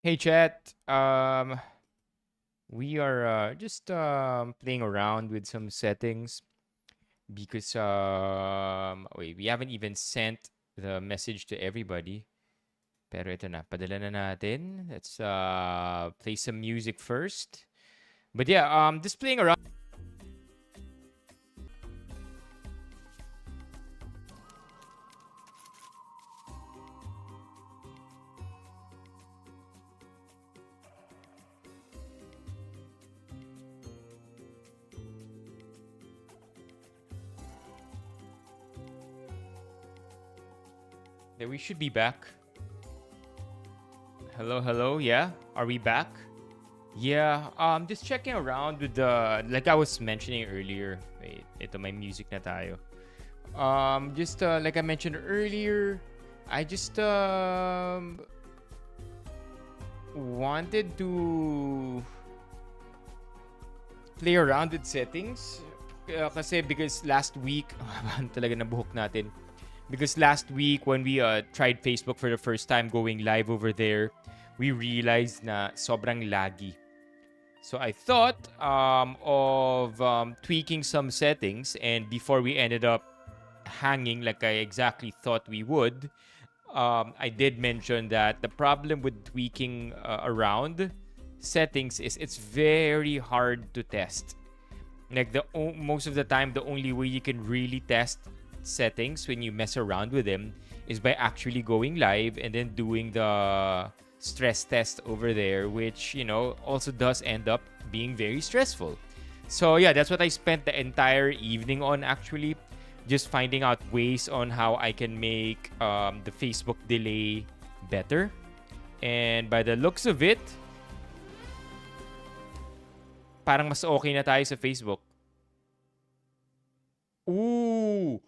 Hey chat. We are just playing around with some settings because wait, we haven't even sent the message to everybody. Pero ito na, padala na natin. Let's play some music first. But yeah, just playing around. Yeah, we should be back. Hello, hello. Yeah, are we back? Yeah, just checking around with the like I was mentioning earlier. Wait, ito may music na tayo. Just like I mentioned earlier, I just wanted to play around with settings. Kasi because last week, talaga nabuhok natin. Because last week when we tried Facebook for the first time going live over there, we realized na sobrang laggy. So I thought of tweaking some settings, and before we ended up hanging like I exactly thought we would, I did mention that the problem with tweaking around settings is it's very hard to test. Like most of the time, the only way you can really test settings when you mess around with them is by actually going live and then doing the stress test over there, which also does end up being very stressful. So yeah, that's what I spent the entire evening on actually, just finding out ways on how I can make the Facebook delay better. And by the looks of it, parang mas okay na tayo sa Facebook. Ooh,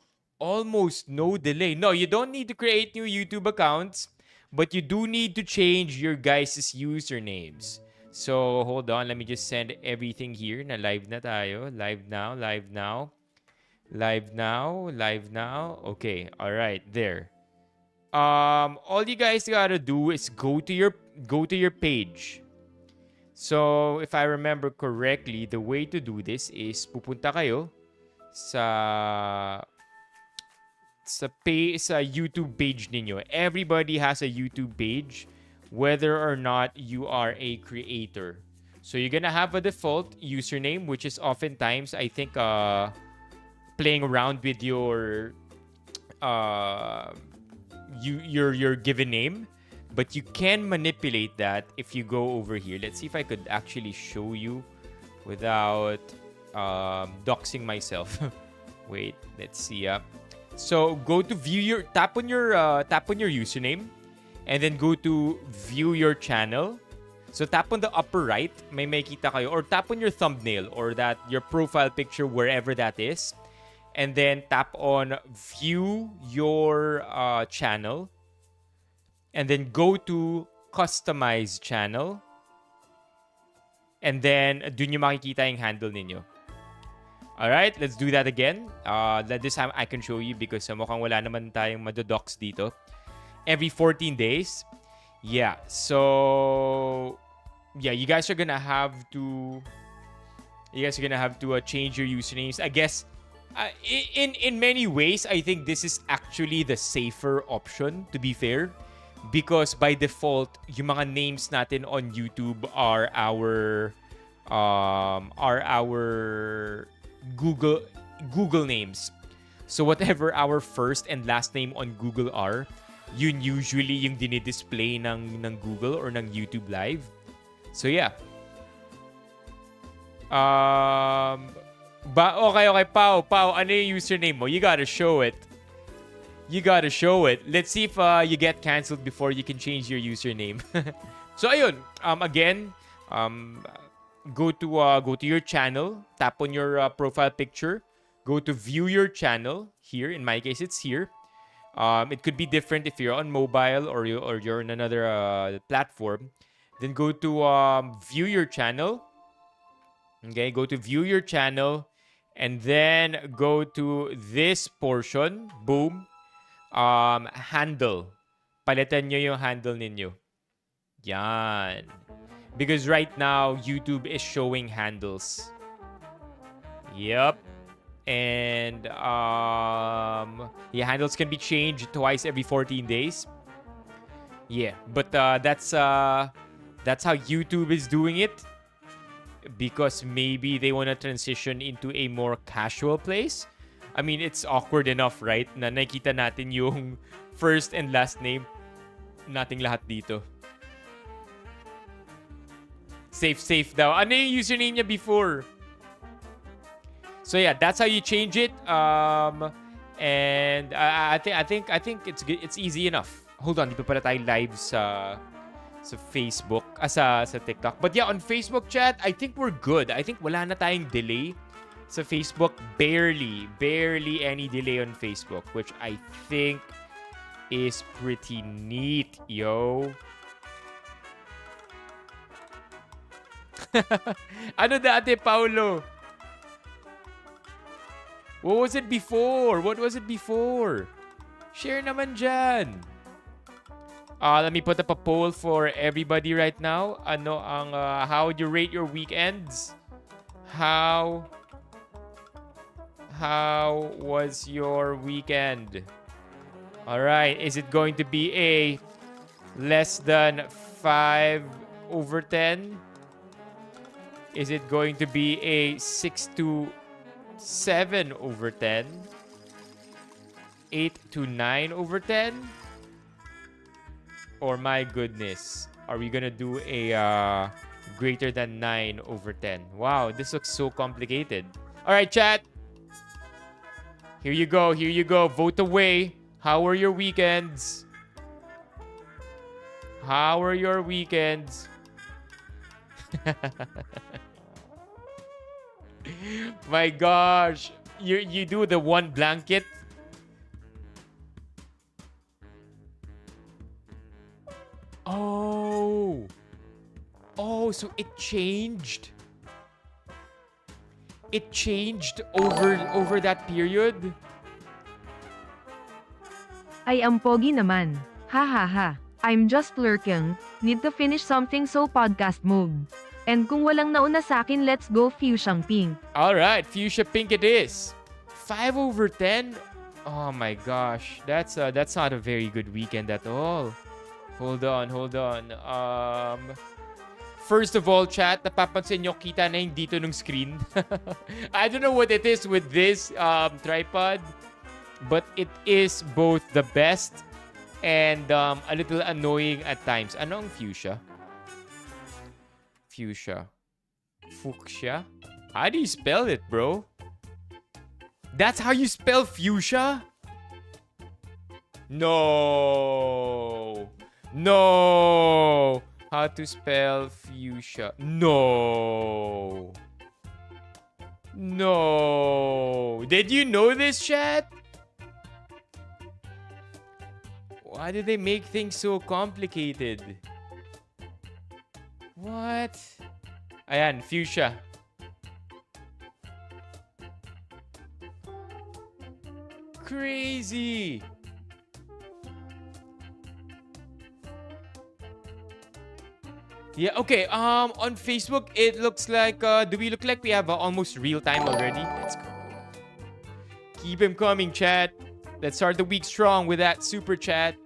almost no delay. No, you don't need to create new YouTube accounts, but you do need to change your guys' usernames. So, hold on. Let me just send everything here na live na tayo. Live now, live now. Live now, live now. Okay, all right, there. All you guys gotta do is go to your page. So, if I remember correctly, the way to do this is pupunta kayo sa sa YouTube page ninyo. Everybody has a YouTube page, whether or not you are a creator. So you're gonna have a default username, which is oftentimes I think playing around with your uh, your given name, but you can manipulate that if you go over here. Let's see if I could actually show you without doxing myself. Wait, let's see. So go to view your tap on your username, and then go to view your channel. So tap on the upper right, may makita kayo, or tap on your thumbnail or that your profile picture wherever that is, and then tap on view your channel, and then go to customize channel, and then dun yung makikita yung handle ninyo. Alright, let's do that again. This time I can show you because mukhang wala naman tayong madodox dito. Every 14 days. Yeah, so yeah, you guys are gonna have to change your usernames. I guess in many ways, I think this is actually the safer option, to be fair, because by default, yung mga names natin on YouTube are our Google names. So whatever our first and last name on Google are, yun usually yung dinidisplay ng Google or ng YouTube Live. So yeah. Okay, Pao, ano yung username mo? You gotta show it. Let's see if you get canceled before you can change your username. So ayun, again, go to your channel, tap on your profile picture, go to view your channel here. In my case, it's here. It could be different if you're on mobile or you're on another platform. Then go to view your channel. Okay, go to view your channel, and then go to this portion. Boom. Handle. Palitan nyo yung handle ninyo. Yan. Because right now, YouTube is showing handles. Yep. And yeah, handles can be changed twice every 14 days. Yeah, but that's how YouTube is doing it, because maybe they want to transition into a more casual place. I mean, it's awkward enough, right? Na nakita natin yung first and last name nating lahat dito. Safe daw. Ano yung username niya before? So yeah, that's how you change it. And I think it's easy enough. Hold on, dito pala tayo live sa Facebook, sa TikTok. But yeah, on Facebook chat, I think we're good. I think wala na tayong delay sa Facebook. Barely any delay on Facebook, which I think is pretty neat, yo. Ano dati, Paulo? What was it before? Share naman dyan. Let me put up a poll for everybody right now. Ano ang, how would you rate your weekends? How was your weekend? Alright, is it going to be a less than 5/10? Is it going to be a 6 to 7/10? 8 to 9/10? Or my goodness, are we gonna do a greater than 9/10? Wow, this looks so complicated. All right, chat. Here you go. Vote away. How are your weekends? My gosh, you do the one blanket. Oh, so it changed. It changed over that period. Ay ang pogi naman. Ha ha ha. I'm just lurking. Need to finish something so podcast mode. And kung walang nauna sa akin, let's go fuchsia pink. Alright, fuchsia pink it is. 5/10? Oh my gosh. That's not a very good weekend at all. Hold on. First of all, chat, napapansin nyo, kita na yung dito ng screen. I don't know what it is with this tripod, but it is both the best and a little annoying at times. Ano ang fuchsia? Fuchsia. How do you spell it, bro? That's how you spell fuchsia? No. How to spell fuchsia? No. Did you know this, chat? Why did they make things so complicated? What? Ayan, fuchsia. Crazy. Yeah, okay. On Facebook, it looks like, do we look like we have almost real time already? Let's go. Keep him coming, chat. Let's start the week strong with that super chat.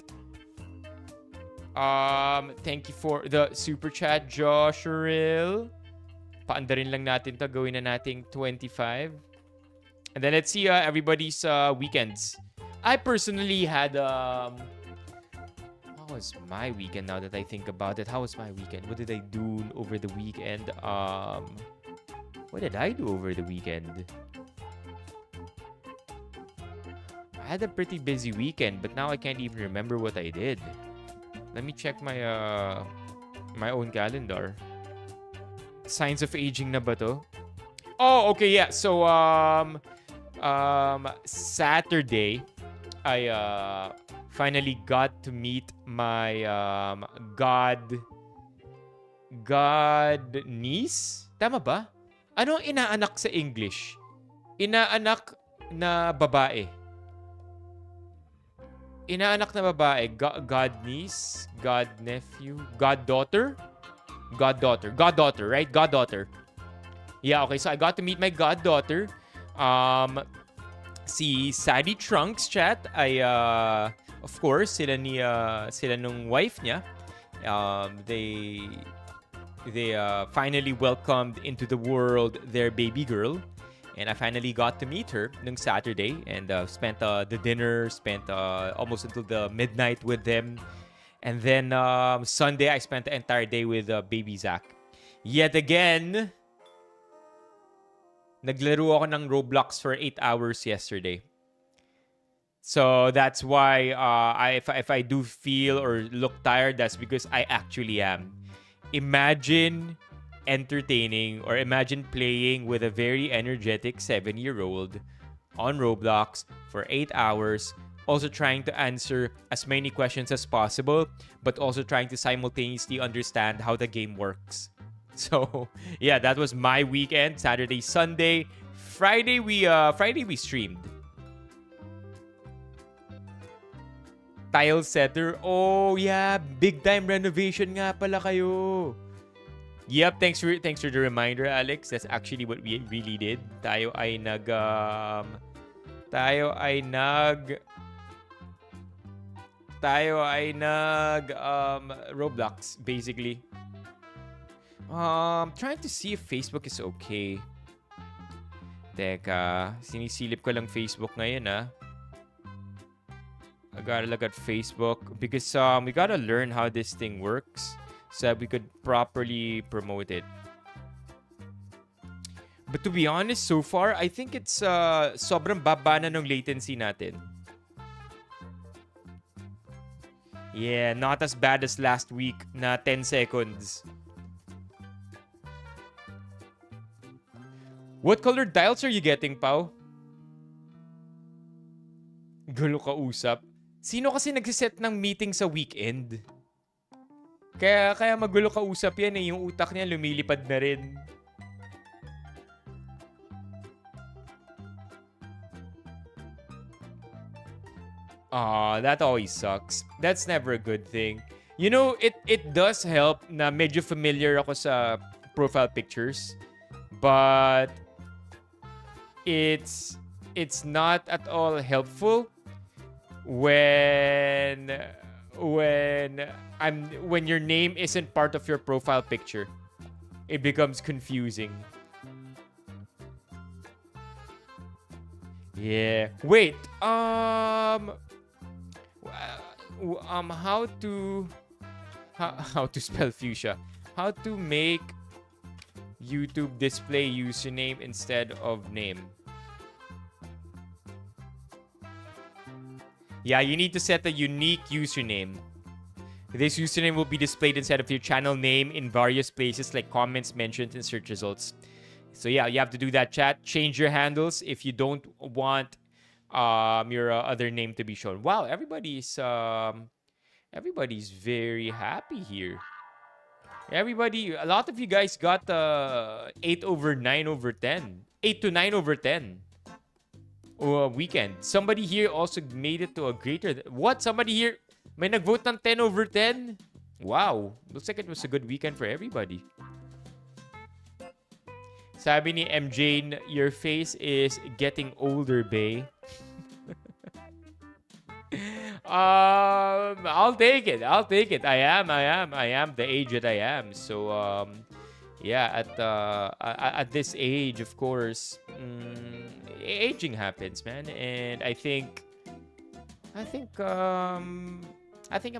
Thank you for the super chat, Joshua. Paandarin lang natin to. Gawin na nating 25. And then let's see everybody's weekends. I personally had, how was my weekend now that I think about it? How was my weekend? What did I do over the weekend? What did I do over the weekend? I had a pretty busy weekend, but now I can't even remember what I did. Let me check my my own calendar. Signs of aging na ba to? Oh, okay, yeah. So Saturday, I finally got to meet my god niece. Tama ba? Ano ang inaanak sa English? Inaanak na babae. Inaanak na babae. God niece? God nephew? Goddaughter? Goddaughter, right? Goddaughter. Yeah, okay. So I got to meet my goddaughter. Um, si Sadie Trunks chat ay of course sila nung wife niya. They finally welcomed into the world their baby girl. And I finally got to meet her nung Saturday and spent the dinner, spent almost until the midnight with them. And then Sunday, I spent the entire day with baby Zach. Yet again, naglaro ako ng Roblox for 8 hours yesterday. So that's why if I do feel or look tired, that's because I actually am. Imagine entertaining or imagine playing with a very energetic 7-year-old on Roblox for 8 hours, also trying to answer as many questions as possible, but also trying to simultaneously understand how the game works. So, yeah, that was my weekend. Saturday, Sunday. Friday we streamed. Tile setter. Oh, yeah. Big time renovation nga pala kayo. Yep, thanks for the reminder, Alex. That's actually what we really did. Tayo ay nag Roblox basically. Trying to see if Facebook is okay. Teka, sinisilip ko lang Facebook ngayon I gotta look at Facebook because we gotta learn how this thing works so that we could properly promote it. But to be honest, so far, I think it's sobrang baba na ng latency natin. Yeah, not as bad as last week na 10 seconds. What colored tiles are you getting, Pao? Gulo ka usap. Sino kasi nagsiset ng meeting sa weekend? Kaya magulo ka usap yan eh. Yung utak niya lumilipad na rin. That always sucks. That's never a good thing. You know, it does help na medyo familiar ako sa profile pictures. But it's not at all helpful when your name isn't part of your profile picture. It becomes confusing. Yeah. Wait. How to spell fuchsia? How to make YouTube display username instead of name? Yeah, you need to set a unique username. This username will be displayed instead of your channel name in various places like comments, mentions, and search results. So yeah, you have to do that, chat. Change your handles if you don't want your other name to be shown. Wow, everybody's very happy here. A lot of you guys got 8 over 9 over 10. 8 to 9 over 10. Weekend. Somebody here also made it to a greater... What? Somebody here may nag-vote ng 10 over 10? Wow. Looks like it was a good weekend for everybody. Sabi ni MJ, your face is getting older, bae. I'll take it. I am the age that I am. So yeah, at this age, of course, aging happens, man. And I think I'm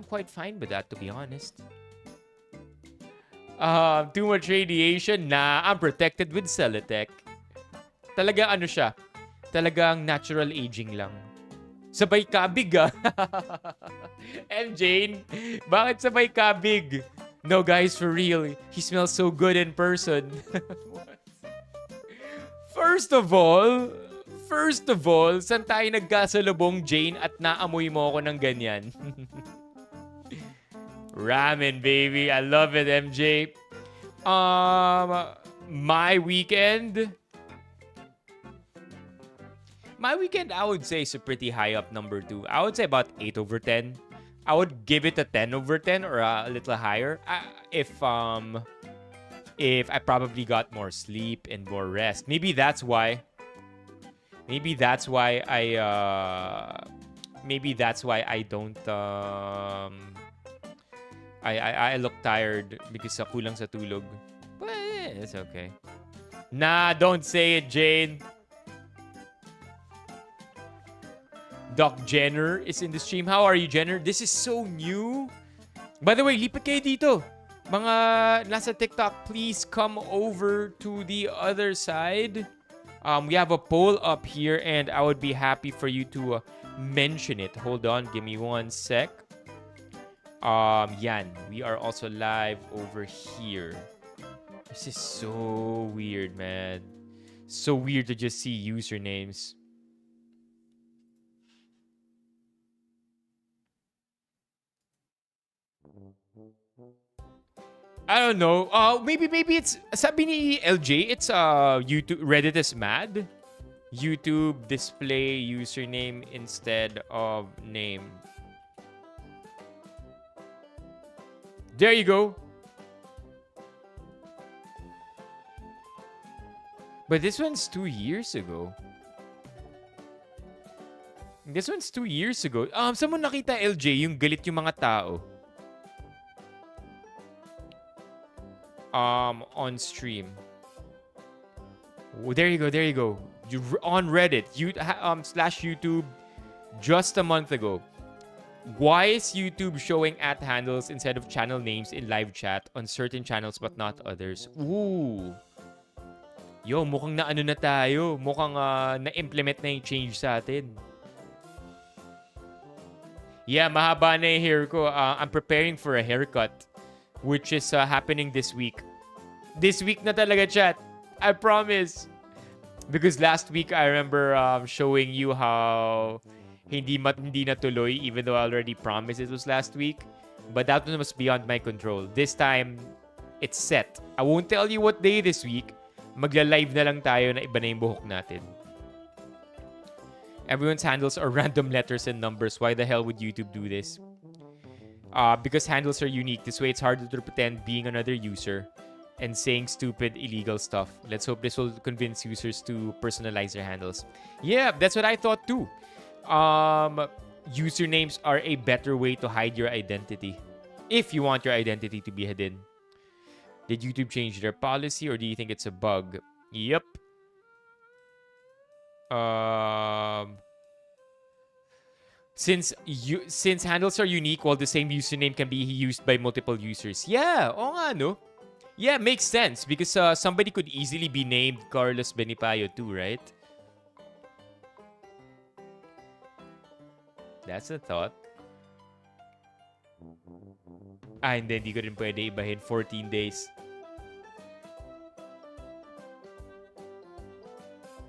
quite fine with that, to be honest. Too much radiation? Nah, I'm protected with Celatec. Talaga ano siya? Talagang natural aging lang. Sabay kabig MJ, bakit sabay kabig? No guys, for real. He smells so good in person. First of all, saan tayo nagkasalubong, Jane, at naamoy mo ako ng ganyan? Ramen, baby. I love it, MJ. My weekend my weekend, I would say, is a pretty high up number 2. I would say about 8 over 10. I would give it a 10 over 10 or a little higher. If I probably got more sleep and more rest. Maybe that's why. Maybe that's why I don't I look tired because sa kulang sa tulog. But it's okay. Nah, don't say it, Jane. Doc Jenner is in the stream. How are you, Jenner? This is so new. By the way, lipat kayo dito. Mga nasa TikTok, please come over to the other side. We have a poll up here and I would be happy for you to mention it. Hold on, give me 1 sec. Yan, we are also live over here. This is so weird, man. So weird to just see usernames. I don't know. Maybe it's sabi ni LJ, it's YouTube Reddit is mad. YouTube display username instead of name. There you go. But this one's 2 years ago. This one's 2 years ago. Saan mo nakita LJ yung galit yung mga tao? On stream. Oh, there you go. You on Reddit, /YouTube just a month ago. Why is YouTube showing @handles instead of channel names in live chat on certain channels but not others? Ooh. Yo, mukhang na ano na tayo. Mukhang na-implement na yung change sa atin. Yeah, mahaba na yung hair ko. I'm preparing for a haircut, which is happening this week. This week na talaga, chat. I promise. Because last week, I remember showing you how hindi natuloy, even though I already promised it was last week. But that one was beyond my control. This time, it's set. I won't tell you what day this week. Magla-live na lang tayo na iba na yung buhok natin. Everyone's handles are random letters and numbers. Why the hell would YouTube do this? Because handles are unique. This way, it's harder to pretend being another user and saying stupid, illegal stuff. Let's hope this will convince users to personalize their handles. Yeah, that's what I thought too. Usernames are a better way to hide your identity. If you want your identity to be hidden. Did YouTube change their policy or do you think it's a bug? Yep. Since handles are unique, while the same username can be used by multiple users. Yeah, oo nga, no? Yeah, makes sense because somebody could easily be named Carlos Benipayo too, right? That's a thought. Hindi ko rin pwede ibahin 14 days.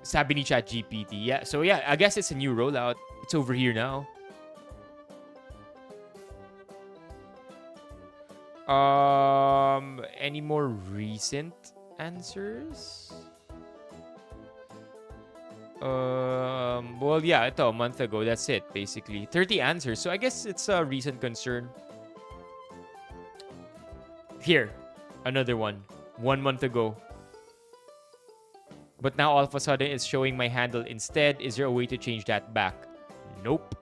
Sabi ni ChatGPT. Yeah, so yeah, I guess it's a new rollout. It's over here now. Any more recent answers? Well, yeah, ito, a month ago. That's it, basically. 30 answers. So I guess it's a recent concern. Here, another one. 1 month ago. But now all of a sudden it's showing my handle instead. Is there a way to change that back? Nope.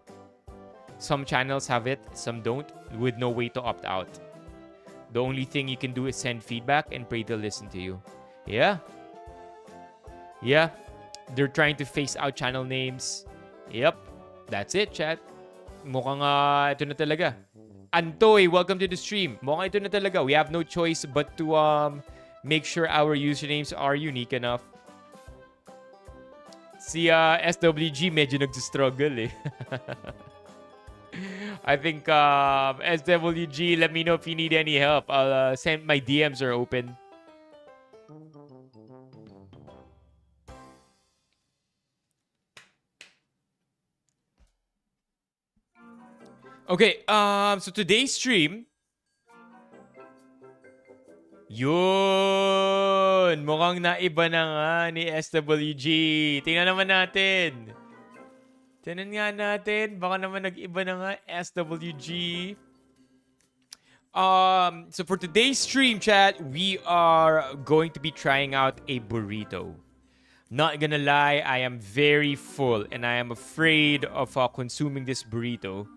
Some channels have it, some don't, with no way to opt out. The only thing you can do is send feedback and pray they'll listen to you. Yeah. Yeah. They're trying to phase out channel names. Yep. That's it, chat. Mukhang ito na talaga. Antoy, welcome to the stream. Mukhang ito na talaga. We have no choice but to make sure our usernames are unique enough. Si SWG medyo nagsistruggle eh. I think SWG, let me know if you need any help. I'll send my DMs are open. Okay, so today's stream. Yun! Mukhang naiba na nga ni SWG. Tingnan naman natin. Tinan nga natin. Baka naman nag-iba na nga. SWG. So for today's stream, chat, we are going to be trying out a burrito. Not gonna lie, I am very full and I am afraid of consuming this burrito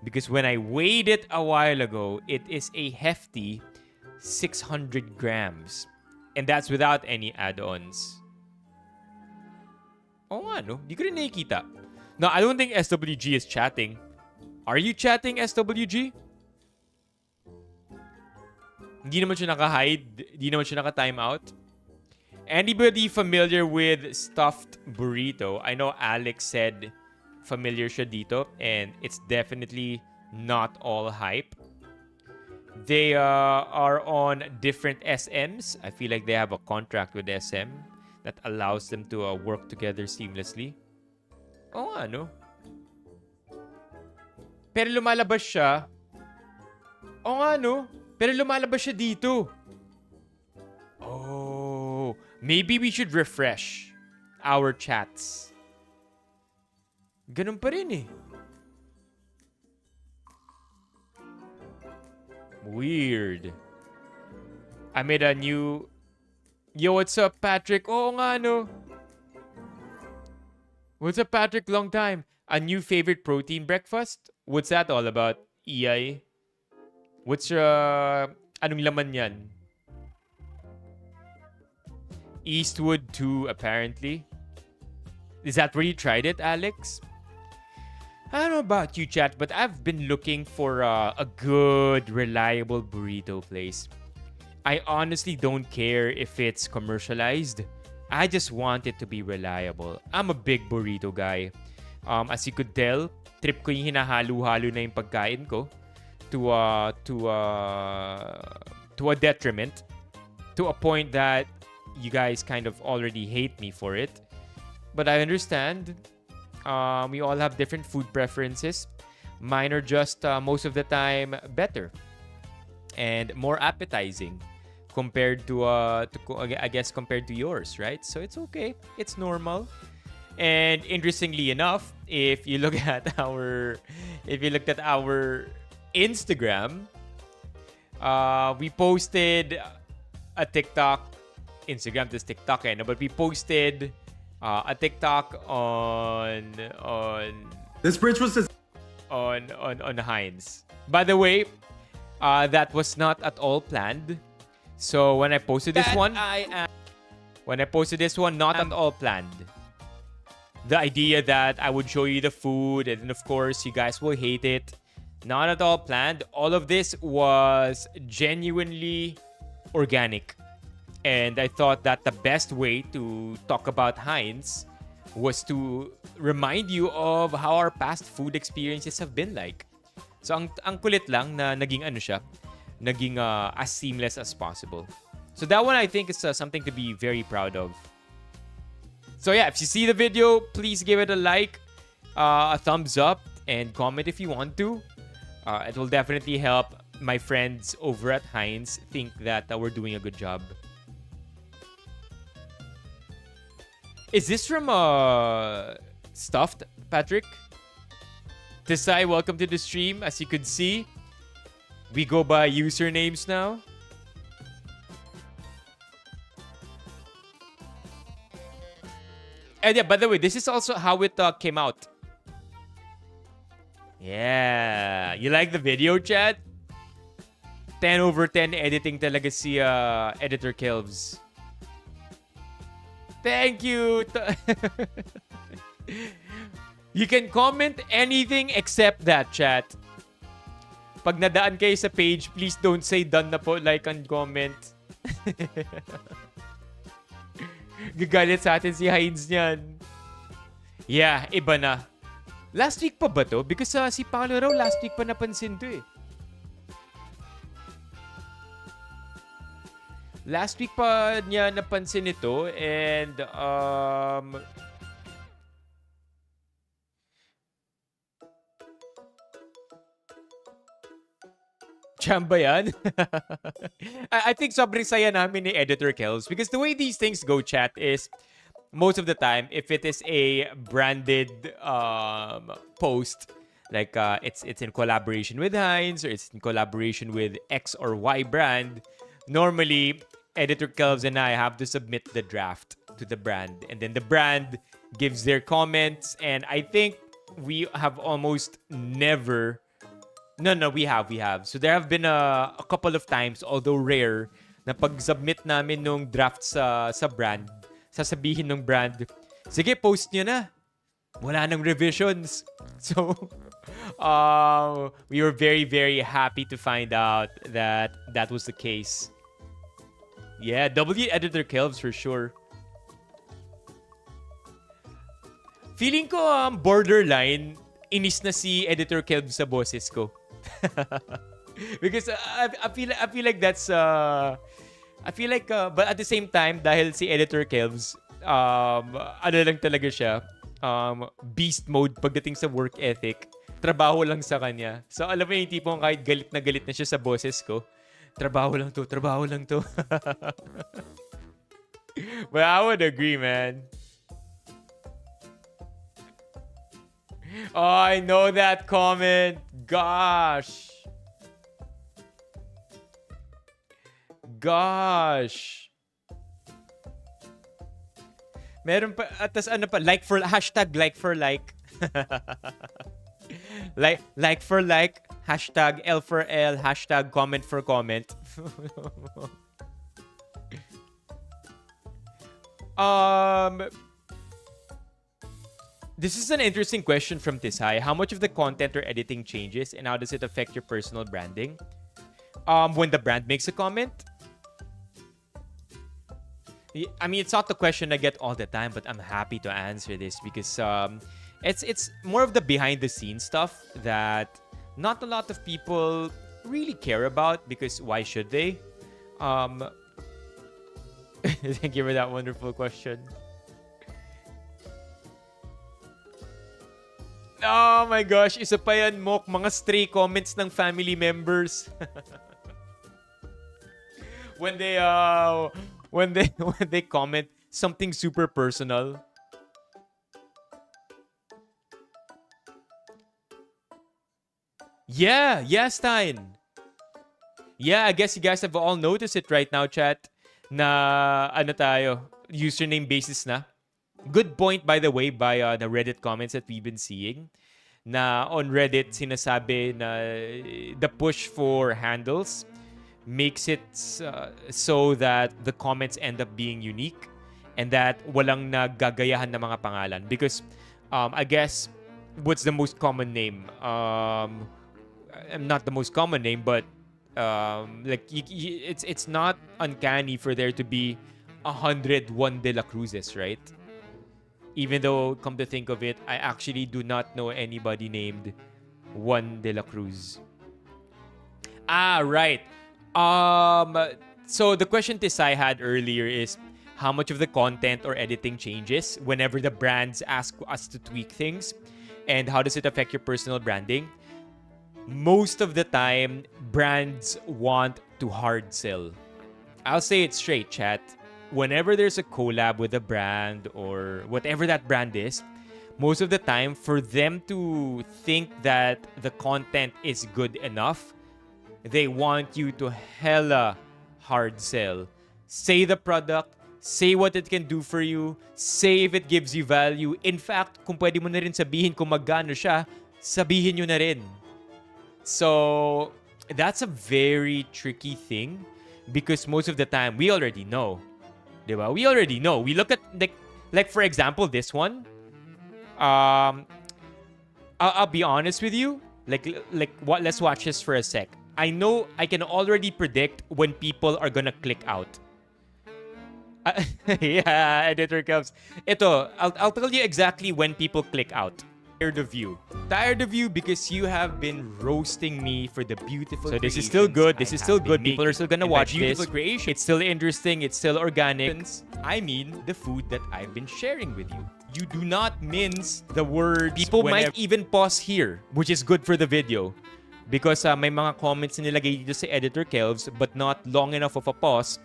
because when I weighed it a while ago, it is a hefty 600 grams. And that's without any add-ons. Oh nga, no? Di ko rin nakikita. No, I don't think SWG is chatting. Are you chatting, SWG? Hindi naman siya naka-hide. Hindi naman siya naka-timeout. Anybody familiar with stuffed burrito? I know Alex said familiar siya dito. And it's definitely not all hype. They are on different SMs. I feel like they have a contract with SM that allows them to work together seamlessly. Oo nga, no? Pero lumalabas siya. Oo nga, no? Pero lumalabas siya dito. Oh. Maybe we should refresh our chats. Ganun pa rin eh. Weird. I made a new... Yo, what's up, Patrick? Oo nga, no? What's up, Patrick? Long time. A new favorite protein breakfast? What's that all about, EI? What's your... Anong laman yan? Eastwood 2, apparently. Is that where you tried it, Alex? I don't know about you, chat, but I've been looking for a good, reliable burrito place. I honestly don't care if it's commercialized. I just want it to be reliable. I'm a big burrito guy. As you could tell, trip ko yung hinahalo-halo na yung pagkain ko to a detriment, to a point that you guys kind of already hate me for it. But I understand. We all have different food preferences. Mine are just most of the time better and more appetizing compared to I guess compared to yours, right? So it's okay. It's normal. And interestingly enough, if you looked at our Instagram, we posted a TikTok. Instagram is TikTok, no? But we posted a TikTok on this bridge was on Heinz. By the way, that was not at all planned. So when I posted this one, not at all planned. The idea that I would show you the food and then of course you guys will hate it. Not at all planned. All of this was genuinely organic. And I thought that the best way to talk about Heinz was to remind you of how our past food experiences have been like. So ang kulit lang na naging as seamless as possible. So that one I think is something to be very proud of. So yeah, if you see the video, please give it a like, a thumbs up, and comment if you want to. It will definitely help my friends over at Heinz think that we're doing a good job. Is this from Stuffed, Patrick? Tisai, welcome to the stream. As you could see, we go by usernames now. And yeah, by the way, this is also how it came out. Yeah. You like the video, chat? 10 over 10 editing talaga si Editor Kelvs. Thank you. You can comment anything except that, chat. Pag nadaan kayo sa page, please don't say done na po, like and comment. Gagalit sa atin si Heinz niyan. Yeah, iba na. Last week pa ba to? Because si Paolo raw last week pa napansin to eh. Last week pa niya napansin ito and Chamba yan? I think sobrang saya namin ni Editor Kells because the way these things go, chat, is most of the time, if it is a branded post, like it's in collaboration with Heinz or it's in collaboration with X or Y brand, normally Editor Kelvs and I have to submit the draft to the brand, and then the brand gives their comments. And I think we have almost never. No, we have. So there have been a couple of times, although rare, na pag-submit namin nung draft sa brand, sasabihin ng brand, sige, post nyo na. Wala nang revisions. So, we were very, very happy to find out that that was the case. Yeah, W Editor Kelvs for sure. Feeling ko borderline, inis na si Editor Kelvs sa boses ko. Because I feel like that's but at the same time, dahil si Editor Kelvs ano lang talaga siya, beast mode pagdating sa work ethic, trabaho lang sa kanya. So alam mo yung tipong kahit galit na siya sa boses ko, trabaho lang to. But I would agree, man. Oh, I know that comment. Gosh. Meron pa, atas ano pa, hashtag like for like. like for like, hashtag L for L, hashtag comment for comment. This is an interesting question from Tisai. How much of the content or editing changes, and how does it affect your personal branding? When the brand makes a comment? I mean, it's not the question I get all the time, but I'm happy to answer this because it's more of the behind the scenes stuff that not a lot of people really care about, because why should they? Thank you for that wonderful question. Oh my gosh, isa pa yan, Mok. Mga stray comments ng family members. when they comment something super personal. Yeah, Stein. Yeah, I guess you guys have all noticed it right now, chat. Na ano tayo, username basis na. Good point, by the way, by the Reddit comments that we've been seeing. Na on Reddit, sinasabi na the push for handles makes it so that the comments end up being unique and that walang nagagayahan na mga pangalan. Because I guess, what's the most common name? Not the most common name, but it's not uncanny for there to be 101 De La Cruzes, right? Even though, come to think of it, I actually do not know anybody named Juan De La Cruz. Ah, right. So the question Tisai had earlier is how much of the content or editing changes whenever the brands ask us to tweak things, and how does it affect your personal branding? Most of the time, brands want to hard sell. I'll say it straight, chat. Whenever there's a collab with a brand or whatever that brand is, most of the time, for them to think that the content is good enough, they want you to hella hard sell. Say the product, say what it can do for you, say if it gives you value. In fact, kung pwede mo na rin sabihin kung magkano siya, sabihin nyo na rin. So, that's a very tricky thing because most of the time, we already know. Diba? We already know. We look at, like for example, this one. I'll be honest with you. Let's watch this for a sec. I know I can already predict when people are gonna click out. Yeah, Editor Kelvs. Ito, I'll tell you exactly when people click out. Tired of you because you have been roasting me for the beautiful. So this is still good. This is still good. People are still gonna watch this. Creation. It's still interesting. It's still organic. I mean the food that I've been sharing with you. You do not mince the words. People might even pause here, which is good for the video. Because may mga comments na nilagay dito sa Editor Kelvs but not long enough of a pause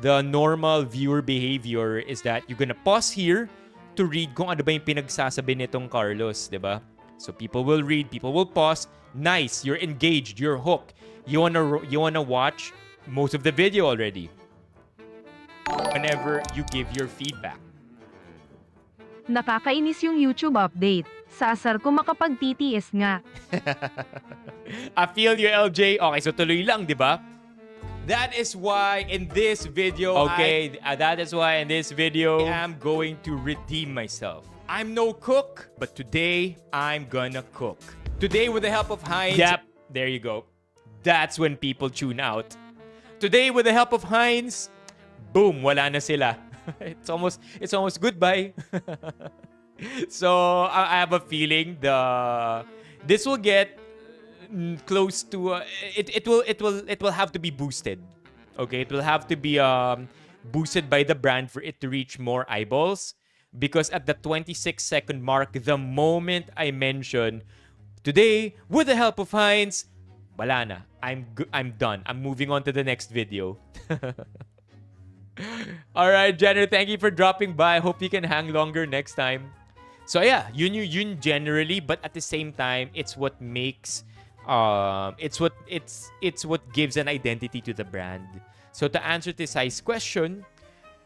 the normal viewer behavior is that you're gonna pause here to read kung ano ba yung pinagsasabi nitong Carlos, di ba? So people will read, people will pause. Nice, you're engaged, you're hooked. You wanna watch most of the video already. Whenever you give your feedback. Nakakainis yung YouTube update. Sasar ko makapag-TTS nga. I feel you, LJ. Okay, so tuloy lang, di ba? That is why in this video, that is why in this video, I am going to redeem myself. I'm no cook, but today, I'm gonna cook. Today, with the help of Heinz. Yep, there you go. That's when people tune out. Today, with the help of Heinz, boom, wala na sila. It's almost goodbye. So I have a feeling this will get close to it will have to be boosted. Okay, it will have to be boosted by the brand for it to reach more eyeballs, because at the 26-second mark, the moment I mention today with the help of Heinz, wala na. I'm done. I'm moving on to the next video. All right, Jenner, thank you for dropping by. I hope you can hang longer next time. So yeah, yun generally, but at the same time, it's what makes it's what gives an identity to the brand. So to answer this size question,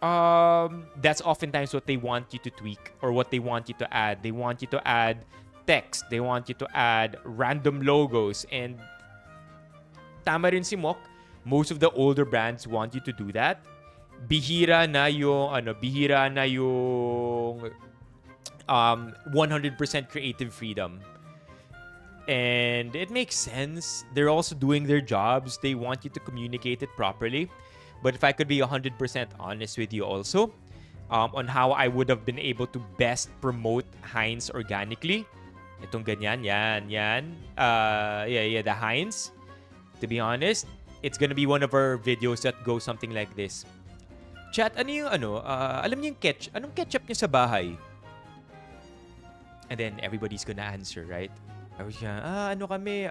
that's oftentimes what they want you to tweak or what they want you to add. They want you to add text. They want you to add random logos. And tama rin si Mok, most of the older brands want you to do that. Bihira na yung 100% creative freedom. And it makes sense. They're also doing their jobs. They want you to communicate it properly. But if I could be 100% honest with you also, on how I would have been able to best promote Heinz organically, itong ganyan, the Heinz, to be honest, it's gonna be one of our videos that goes something like this. Chat, alam niyo yung anong ketchup niyo sa bahay? And then everybody's gonna answer, right? Ano kami,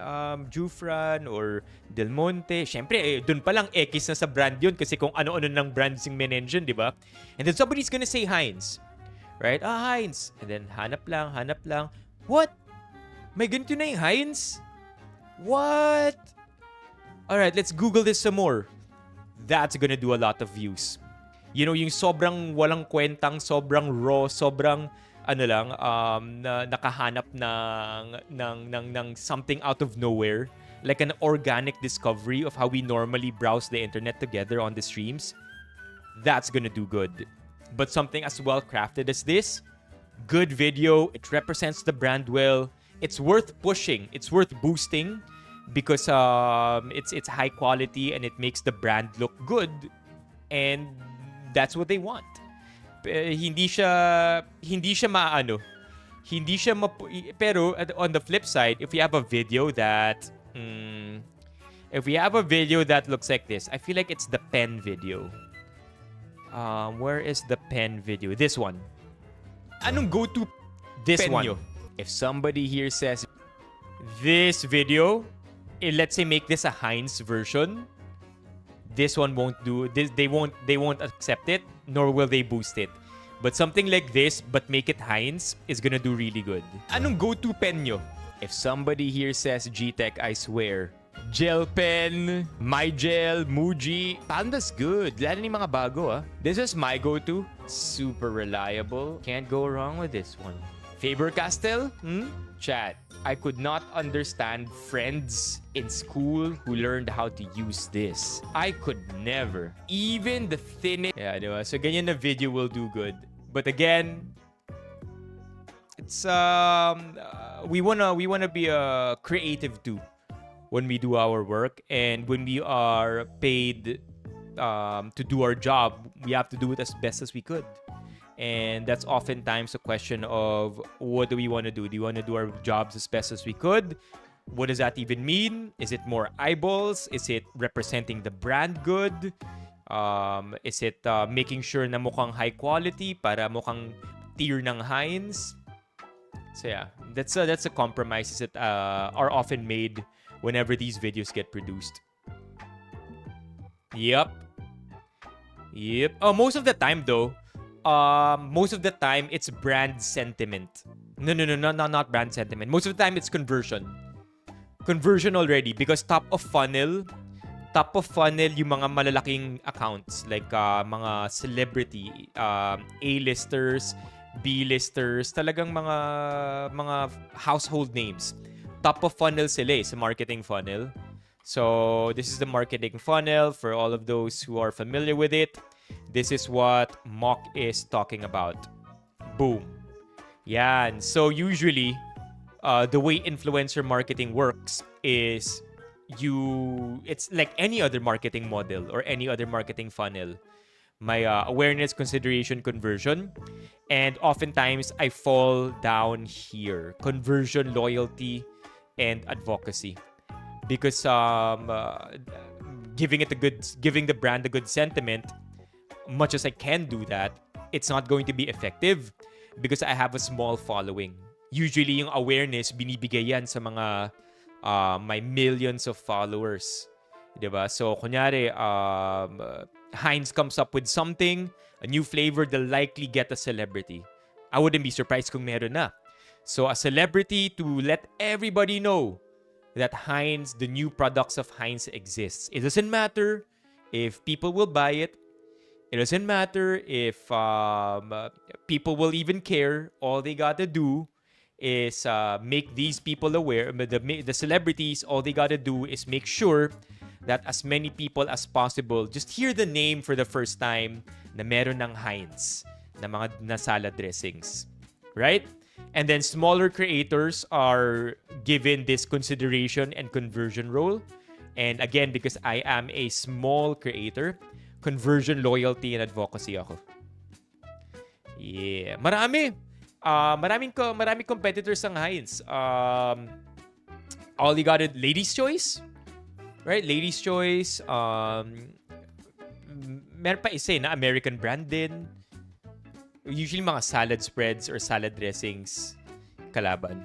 Jufran or Del Monte. Siyempre, dun pa lang X na sa brand yun kasi kung ano-ano ng brands yung menention, di ba? And then somebody's gonna say Heinz. Right? Heinz. And then hanap lang. What? May ganito na yung Heinz? What? Alright, let's Google this some more. That's gonna do a lot of views. You know, yung sobrang walang kwentang, sobrang raw, sobrang nakahanap ng something out of nowhere, like an organic discovery of how we normally browse the internet together on the streams. That's gonna do good. But something as well crafted as this, good video, it represents the brand well, it's worth pushing, it's worth boosting because it's high quality and it makes the brand look good, and that's what they want. Pero on the flip side, if we have a video that looks like this, I feel like it's the pen video. Where is the pen video? This one. Anong go-to this pen one? Nyo? If somebody here says this video, let's say make this a Heinz version, this one won't do this. They won't accept it, nor will they boost it. But something like this, but make it Heinz, is gonna do really good. Anong go-to pen nyo? If somebody here says G-Tech, I swear. Gel pen, My Gel, Muji, Panda's good. Lalo ni mga bago, ah. This is my go-to. Super reliable. Can't go wrong with this one. Faber-Castell? Chat. I could not understand friends in school who learned how to use this. I could never. Even the thinnest. Yeah, diba? So ganyan na video will do good. But again, it's we wanna be creative too when we do our work, and when we are paid to do our job, we have to do it as best as we could. And that's oftentimes a question of what do we want to do? Do you want to do our jobs as best as we could? What does that even mean? Is it more eyeballs? Is it representing the brand good? Is it making sure na mukhang high quality para mukhang tier ng Heinz? So yeah, that's a compromises that are often made whenever these videos get produced. Yep. Yep. Most of the time though, most of the time it's brand sentiment. No, not brand sentiment. Most of the time it's conversion. Conversion already because top of funnel yung mga malalaking accounts like mga celebrity, A-listers, B-listers, talagang mga household names. Top of funnel sila sa marketing funnel. So this is the marketing funnel for all of those who are familiar with it. This is what Mock is talking about. Boom. Yan. So usually, the way influencer marketing works is it's like any other marketing model or any other marketing funnel. My awareness, consideration, conversion. And oftentimes, I fall down here. Conversion, loyalty, and advocacy. Because giving the brand a good sentiment, much as I can do that, it's not going to be effective because I have a small following. Usually, yung awareness, binibigay yan sa mga my millions of followers. Diba? So, kunyari, Heinz comes up with something, a new flavor, they'll likely get a celebrity. I wouldn't be surprised kung meron na. So, a celebrity to let everybody know that Heinz, the new products of Heinz exists. It doesn't matter if people will buy it. It doesn't matter if people will even care. All they gotta do is make these people aware. The celebrities, all they gotta do is make sure that as many people as possible just hear the name for the first time na meron ng Heinz na mga salad dressings. Right? And then smaller creators are given this consideration and conversion role. And again, because I am a small creator, conversion, loyalty, and advocacy ako. Yeah. Maraming competitors ang Heinz. All you got is Ladies' Choice. Right? Ladies' Choice. Meron pa isa na American brand din. Usually mga salad spreads or salad dressings kalaban.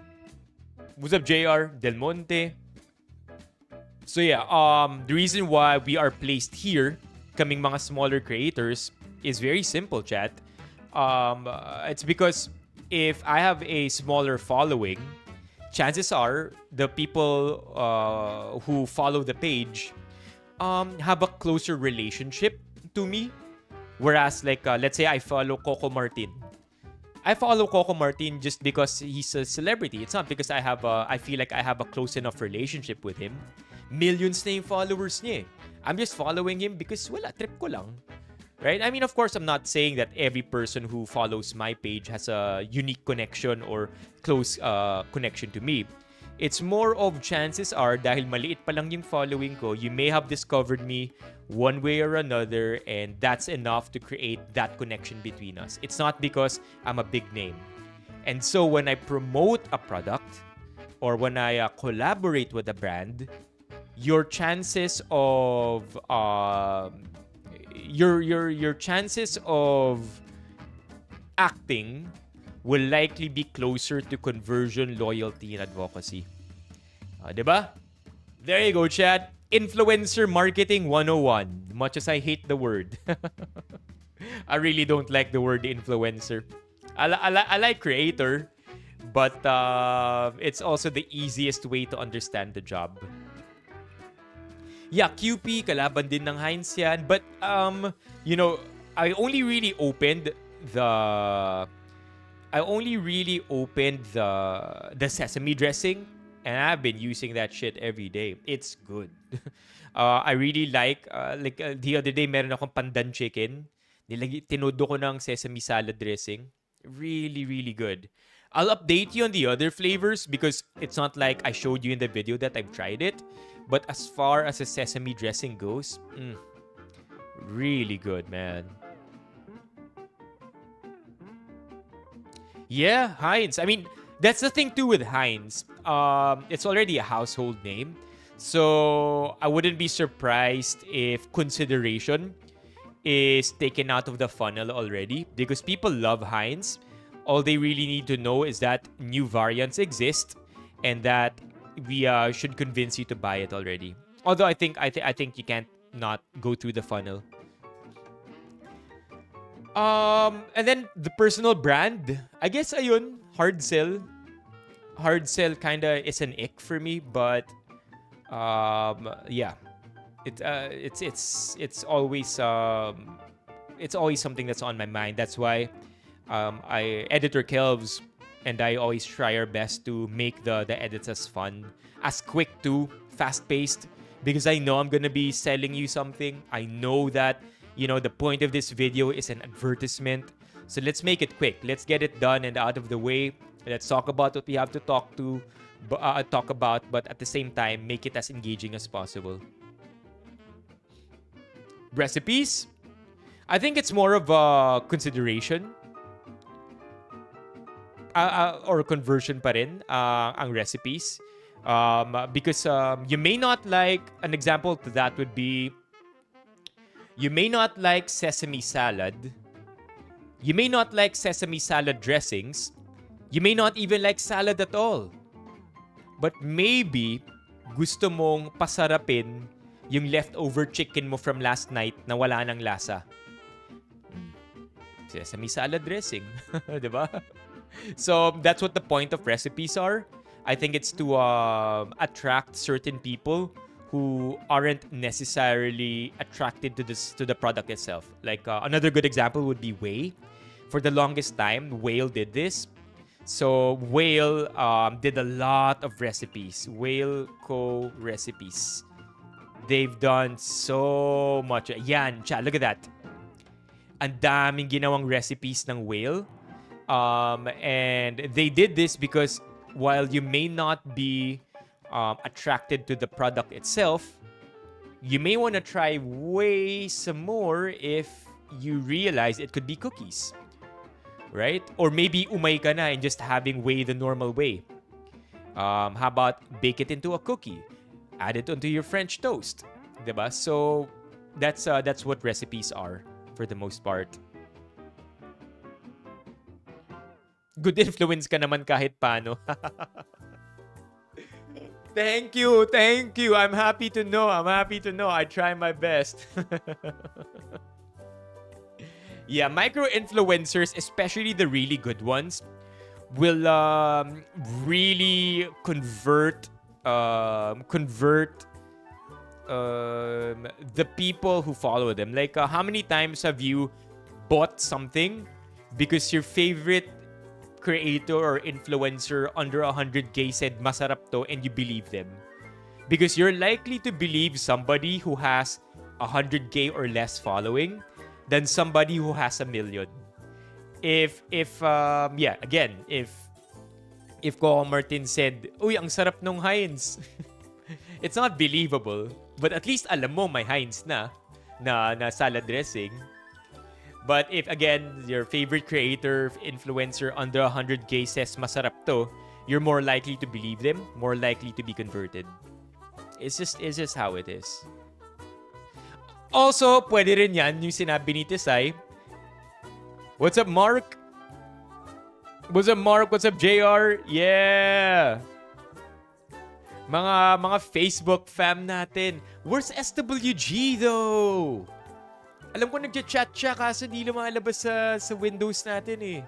What's up, JR? Del Monte. So yeah, the reason why we are placed here, kaming mga smaller creators, is very simple, chat. It's because if I have a smaller following, chances are the people who follow the page have a closer relationship to me. Whereas, like, let's say I follow Coco Martin. I follow Coco Martin just because he's a celebrity. It's not because I feel like I have a close enough relationship with him. Millions na yung followers niya. I'm just following him because, wala, trip ko lang. Right? I mean, of course, I'm not saying that every person who follows my page has a unique connection or close connection to me. It's more of chances are, dahil maliit pa lang yung following ko, you may have discovered me one way or another, and that's enough to create that connection between us. It's not because I'm a big name. And so when I promote a product or when I collaborate with a brand, your chances of your chances of acting will likely be closer to conversion, loyalty, and advocacy. Diba? There you go, chat. Influencer Marketing 101. Much as I hate the word. I really don't like the word influencer. I like creator, but it's also the easiest way to understand the job. Yeah, QP, kalaban din ng Heinz yan. But, I only really opened the sesame dressing, and I've been using that shit every day. It's good. I really like the other day meron akong pandan chicken. Tinodo ko ng sesame salad dressing. Really, really good. I'll update you on the other flavors because it's not like I showed you in the video that I've tried it. But as far as the sesame dressing goes, really good, man. Yeah, Heinz. I mean, that's the thing too with Heinz. It's already a household name. So I wouldn't be surprised if consideration is taken out of the funnel already because people love Heinz. All they really need to know is that new variants exist and that we should convince you to buy it already. Although I think you can't not go through the funnel. And then the personal brand, I guess ayun, hard sell. Hard sell kinda is an ick for me, but yeah. It's always something that's on my mind. That's why I editor Kelvs and I always try our best to make the edits as fun, as quick too, fast paced, because I know I'm gonna be selling you something. I know that the point of this video is an advertisement. So let's make it quick. Let's get it done and out of the way. Let's talk about what we have to talk about, but at the same time, make it as engaging as possible. Recipes? I think it's more of a consideration or conversion pa rin ang recipes. Because you may not like, an example to that would be, you may not like sesame salad. You may not like sesame salad dressings. You may not even like salad at all. But maybe gusto mong pasarapin yung leftover chicken mo from last night na wala nang lasa. Sesame salad dressing. Diba? So that's what the point of recipes are. I think it's to attract certain people who aren't necessarily attracted to the product itself. Like another good example would be Whey. For the longest time, Whale did this. So Whale did a lot of recipes. Whale Co. recipes. They've done so much. Yan, look at that. Ang daming ginawang recipes ng Whale. And they did this because while you may not be attracted to the product itself, you may want to try way some more if you realize it could be cookies. Right? Or maybe umay ka na and just having Whey the normal way. How about bake it into a cookie? Add it onto your French toast. Diba? So that's what recipes are for the most part. Good influence ka naman kahit paano. Thank you. I'm happy to know. I try my best. Yeah, micro-influencers, especially the really good ones, will really convert the people who follow them. Like, how many times have you bought something because your favorite creator or influencer under 100K said masarap to and you believe them? Because you're likely to believe somebody who has 100K or less following than somebody who has 1 million. If Coco Martin said, "Uy, ang sarap nung Heinz," it's not believable. But at least alam mo may Heinz na salad dressing. But if, again, your favorite creator, influencer under 100K says masarap to, you're more likely to believe them, more likely to be converted. It's just how it is. Also, pwede rin yan yung sinabi ni Tisay. What's up, Mark? What's up, Mark? What's up, JR? Yeah! Mga Facebook fam natin. Where's SWG though? Alam ko nagja-chat siya kaso di lumalabas sa windows natin eh.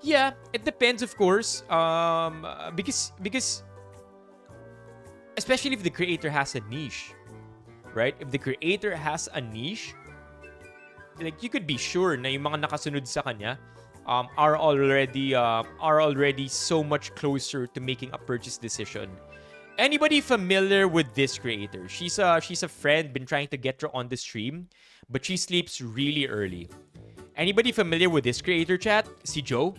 Yeah, it depends of course. Because especially if the creator has a niche, right? If the creator has a niche, like you could be sure na yung mga nakasunod sa kanya are already so much closer to making a purchase decision. Anybody familiar with this creator? She's a friend, been trying to get her on the stream, but she sleeps really early. Anybody familiar with this creator, chat? Si Joe?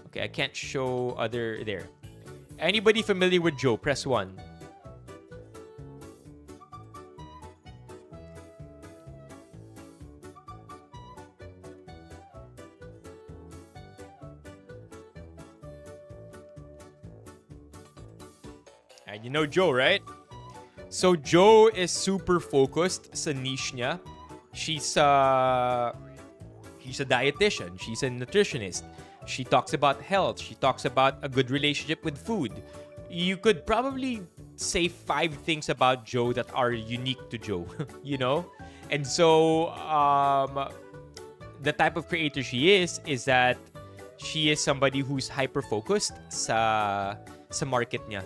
Okay, I can't show other there. Anybody familiar with Joe? Press 1. And you know Joe, right? So Joe is super focused sa niche niya. She's a dietitian. She's a nutritionist. She talks about health. She talks about a good relationship with food. You could probably say 5 things about Joe that are unique to Joe, you know? And so, the type of creator she is that she is somebody who's hyper-focused sa market niya.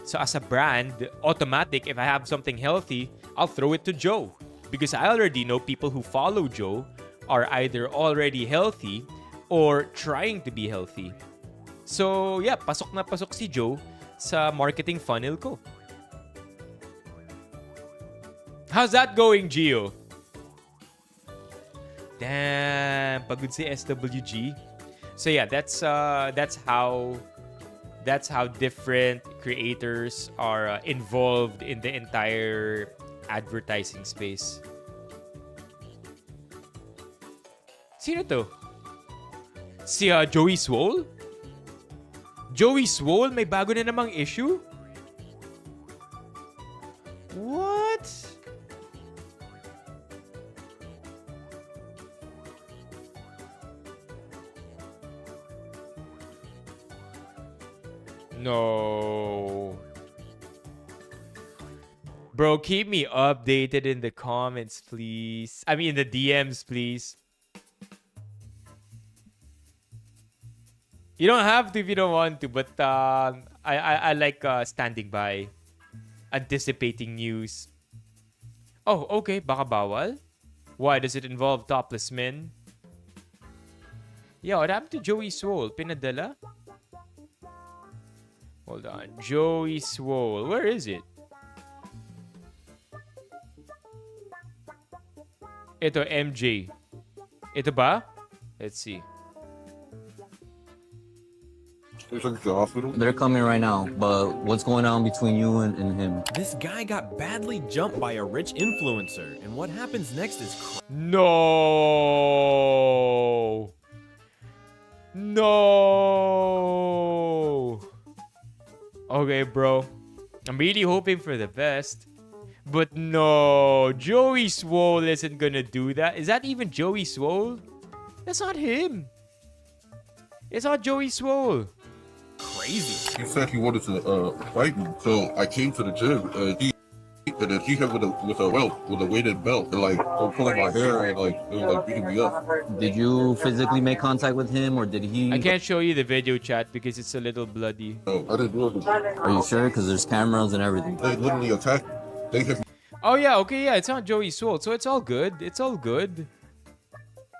So as a brand, automatic, if I have something healthy, I'll throw it to Joe. Because I already know people who follow Joe are either already healthy or trying to be healthy. So yeah, pasok na pasok si Joe sa marketing funnel ko. How's that going, Gio? Damn, pagod si SWG. So yeah, that's how different creators are involved in the entire advertising space. Sino to? Si Joey Swole? Joey Swole, may bago na namang issue? What? No. Bro, keep me updated in the comments, please. I mean, in the DMs, please. You don't have to if you don't want to, but I like standing by, anticipating news. Oh, okay. Baka bawal? Why? Does it involve topless men? Yeah, what happened to Joey Swole? Pinadala? Hold on. Joey Swole. Where is it? Ito, MJ. Ito ba? Let's see. They're coming right now, but what's going on between you and him? This guy got badly jumped by a rich influencer, and what happens next is No. No. Okay, bro. I'm really hoping for the best. But no, Joey Swole isn't gonna do that. Is that even Joey Swole? That's not him. It's not Joey Swole. crazy. He said he wanted to fight me, so I came to the gym. And then he hit with a weighted belt, and like pulling my hair and like it was like beating me up. Did you physically make contact with him, or did he? I can't show you the video chat because it's a little bloody. No, I didn't do it. Are you sure? Because there's cameras and everything. They literally attacked me. They hit me. Oh yeah, okay, yeah, it's not Joey Swole, so it's all good. It's all good.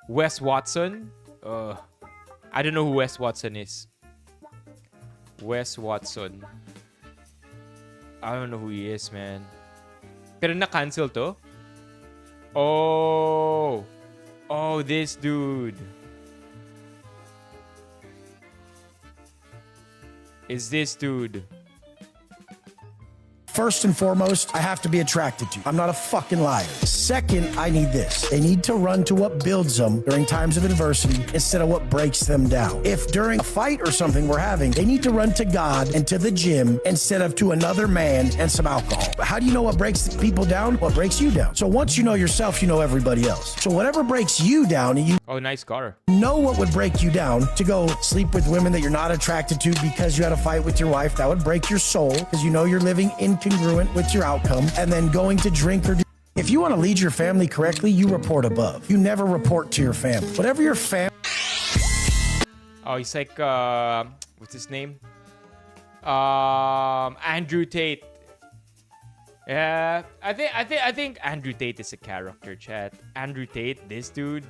Wes Watson. I don't know who Wes Watson is. Wes Watson. I don't know who he is, man. Pero na-cancel to? Oh, this dude. Is this dude? First and foremost, I have to be attracted to you. I'm not a fucking liar. Second, I need this. They need to run to what builds them during times of adversity instead of what breaks them down. If during a fight or something we're having, they need to run to God and to the gym instead of to another man and some alcohol. How do you know what breaks people down? What breaks you down? So once you know yourself, you know everybody else. So whatever breaks you down, and you Nice car. know what would break you down, to go sleep with women that you're not attracted to because you had a fight with your wife, that would break your soul because you know you're living incongruent with your outcome. And then going to drink or if you want to lead your family correctly, you report above. You never report to your family. Whatever your family. Oh, he's like what's his name? Andrew Tate. Yeah, I think Andrew Tate is a character, chat. Andrew Tate, this dude.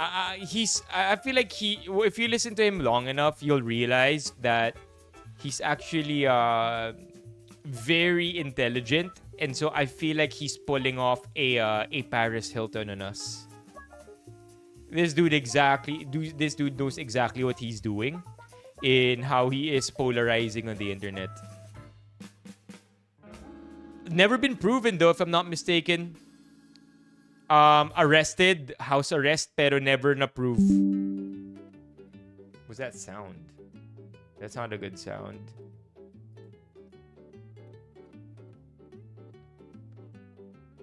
I feel like if you listen to him long enough, you'll realize that he's actually very intelligent, and so I feel like he's pulling off a Paris Hilton on us. This dude knows exactly what he's doing in how he is polarizing on the internet. Never been proven though, if I'm not mistaken. Arrested, house arrest, pero never na proof. What's that sound? That's not a good sound.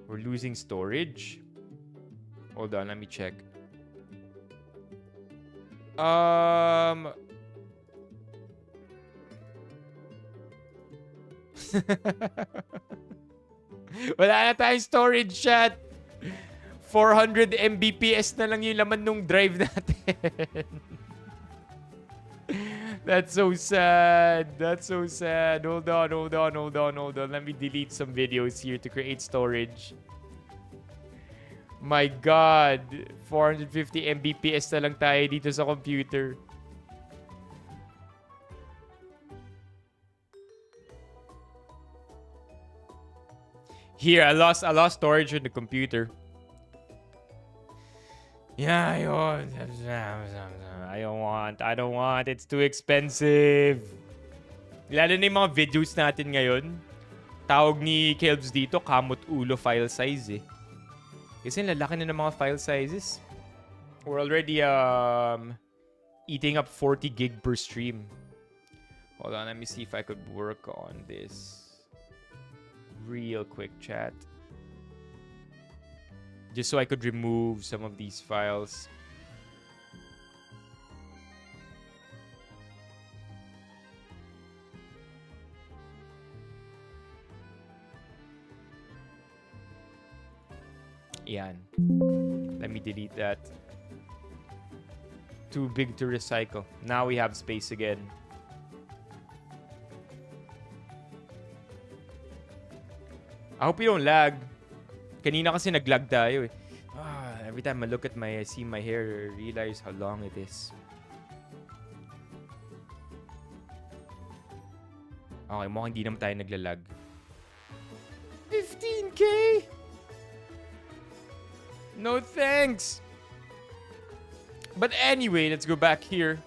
We're losing storage. Hold on, let me check. Wala na tayong storage, chat. 400 Mbps na lang yung laman nung drive natin. That's so sad. That's so sad. Hold on. Let me delete some videos here to create storage. My God. 450 Mbps na lang tayo dito sa computer. Here, I lost storage on the computer. Yeah, I don't want. It's too expensive. Lalo na yung mga videos natin ngayon. Tawag ni Kelbs dito, kamot ulo file size eh. Kasi lalaki na ng mga file sizes. We're already eating up 40 gig per stream. Hold on, let me see if I could work on this. Real quick, chat. Just so I could remove some of these files. Yan. Let me delete that. Too big to recycle. Now we have space again. I hope you don't lag. Kanina kasi nag-lag tayo eh. Every time I look at I see my hair, I realize how long it is. Okay, mukhang hindi naman tayo naglalag. 15K! No thanks! But anyway, let's go back here.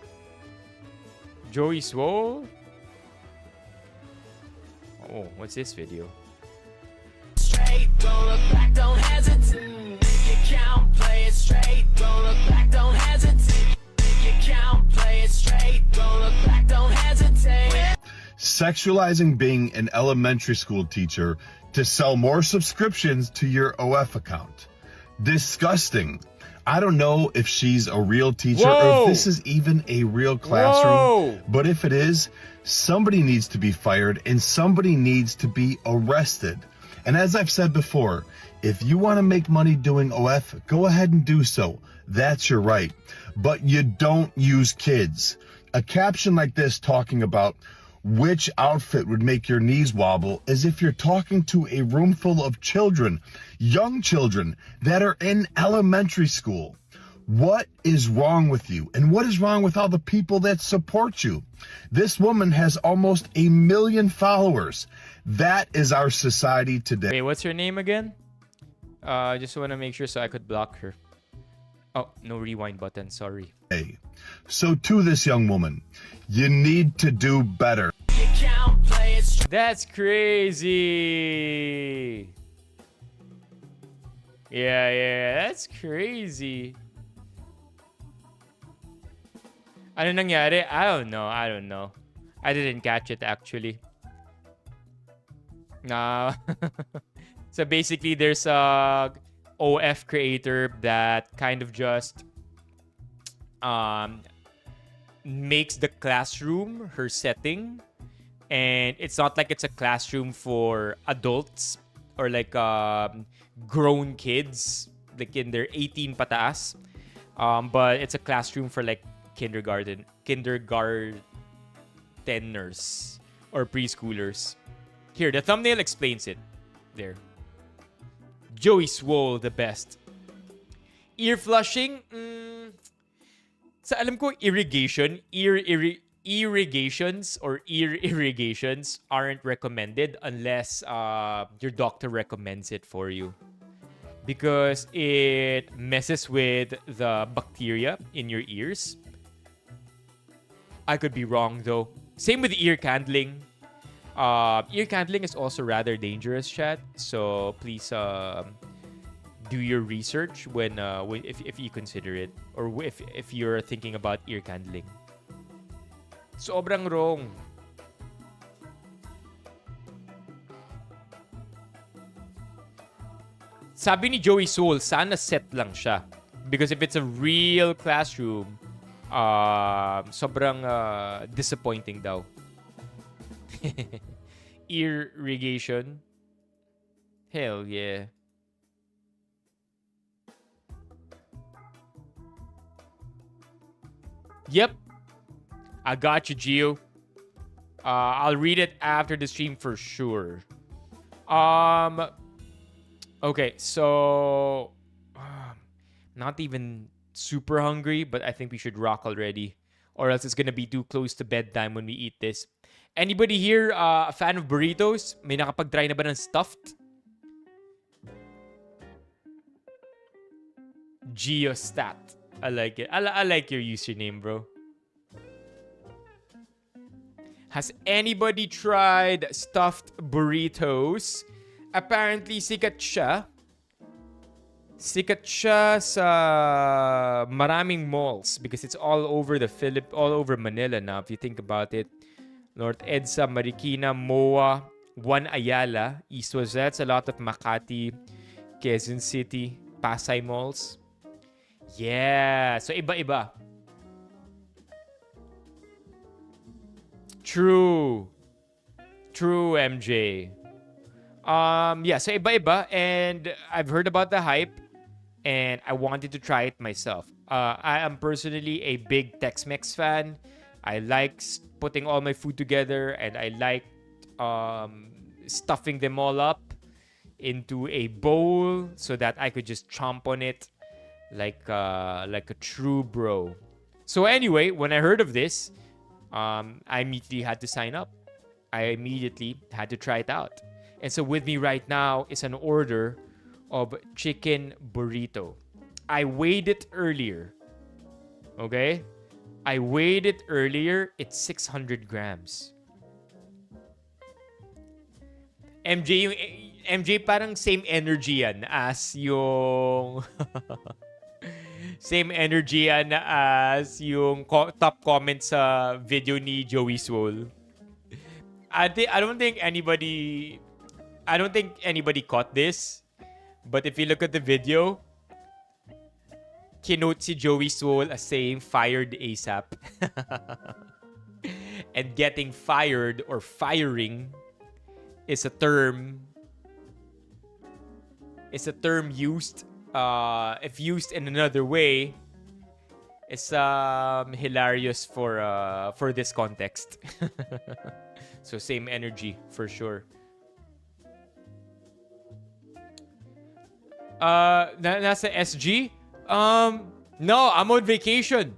Joey Swole? Oh, what's this video? Don't look back, don't hesitate. You can't play it straight. Don't look back, don't hesitate. You can't play it straight. Don't look back, don't hesitate. Sexualizing being an elementary school teacher to sell more subscriptions to your OF account. Disgusting. I don't know if she's a real teacher or if this is even a real classroom. But if it is, somebody needs to be fired and somebody needs to be arrested. And as I've said before, if you want to make money doing OF, go ahead and do so. That's your right. But you don't use kids. A caption like this talking about which outfit would make your knees wobble as if you're talking to a room full of children, young children that are in elementary school. What is wrong with you? And what is wrong with all the people that support you? This woman has almost 1 million followers. That is our society today. Wait, what's her name again? Just want to make sure so I could block her. Oh, no rewind button. Sorry. So to this young woman, you need to do better. That's crazy. Yeah, that's crazy. Ano nangyari? I don't know. I didn't catch it actually. So basically there's a OF creator that kind of just makes the classroom her setting, and it's not like it's a classroom for adults or like grown kids like in their 18 pataas, but it's a classroom for like kindergarteners or preschoolers. Here, the thumbnail explains it. There. Joey Swole, the best. Ear flushing? Sa alam ko, irrigations aren't recommended unless your doctor recommends it for you. Because it messes with the bacteria in your ears. I could be wrong though. Same with ear candling. Ear candling is also rather dangerous, chat. So please do your research when if you consider it, or if you're thinking about ear candling. Sobrang wrong. Sabi ni Joey Soul, sana set lang siya. Because if it's a real classroom, sobrang disappointing daw. Irrigation. Hell yeah. Yep. I got you, Gio. I'll read it after the stream for sure. Okay, so not even super hungry, but I think we should rock already, or else it's gonna be too close to bedtime when we eat this. Anybody here a fan of burritos? May nakapag-try na ba ng stuffed? Geostat. I like it. I like your username, bro. Has anybody tried stuffed burritos? Apparently, sikat siya. Sikat siya sa maraming malls because it's all over all over Manila now, if you think about it. North EDSA, Marikina, MOA, One Ayala, East West. That's a lot of Makati, Quezon City, Pasay malls. Yeah. So, iba-iba. True, MJ. Yeah, so iba-iba, and I've heard about the hype, and I wanted to try it myself. I am personally a big Tex-Mex fan. I like putting all my food together, and I like stuffing them all up into a bowl so that I could just chomp on it like a true bro. So anyway, when I heard of this, I immediately had to sign up. I immediately had to try it out. And so with me right now is an order of chicken burrito. I weighed it earlier. Okay? I weighed it earlier. It's 600 grams. MJ parang same energy yan as yung same energy yan as yung top comment sa video ni Joey Swole. I don't think anybody caught this, but if you look at the video, kinote si Joey Swole as saying fired ASAP. And getting fired or firing is a term used if used in another way. It's hilarious for this context. So same energy for sure. Nasa SG? No, I'm on vacation.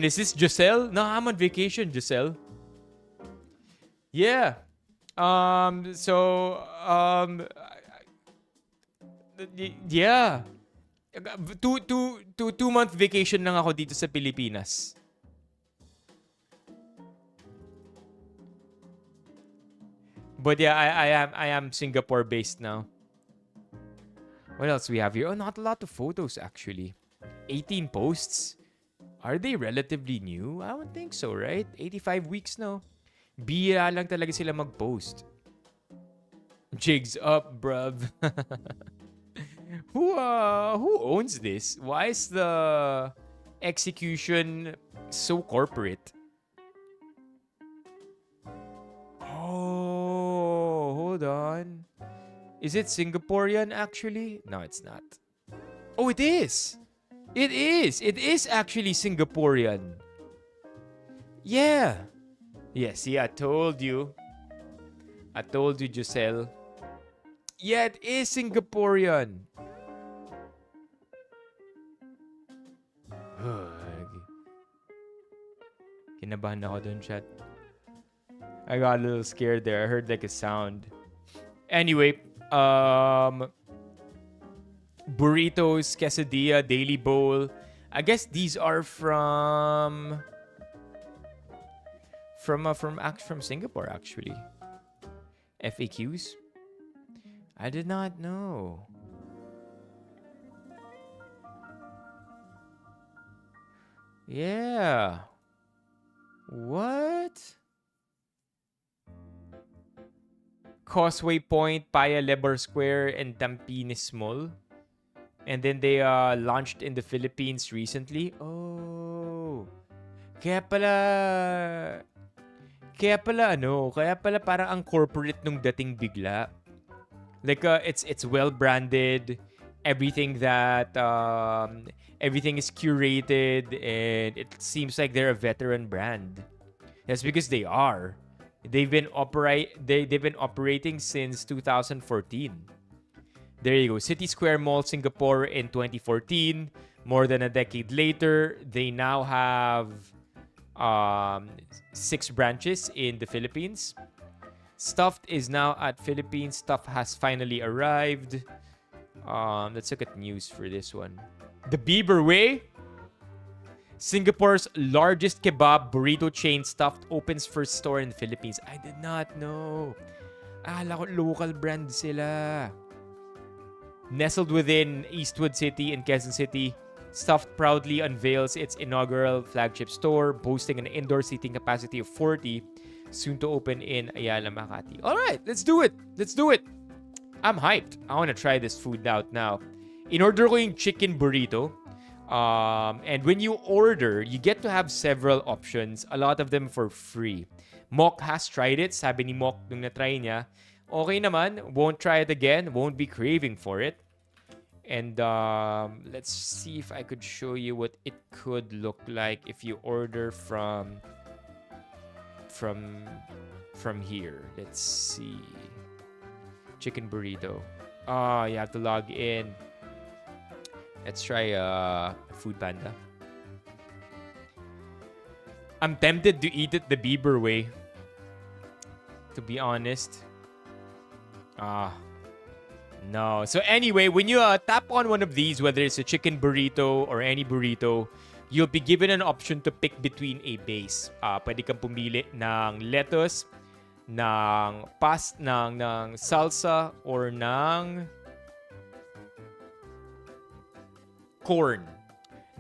Is this Giselle? No, I'm on vacation, Giselle. Yeah. Yeah. 2-month vacation lang ako dito sa Pilipinas. But yeah, I am Singapore based now. What else we have here? Oh, not a lot of photos actually. 18 posts. Are they relatively new? I don't think so, right? 85 weeks now. Bira lang talaga sila mag-post. Jigs up, bruv. Who owns this? Why is the execution so corporate? Oh, hold on. Is it Singaporean actually? No, it's not. Oh, it is. It is. It is actually Singaporean. Yeah. Yeah, see, I told you. I told you, Giselle. Yeah, it is Singaporean. Kinabahan ako dun, chat. I got a little scared there. I heard like a sound. Anyway, burritos, quesadilla, daily bowl. I guess these are from Singapore actually. FAQs. I did not know. Yeah. What? Causeway Point, Paya Lebar Square, and Tampines Mall. And then they launched in the Philippines recently. Oh. Kaya pala parang ang corporate nung dating bigla. Like it's well branded. Everything that everything is curated, and it seems like they're a veteran brand. That's because they are. They've been operating since 2014. There you go. City Square Mall, Singapore in 2014. More than a decade later, they now have 6 branches in the Philippines. Stuffed is now at Philippines. Stuff has finally arrived. Let's look at news for this one. The Bieber Way. Singapore's largest kebab burrito chain, Stuffed, opens first store in the Philippines. I did not know. Local brand sila. Nestled within Eastwood City in Quezon City, Stuffed proudly unveils its inaugural flagship store, boasting an indoor seating capacity of 40, soon to open in Ayala, Makati. All right, let's do it. I'm hyped. I want to try this food out now. In-order ko yung chicken burrito. And when you order, you get to have several options, a lot of them for free. Mok has tried it. Sabi ni Mok nung na-try niya, okay naman, won't try it again, won't be craving for it. And let's see if I could show you what it could look like if you order from here. Let's see. Chicken burrito. You have to log in. Let's try Food Panda. I'm tempted to eat it the Bieber way, to be honest. No. So anyway, when you tap on one of these, whether it's a chicken burrito or any burrito, you'll be given an option to pick between a base. Pwede kang pumili ng lettuce, ng salsa, or ng corn.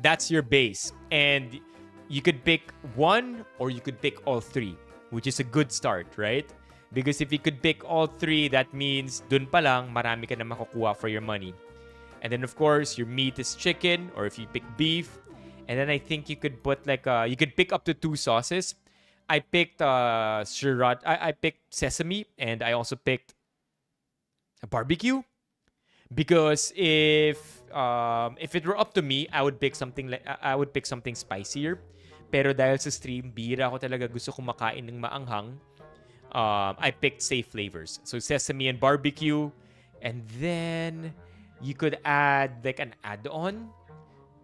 That's your base. And you could pick one or you could pick all three, which is a good start, right? Because if you could pick all three, that means dun pa lang, marami ka na makukuha for your money. And then, of course, your meat is chicken, or if you pick beef. And then I think you could put you could pick up to 2 sauces. I picked sriracha. I picked sesame, and I also picked a barbecue. Because if it were up to me, I would pick something spicier. Pero dahil sa stream, bihira ako talaga gusto kumakain ng maanghang. I picked safe flavors. So sesame and barbecue. And then you could add like an add-on.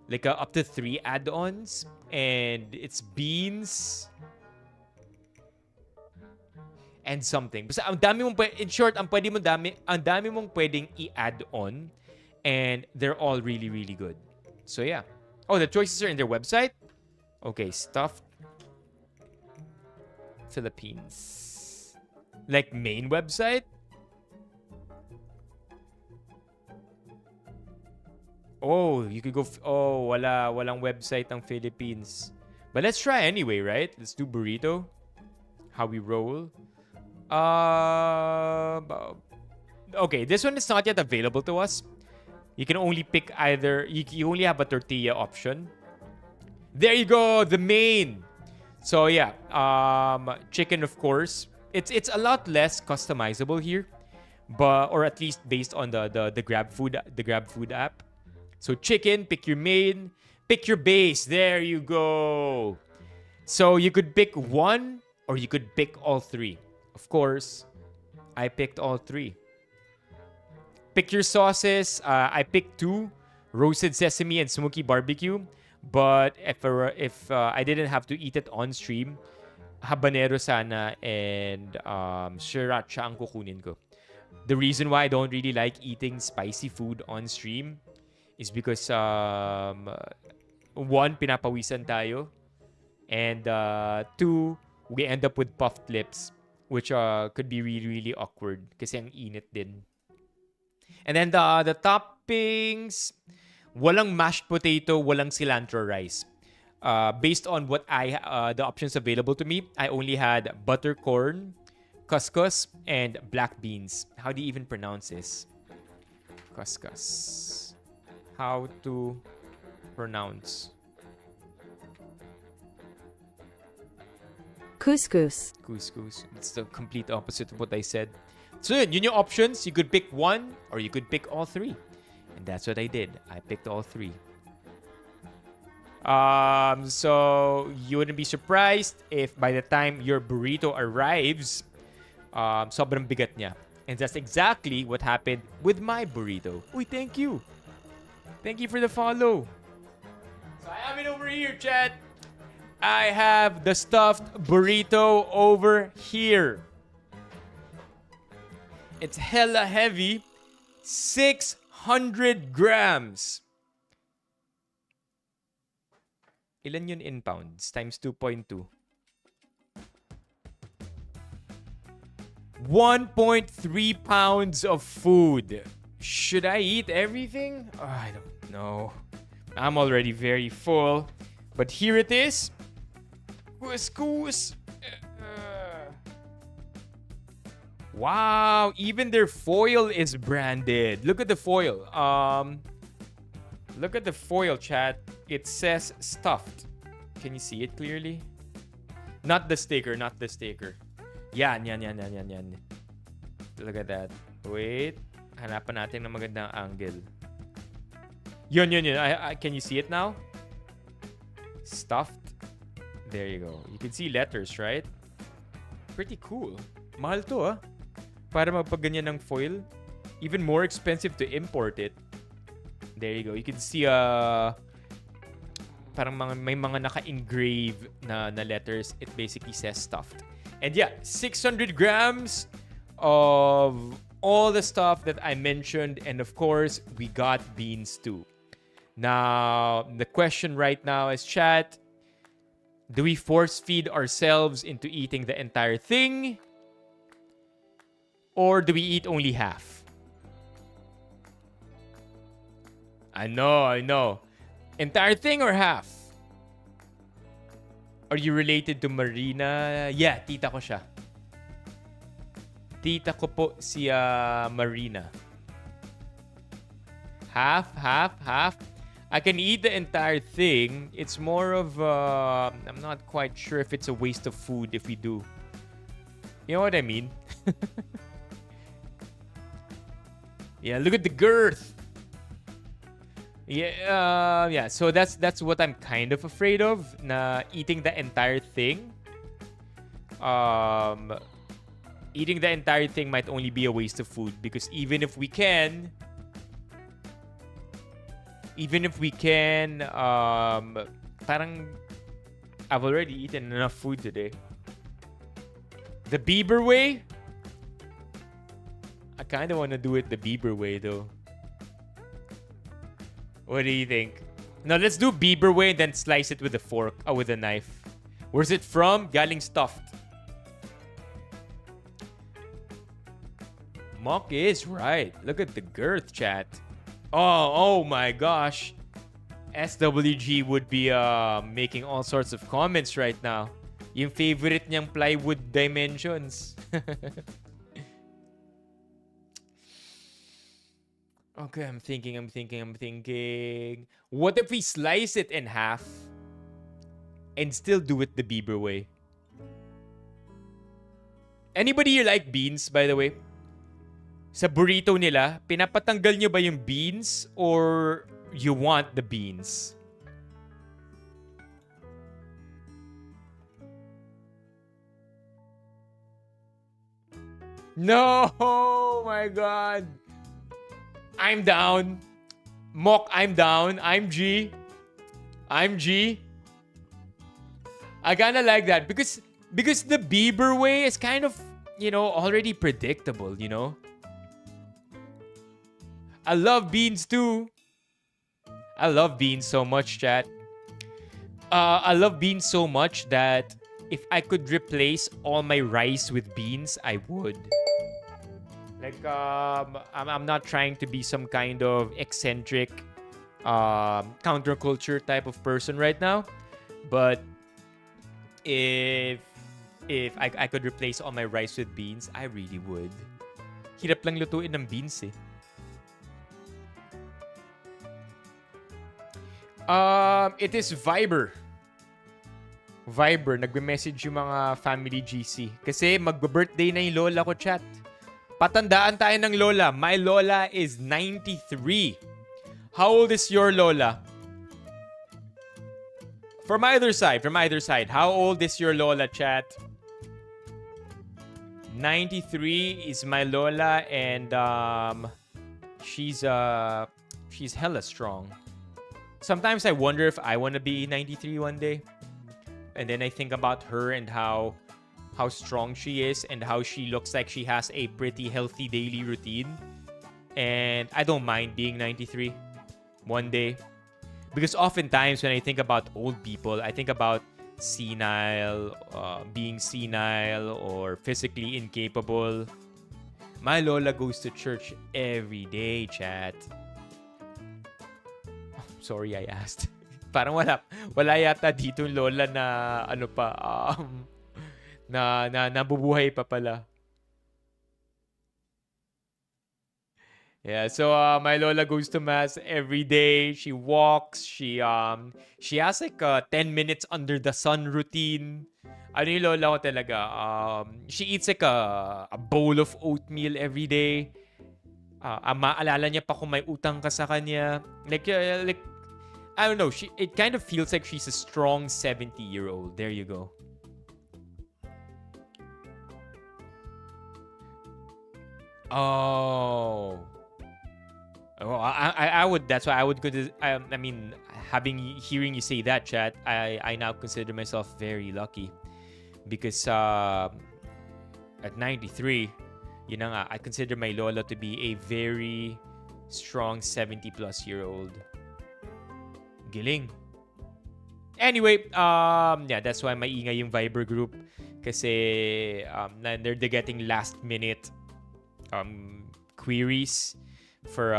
Like up to 3 add-ons. And it's beans and something. Basta ang dami mong in short, ang dami mong pwedeng i-add on, and they're all really, really good. So yeah. Oh, the choices are in their website. Okay, Stuffed Philippines. Like main website? Oh, you could go walang website ng Philippines. But let's try anyway, right? Let's do burrito. How we roll. Okay, this one is not yet available to us. You can only pick either. You only have a tortilla option. There you go, the main. So yeah, chicken, of course. It's a lot less customizable here, or at least based on the Grab Food app. So chicken, pick your main, pick your base. There you go. So you could pick one, or you could pick all 3. Of course, I picked all 3. Pick your sauces. I picked 2, roasted sesame and smoky barbecue. But if I didn't have to eat it on stream, habanero sana and sriracha ang kukunin ko. The reason why I don't really like eating spicy food on stream is because 1, pinapawisan tayo, and 2, we end up with puffed lips, which could be really, really awkward kasi ang init din. And then the toppings, walang mashed potato, walang cilantro rice. Based on what the options available to me, I only had butter corn, couscous, and black beans. How do you even pronounce this? Couscous. How to pronounce? Couscous. Couscous. It's the complete opposite of what I said. So yun yung options. You could pick one or you could pick all three. And that's what I did. I picked all three. So you wouldn't be surprised if by the time your burrito arrives, sobrang bigat niya. And that's exactly what happened with my burrito. Uy, thank you. Thank you for the follow. So I have it over here, chat. I have the stuffed burrito over here. It's hella heavy. 600 grams. Ilan yun in pounds? Times 2.2. 1.3 pounds of food. Should I eat everything? Oh, I don't know. I'm already very full. But here it is. Couscous. Wow, even their foil is branded. Look at the foil. Look at the foil, chat. It says stuffed. Can you see it clearly? Not the sticker, not the sticker. Yan. Look at that. Wait. Hanapan natin ng magandang angle. Yun. Can you see it now? Stuffed. There you go. You can see letters, right? Pretty cool. Mahal to, ah. Para magpaganyan ng foil. Even more expensive to import it. There you go. You can see parang may mga naka-engrave na letters. It basically says stuffed. And yeah, 600 grams of all the stuff that I mentioned. And of course, we got beans too. Now, the question right now is, chat, do we force feed ourselves into eating the entire thing? Or do we eat only half? I know. Entire thing or half? Are you related to Marina? Yeah, tita ko siya. Tita ko po si Marina. Half. I can eat the entire thing. It's more of, I'm not quite sure if it's a waste of food if we do. You know what I mean? Yeah, look at the girth. Yeah. So that's what I'm kind of afraid of. Na eating the entire thing. Eating the entire thing might only be a waste of food because even if we can, parang I've already eaten enough food today. The Bieber way? I kind of want to do it the Bieber way though. What do you think? No, let's do Bieber way and then slice it with a fork or with a knife. Where's it from? Galing stuffed. Mock is right. Look at the girth, chat. Oh my gosh. SWG would be making all sorts of comments right now. Yung favorite niyang plywood dimensions. Okay, I'm thinking. What if we slice it in half and still do it the Bieber way? Anybody here like beans, by the way? Sa burrito nila, pinapatanggal nyo ba yung beans or you want the beans? No! Oh my God! I'm down. Mock, I'm down. I'm G. I kinda like that because the Bieber way is kind of, already predictable, I love beans too. I love beans so much, chat. I love beans so much that if I could replace all my rice with beans, I would. Like, I'm not trying to be some kind of eccentric counterculture type of person right now. But if I could replace all my rice with beans, I really would. Hirap lang lutuin ng beans eh. It is Viber. Nagme-message yung mga family GC. Kasi magbe-birthday na yung lola ko, chat. Patandaan tayo ng lola. My lola is 93. How old is your lola? From either side. How old is your lola, chat? 93 is my lola, and she's hella strong. Sometimes I wonder if I want to be 93 one day. And then I think about her and how strong she is and how she looks like she has a pretty healthy daily routine. And I don't mind being 93 one day. Because oftentimes when I think about old people, I think about being senile or physically incapable. My lola goes to church every day, chat. Sorry, I asked. Parang wala yata dito yung lola na na nabubuhay pa pala. Yeah, so my lola goes to mass every day. She walks. She has like a 10 minutes under the sun routine. Ano yung lola ko talaga? She eats like a bowl of oatmeal every day. Maalala niya pa kung may utang ka sa kanya. Like I don't know. It kind of feels like she's a strong 70-year-old. There you go. Oh, I would. That's why I would go to. I mean, hearing you say that, chat, I now consider myself very lucky, because at 93, you know, I consider my lola to be a very strong 70-plus-year-old. Giling. Anyway, yeah, that's why maingay yung Viber group, kasi they're getting last minute queries for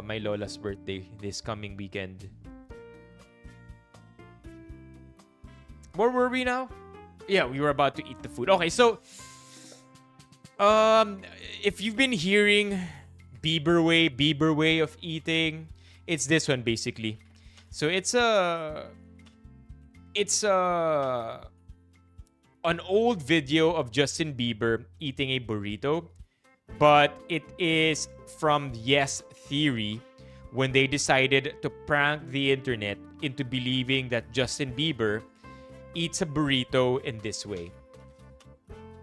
my lola's birthday this coming weekend. Where were we now? Yeah, we were about to eat the food. Okay, so if you've been hearing Bieber way of eating, it's this one basically. So it's an old video of Justin Bieber eating a burrito, but it is from Yes Theory, when they decided to prank the internet into believing that Justin Bieber eats a burrito in this way.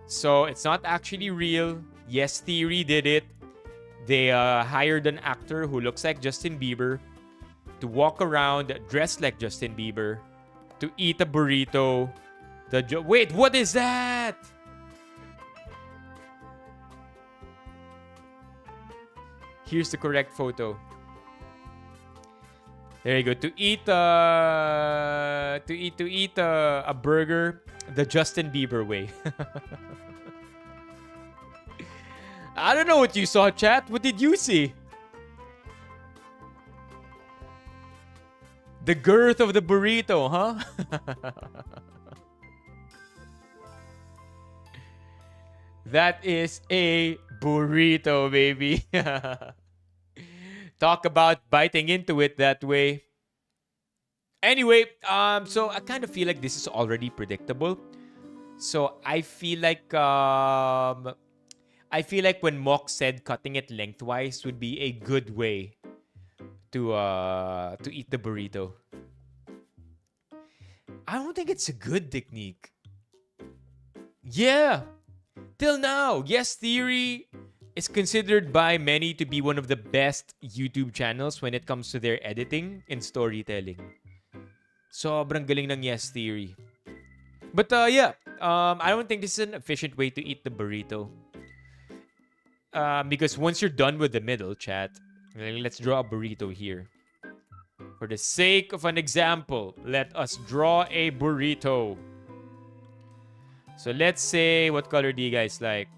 So it's not actually real. Yes Theory did it. They hired an actor who looks like Justin Bieber to walk around dressed like Justin Bieber to eat a burrito. Wait, what is that? Here's the correct photo. There you go. To eat a burger the Justin Bieber way. I don't know what you saw, chat. What did you see? The girth of the burrito, huh? That is a burrito, baby. Talk about biting into it that way. Anyway, so I kind of feel like this is already predictable. So I feel like when Mock said cutting it lengthwise would be a good way to eat the burrito. I don't think it's a good technique. Yeah. Till now, Yes Theory is considered by many to be one of the best YouTube channels when it comes to their editing and storytelling. Sobrang galing ng Yes Theory. But yeah, I don't think this is an efficient way to eat the burrito. Because once you're done with the middle, chat, let's draw a burrito here. For the sake of an example, let us draw a burrito. So let's say, what color do you guys like?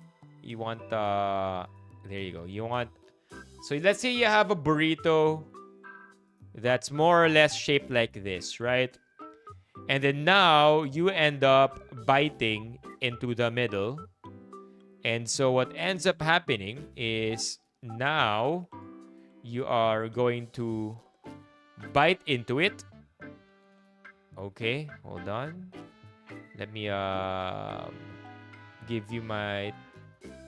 You want, there you go. So let's say you have a burrito that's more or less shaped like this, right? And then now you end up biting into the middle. And so what ends up happening is now you are going to bite into it. Okay, hold on. Let me give you my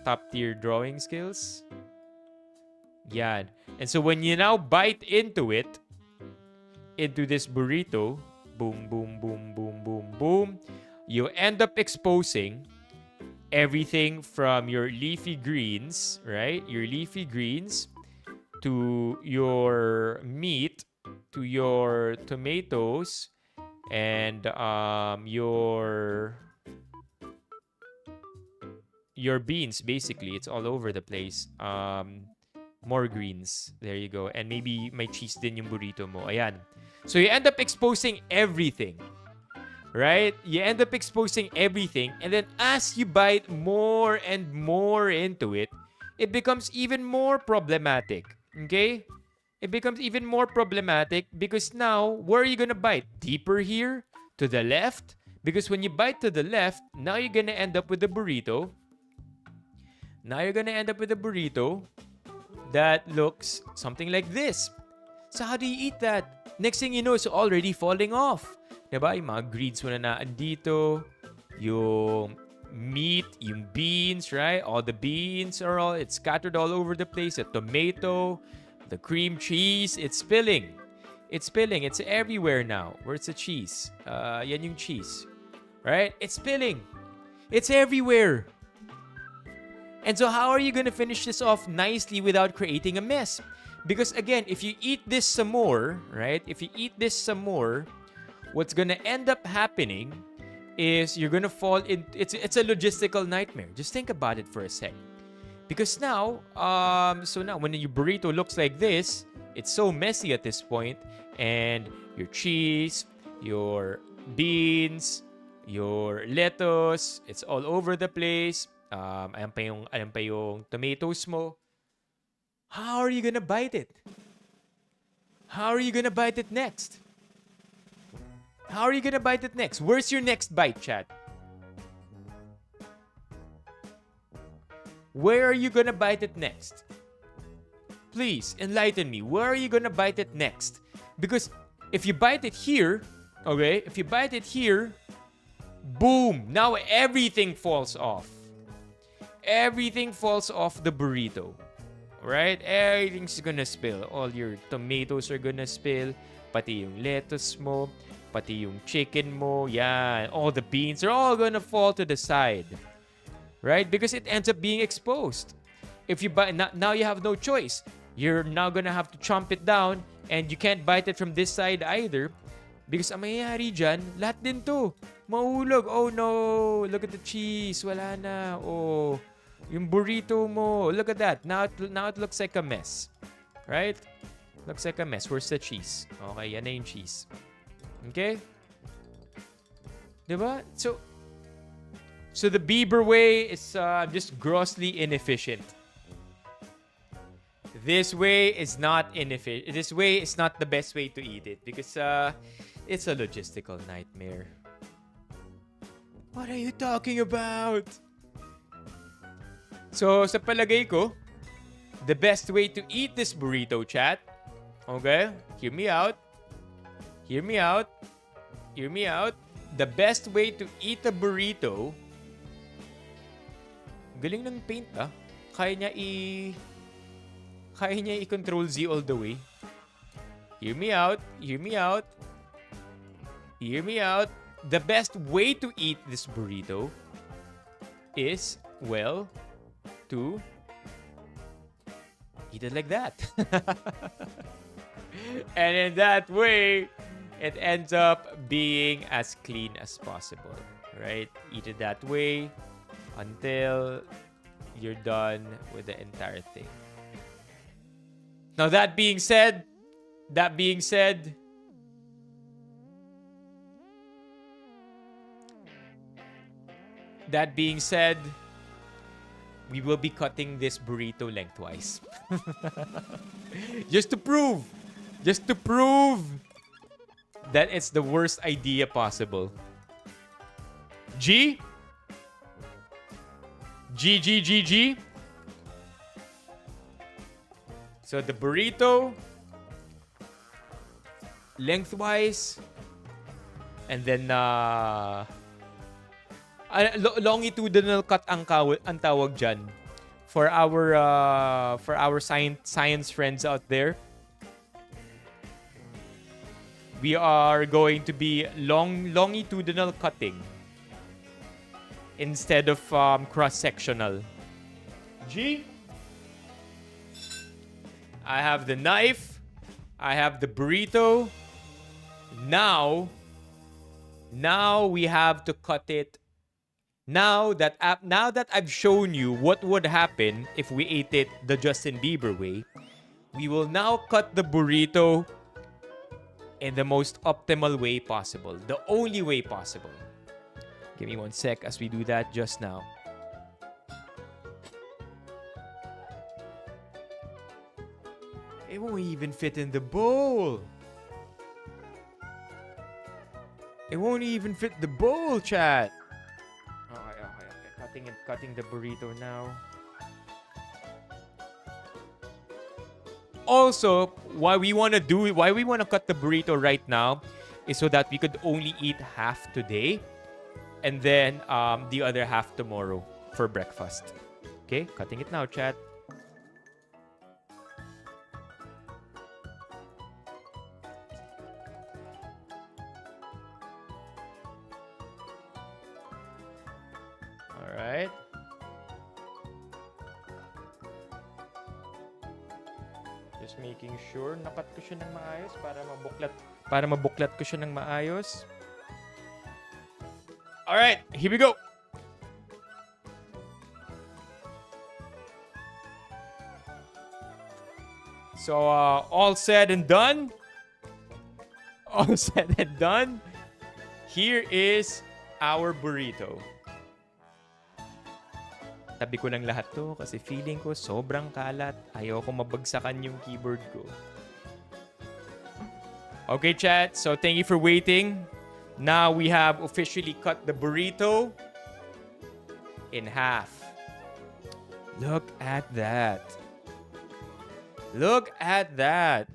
top tier drawing skills. Yan. And so when you now bite into it, into this burrito, boom, boom, boom, boom, boom, boom, you end up exposing everything from your leafy greens, right? Your leafy greens to your meat, to your tomatoes, and your beans. Basically, it's all over the place. More greens. There you go. And maybe may cheese din yung burrito mo. Ayan. So you end up exposing everything. Right? You end up exposing everything. And then as you bite more and more into it, it becomes even more problematic. Okay? It becomes even more problematic because now, where are you gonna bite? Deeper here? To the left? Because when you bite to the left, now you're gonna end up with a burrito. Now you're gonna end up with a burrito that looks something like this. So how do you eat that? Next thing you know, it's already falling off. Diba? Yung mga greens mo na naandito. Yung meat, yung beans, right? All the beans are all, it's scattered all over the place. The tomato, the cream cheese, it's spilling. It's spilling. It's everywhere now. Where's the cheese? Yan yung cheese. Right? It's spilling. It's everywhere. And so how are you going to finish this off nicely without creating a mess? Because again, if you eat this some more, right? If you eat this some more, what's going to end up happening is you're going to fall in. It's a logistical nightmare. Just think about it for a sec. Because now, so now when your burrito looks like this, it's so messy at this point, and your cheese, your beans, your lettuce, it's all over the place. Ayan pa yung tomatoes mo. How are you gonna bite it? How are you gonna bite it next? How are you gonna bite it next? Where's your next bite, chat? Where are you gonna bite it next? Please, enlighten me. Where are you gonna bite it next? Because if you bite it here, okay, if you bite it here, boom, now everything falls off. Everything falls off the burrito. Right? Everything's gonna spill. All your tomatoes are gonna spill. Pati yung lettuce mo. Pati yung chicken mo. Yan. All the beans are all gonna fall to the side. Right? Because it ends up being exposed. If you bite, now you have no choice. You're now gonna have to chomp it down, and you can't bite it from this side either. Because ang mangyayari dyan, lahat din to. Mahulog. Oh no. Look at the cheese. Wala na. Oh. Yung burrito mo. Look at that. Now it looks like a mess. Right? Looks like a mess. Where's the cheese? Okay, yan na yung cheese. Okay? Diba? So the Bieber way is just grossly inefficient. This way is not inefficient. This way is not the best way to eat it because it's a logistical nightmare. What are you talking about? So, sa palagay ko, the best way to eat this burrito, chat, okay? Hear me out. Hear me out. Hear me out. The best way to eat a burrito, galing ng paint, ah. Kaya niya i-control Z all the way. Hear me out. Hear me out. Hear me out. The best way to eat this burrito is, well, to eat it like that. And in that way, it ends up being as clean as possible, right? Eat it that way until you're done with the entire thing. Now that being said, we will be cutting this burrito lengthwise. Just to prove that it's the worst idea possible. G? G. So the burrito lengthwise, and then longitudinal cut ang tawag dyan. for our science friends out there. We are going to be longitudinal cutting instead of cross-sectional. G. I have the knife. I have the burrito. Now we have to cut it. Now that I've shown you what would happen if we ate it the Justin Bieber way, we will now cut the burrito in the most optimal way possible. The only way possible. Give me 1 sec as we do that just now. It won't even fit in the bowl. It won't even fit the bowl, chat. Okay. Cutting the burrito now. Also, why we want to cut the burrito right now is so that we could only eat half today and then the other half tomorrow for breakfast. Okay, cutting it now, chat. All right. Just making sure nakat ko siya ng maayos para mabuklat ko siya ng maayos. All right, here we go. So all said and done. All said and done. Here is our burrito. Tabi ko lang lahat to kasi feeling ko sobrang kalat. Ayoko mabagsakan yung keyboard ko. Okay, chat. So thank you for waiting. Now we have officially cut the burrito in half. Look at that. Look at that.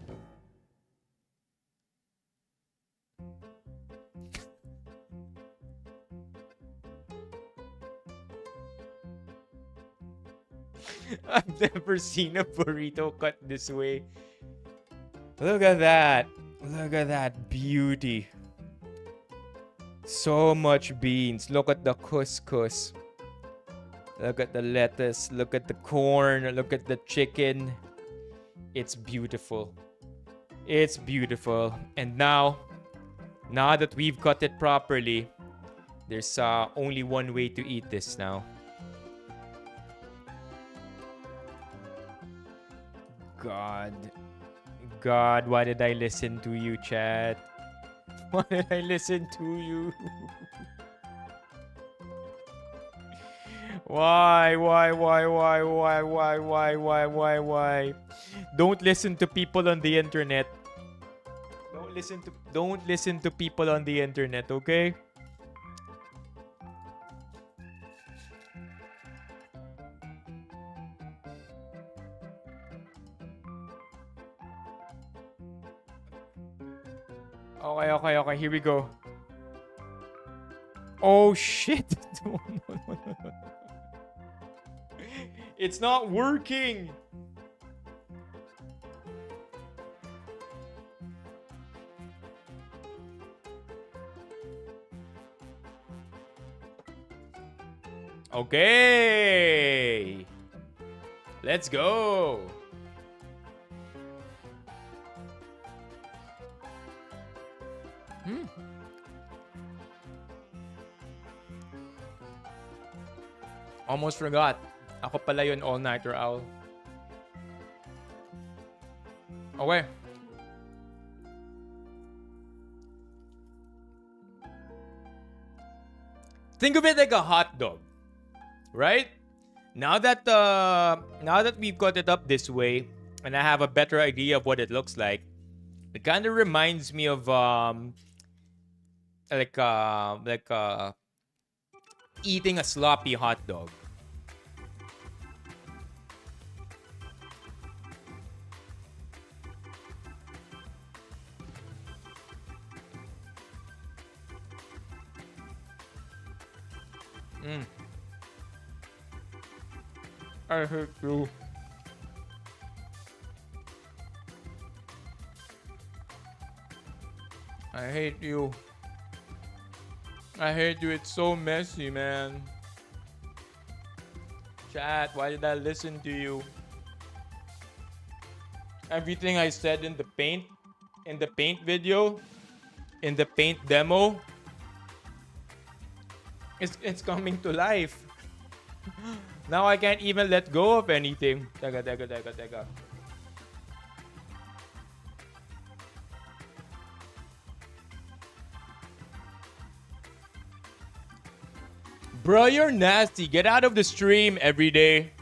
I've never seen a burrito cut this way. Look at that. Look at that beauty. So much beans. Look at the couscous. Look at the lettuce. Look at the corn. Look at the chicken. It's beautiful. It's beautiful. And now that we've cut it properly, there's only one way to eat this now. God, why did I listen to you, chat? Why did I listen to you? Why? Don't listen to people on the internet. Don't listen to people on the internet, okay? Okay, here we go. Oh shit. No. It's not working. Okay. Let's go. Almost forgot. Ako pala yun all-nighter owl. Okay. Think of it like a hot dog. Right? Now that we've got it up this way and I have a better idea of what it looks like, it kind of reminds me of eating a sloppy hot dog. I hate you. I hate you. I hate you. It's so messy, man. Chat, why did I listen to you? Everything I said in the paint video, in the paint demo, it's coming to life. Now I can't even let go of anything. Teka. Bro, you're nasty. Get out of the stream every day.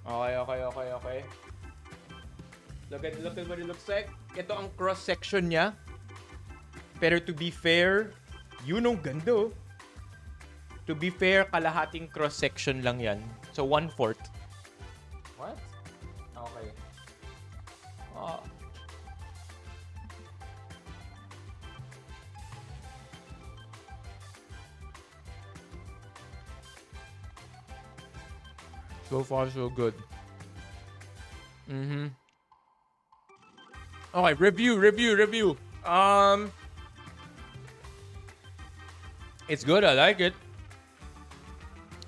Okay. Look at what it looks like. Ito ang cross section niya. Pero to be fair, yun ang ganda. To be fair, kalahating cross section lang yan. So 1/4. What? Okay. So far, so good. Okay, review. It's good. I like it.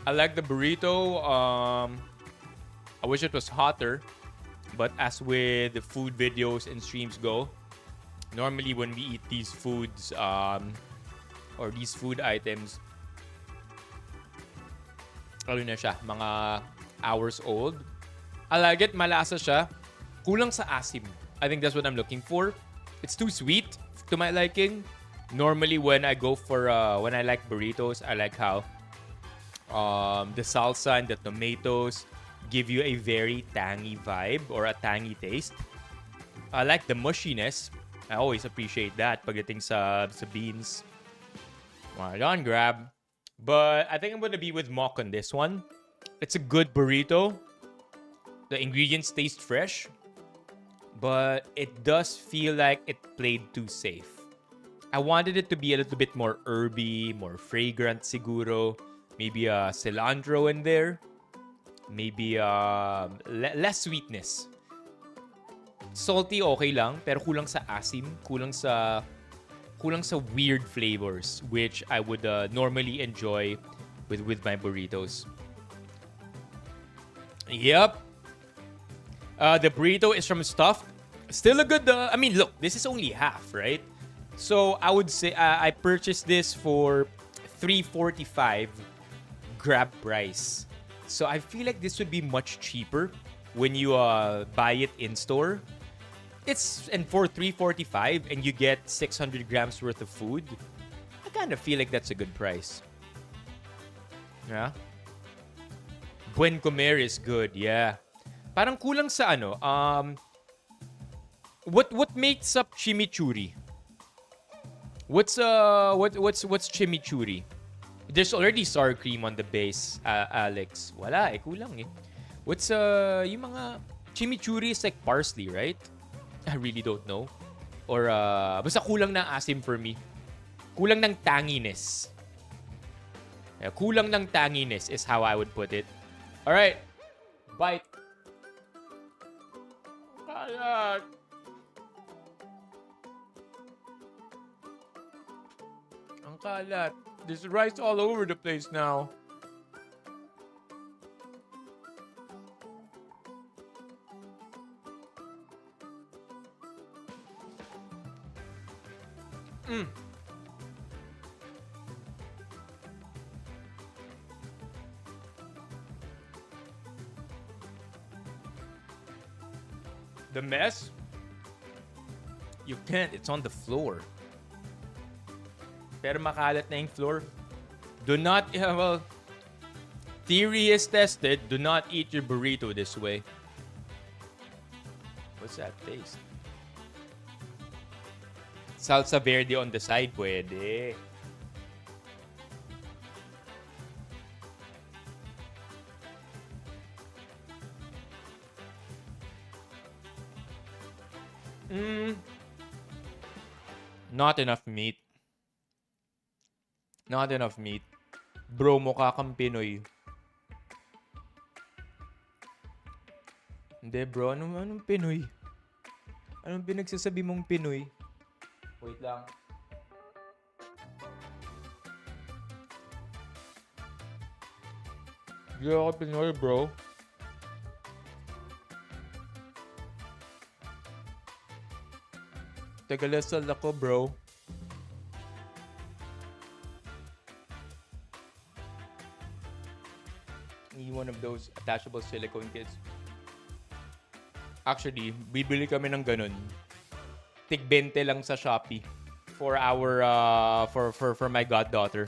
I like the burrito. I wish it was hotter, but as with the food videos and streams go, normally when we eat these foods, or these food items, ano na siya, mga hours old. I like it. Malasa siya. Kulang sa asim. I think that's what I'm looking for. It's too sweet to my liking. Normally, when I go for when I like burritos, I like how the salsa and the tomatoes give you a very tangy vibe or a tangy taste. I like the mushiness. I always appreciate that pagdating sa beans. Well done, grab. But I think I'm gonna be with mock on this one. It's a good burrito. The ingredients taste fresh, but it does feel like it played too safe. I wanted it to be a little bit more herby, more fragrant siguro. Maybe cilantro in there. Maybe less sweetness. Salty, okay lang, pero kulang sa asim, kulang sa weird flavors, which I would normally enjoy with my burritos. Yep. The burrito is from Stuffed. Still a good... I mean, look, this is only half, right? So, I would say I purchased this for $3.45 grab price. So, I feel like this would be much cheaper when you buy it in-store. And for $3.45 and you get 600 grams worth of food, I kind of feel like that's a good price. Yeah? Buen comer is good, yeah. Parang kulang sa ano, what makes up chimichurri? What's chimichurri? There's already sour cream on the base, Alex. Wala kulang eh. What's yung mga chimichurri is like parsley, right? I really don't know. Or basta kulang ng asim for me. Kulang ng tanginess. Yeah, kulang ng tanginess is how I would put it. All right. Bite. Kalat. Ang kalat. There's rice all over the place now. The mess? You can't. It's on the floor. Pero makalat na yung floor. Do not, well, theory is tested. Do not eat your burrito this way. What's that taste? Salsa verde on the side, pwede. Not enough meat. Not enough meat. Bro, mukha kang Pinoy. Hindi, bro. Anong Pinoy? Anong pinagsasabi mong Pinoy? Wait lang. Hindi ako Pinoy, bro. Tagalasal ako, bro. Need one of those attachable silicone kits. Actually, bibili kami ng ganun. Tig 20 lang sa Shopee for our for my goddaughter.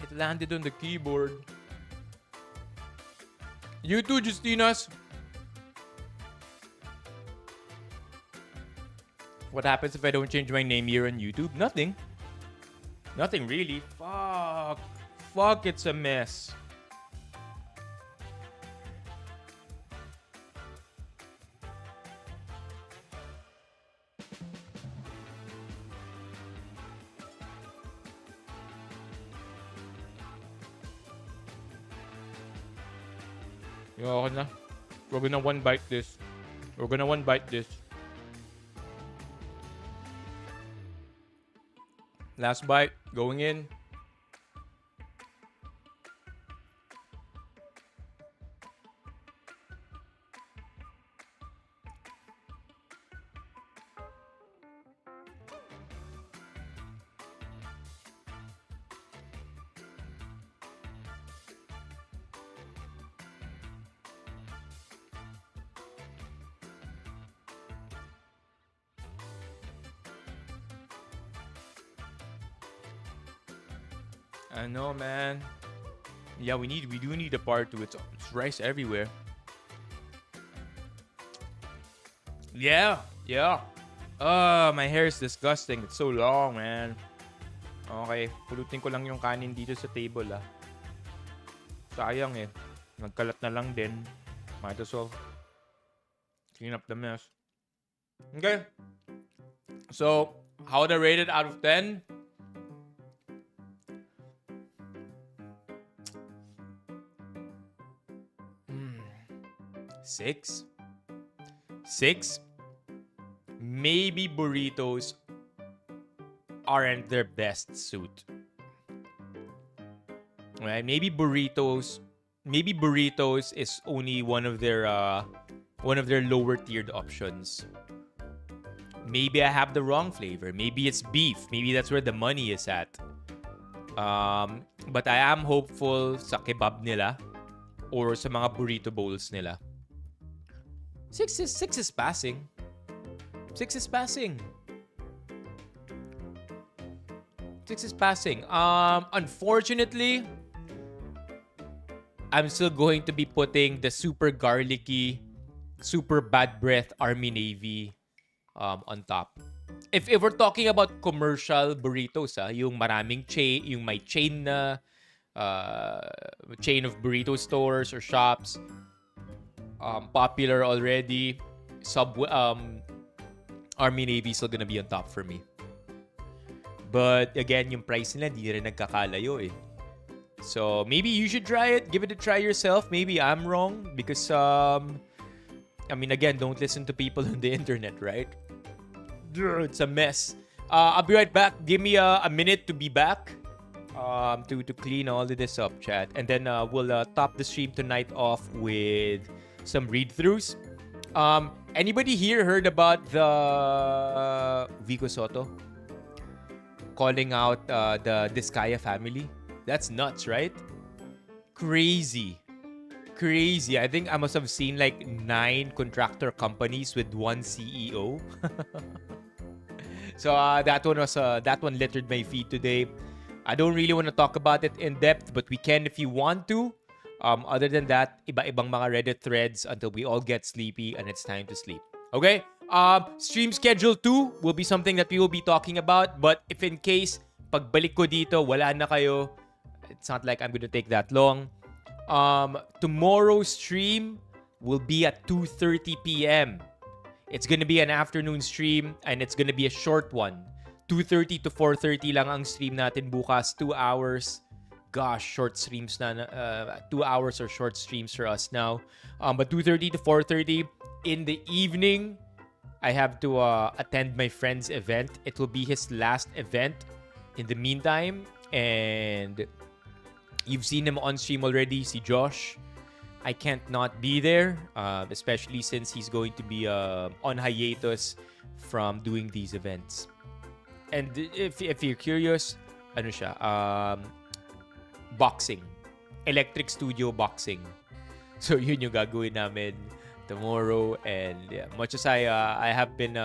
It landed on the keyboard. You too, Justinas. What happens if I don't change my name here on YouTube? Nothing. Nothing really. Fuck, it's a mess. Okay na. We're gonna one bite this. Last bite, going in. I know, man. Yeah, we do need a part 2. It's rice everywhere. Yeah. My hair is disgusting. It's so long, man. Okay, pulutin ko lang yung kanin dito sa table, ah. Sayang eh. Nagkalat na lang din. Might as well clean up the mess. Okay. So, how would I rate it out of 10? Six. Maybe burritos aren't their best suit. Right? Maybe burritos is only one of their lower tiered options. Maybe I have the wrong flavor. Maybe it's beef. Maybe that's where the money is at. But I am hopeful sa kebab nila or sa mga burrito bowls nila. Six is passing. 6 is passing. Unfortunately, I'm still going to be putting the super garlicky, super bad breath Army Navy on top. If we're talking about commercial burritos, yung maraming chain, yung may chain na chain of burrito stores or shops, popular already, Army Navy still gonna be on top for me. But again, yung price nila di rin nagkakalayo eh. So maybe you should try it. Give it a try yourself. Maybe I'm wrong because I mean, again, don't listen to people on the internet, right? It's a mess. I'll be right back. Give me a minute to be back to clean all of this up, chat. And then we'll top the stream tonight off with some read-throughs. Anybody here heard about the Vico Soto calling out the Discaya family? That's nuts, right? Crazy. I think I must have seen like 9 contractor companies with 1 CEO. So that one littered my feed today. I don't really want to talk about it in depth, but we can if you want to. Other than that, iba-ibang mga Reddit threads until we all get sleepy and it's time to sleep. Okay? Stream schedule 2 will be something that we will be talking about. But if in case, pagbalik ko dito, wala na kayo, it's not like I'm going to take that long. Tomorrow's stream will be at 2:30 p.m. It's gonna be an afternoon stream and it's gonna be a short one. 2:30 to 4:30 lang ang stream natin bukas. 2 hours. Gosh, short streams na. 2 hours or short streams for us now. But 2:30 to 4:30 in the evening, I have to attend my friend's event. It will be his last event in the meantime. And you've seen him on stream already, si Josh. I can't not be there, especially since he's going to be on hiatus from doing these events. And if you're curious, ano siya? Boxing. Electric Studio Boxing. So yun yung gagawin namin tomorrow. And yeah, much as I have been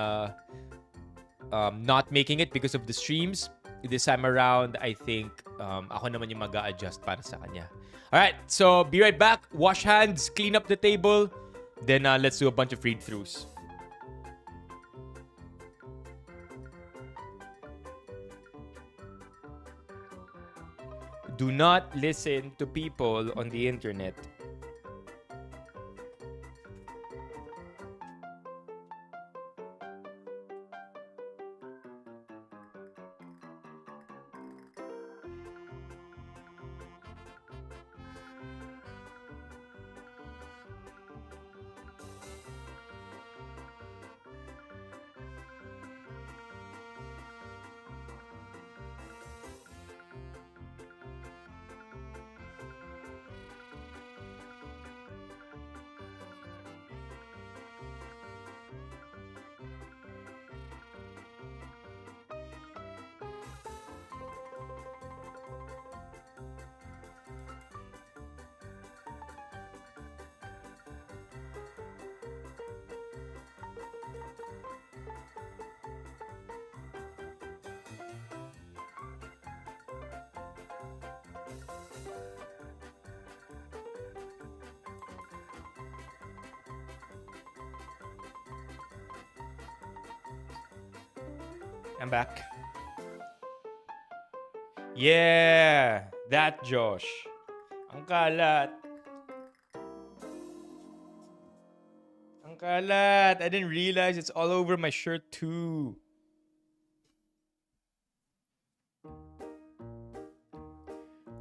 not making it because of the streams, this time around, I think ako naman yung mag-a-adjust para sa kanya. Alright, so be right back. Wash hands, clean up the table. Then let's do a bunch of read-throughs. Do not listen to people on the internet. I'm back. Yeah, that Josh. Ang kalat. Ang kalat. I didn't realize it's all over my shirt too.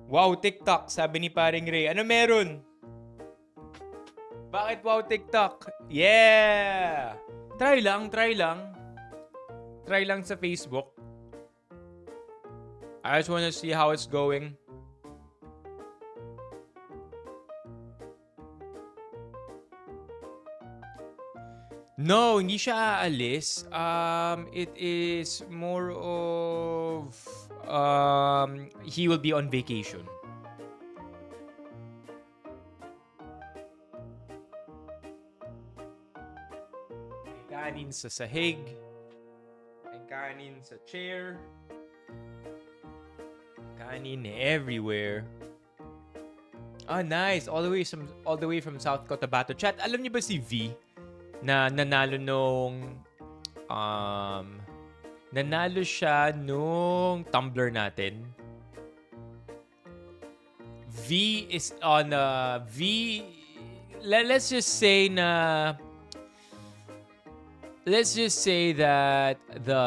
Wow, TikTok, sabi ni paring Ray. Ano meron? Bakit wow TikTok? Yeah! Try lang. Try lang sa Facebook. I just want to see how it's going. No, hindi siya aalis. It is more of he will be on vacation. May kanin sa sahig. Kanin sa chair. Kanin everywhere. Ah, nice. All the way from South Cotabato. Chat, alam niyo ba si V na nanalo nanalo siya nung Tumblr natin? V is on let's just say that the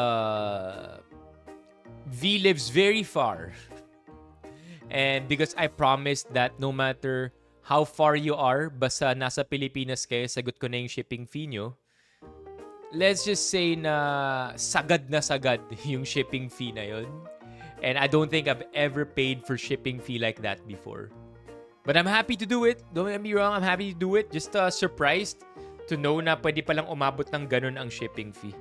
V lives very far. And because I promised that no matter how far you are, basta nasa Pilipinas kayo, sagot ko na yung shipping fee nyo. Let's just say na sagad yung shipping fee na yun. And I don't think I've ever paid for shipping fee like that before. But I'm happy to do it. Don't get me wrong, I'm happy to do it. Just surprised to know na pwede palang umabot ng ganun ang shipping fee.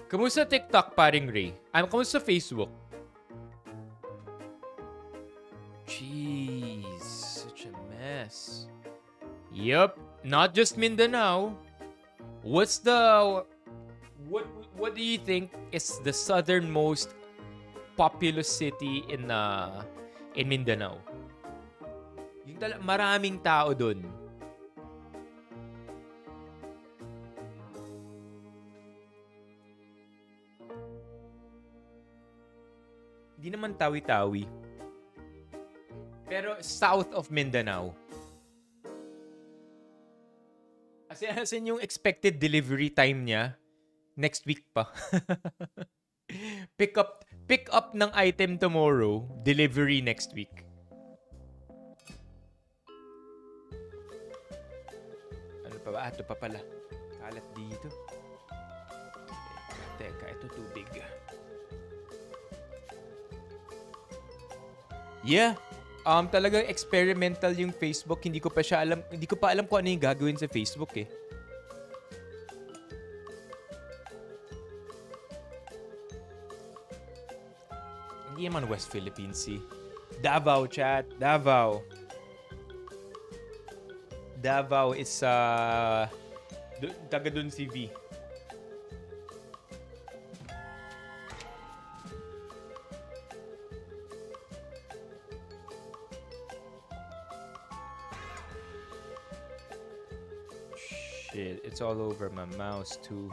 Kamusta TikTok, paring Ray? Kamusta Facebook? Jeez, such a mess. Yup, not just Mindanao. What do you think is the southernmost populous city in Mindanao? Maraming tao dun. Hindi naman tawi-tawi. Pero south of Mindanao. As in yung expected delivery time niya, next week pa. Pick up ng item tomorrow, delivery next week. Ano pa ba? Ito pa pala. Kalat dito. Teka, ito tubig. Yeah. Talagang experimental yung Facebook. Hindi ko pa alam kung ano yung gagawin sa Facebook eh. Hindi naman West Philippine Sea. Davao, chat. Davao. Davao is taga dun si V. Shit, it's all over my mouse too.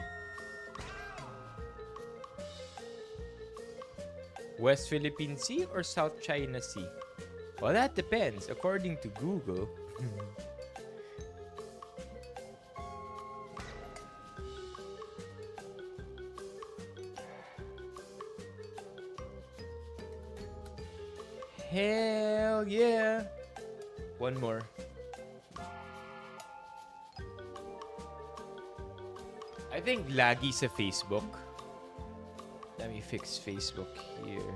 West Philippine Sea or South China Sea? Well, that depends. According to Google. Hell yeah. One more. I think laggy sa Facebook. Let me fix Facebook here.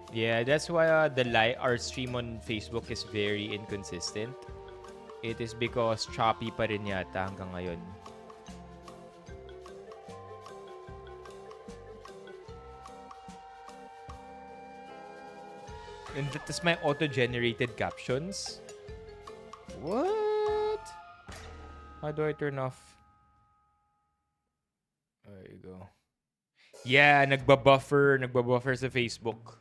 Yeah, that's why our stream on Facebook is very inconsistent. It is because choppy pa rin yata hanggang ngayon. And that is my auto-generated captions. What? How do I turn off? There you go. Yeah, nagbabuffer sa Facebook.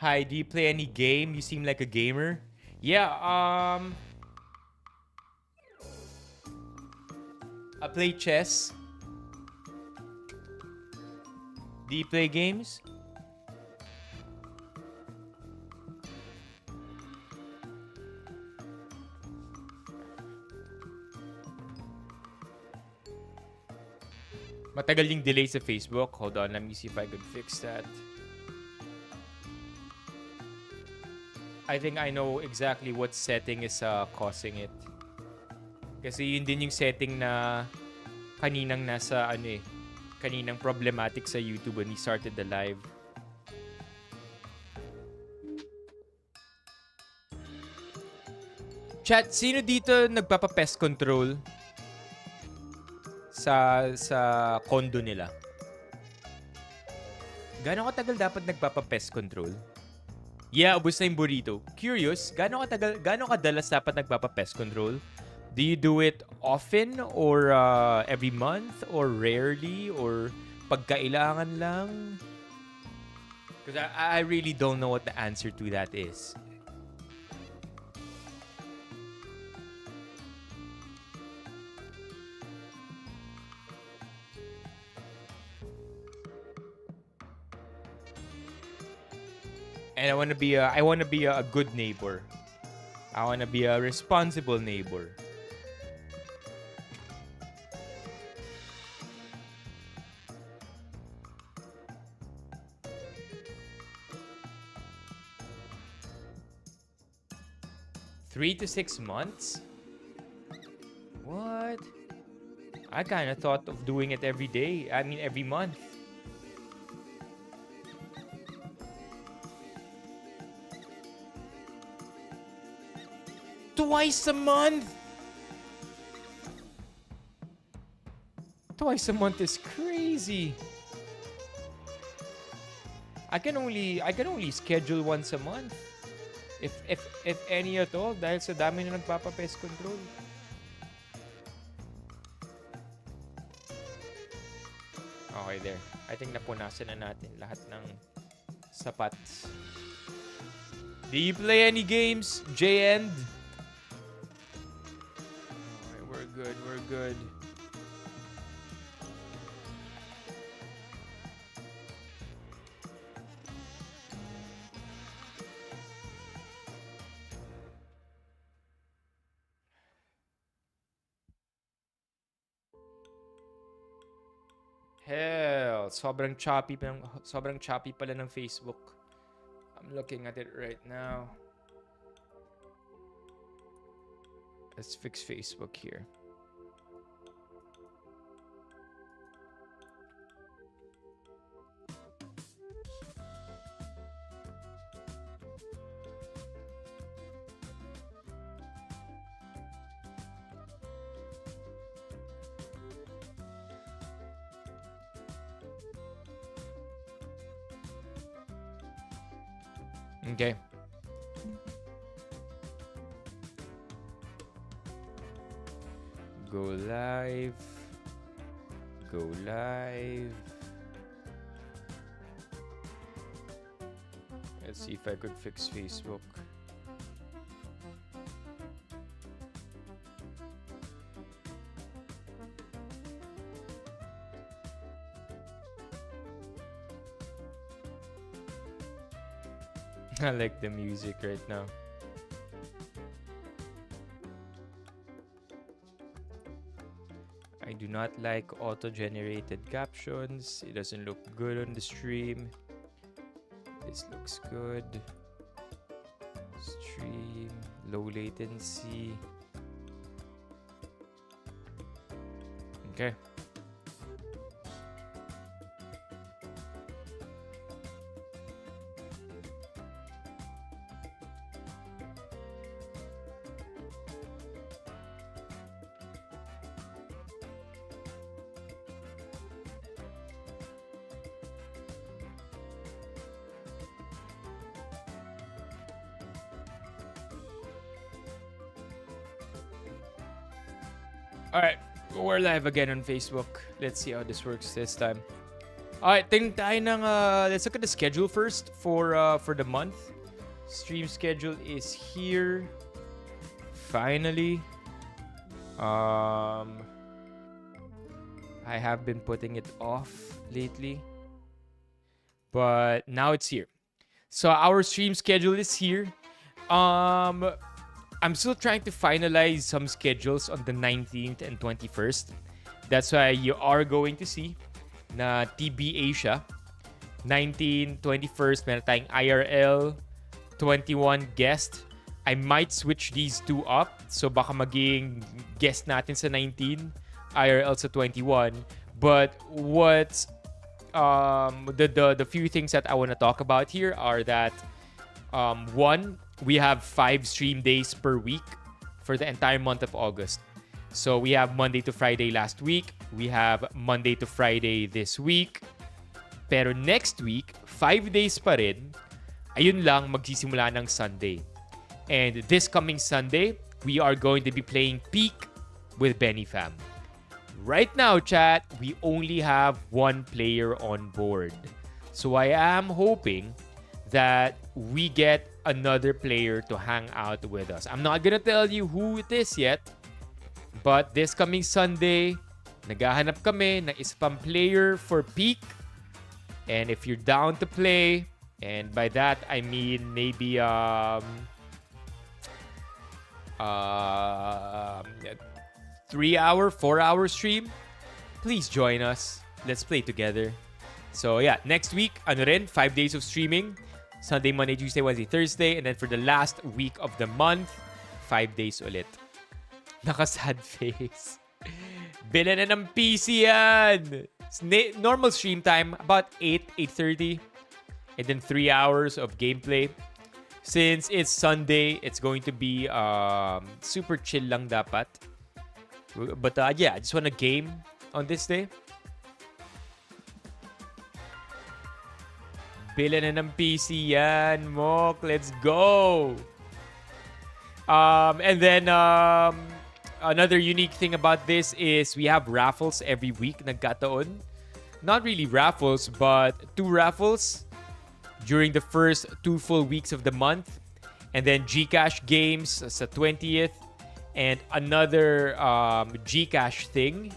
Hi, do you play any game? You seem like a gamer. Yeah, I play chess. Do you play games? Matagal yung delay sa Facebook. Hold on, let me see if I could fix that. I think I know exactly what setting is causing it. Kasi yun din yung setting na kaninang nasa kaninang problematic sa YouTube when we started the live. Chat, sino dito nagpapa-pest control sa condo nila? Gaano katagal dapat nagpapa-pest control? Yeah, ubos na yung burrito. Curious, gaano kadalas dapat nagpapa-pest control? Do you do it often or every month or rarely or pagkailangan lang? Because I really don't know what the answer to that is. And I want to be a good neighbor. I want to be a responsible neighbor. Three to 6 months? What? I kind of thought of doing it every day. I mean, every month. Twice a month? Twice a month is crazy. I can only schedule once a month. If any at all, dahil sa dami na nagpapa-pest control. Okay, there. I think napunasan na natin lahat ng sapats. Do you play any games, J-End? Good, we're good. Hell, sobrang choppy pala ng Facebook. I'm looking at it right now. Let's fix Facebook here. Okay. Go live. Go live. Let's see if I could fix Facebook. I like the music right now. I do not like auto-generated captions. It doesn't look good on the stream. This looks good. Stream, low latency. Okay. Alright, we're live again on Facebook. Let's see how this works this time. Alright, tingnan tayo ng, let's look at the schedule first for the month. Stream schedule is here. Finally. I have been putting it off lately. But now it's here. So our stream schedule is here. I'm still trying to finalize some schedules on the 19th and 21st. That's why you are going to see na TBA siya. 19, 21st, meron tayong IRL. 21, guest. I might switch these two up. So baka maging guest natin sa 19, IRL sa 21. But what's the few things that I want to talk about here are that one, we have 5 stream days per week for the entire month of August. So we have Monday to Friday last week. We have Monday to Friday this week. Pero next week, 5 days pa rin. Ayun lang, magsisimula ng Sunday. And this coming Sunday, we are going to be playing Peak with Benifam. Right now, chat, we only have 1 player on board. So I am hoping that we get another player to hang out with us. I'm not gonna tell you who it is yet, but this coming Sunday, naghahanap kami ng isa pang player for Peak. And if you're down to play, and by that I mean maybe 3-hour, 4-hour stream, please join us. Let's play together. So yeah, next week, 5 days of streaming. Sunday, Monday, Tuesday, Wednesday, Thursday. And then for the last week of the month, 5 days ulit. Naka-sad face. Bila na ng PC yan! Normal stream time, about 8, 8:30. And then 3 hours of gameplay. Since it's Sunday, it's going to be super chill lang dapat. But yeah, I just want to game on this day. Bila na ng PC yan, Mok. Let's go! And then, another unique thing about this is we have raffles every week. Nagkataon. Not really raffles, but 2 raffles during the first 2 full weeks of the month. And then Gcash games sa 20th. And another Gcash thing.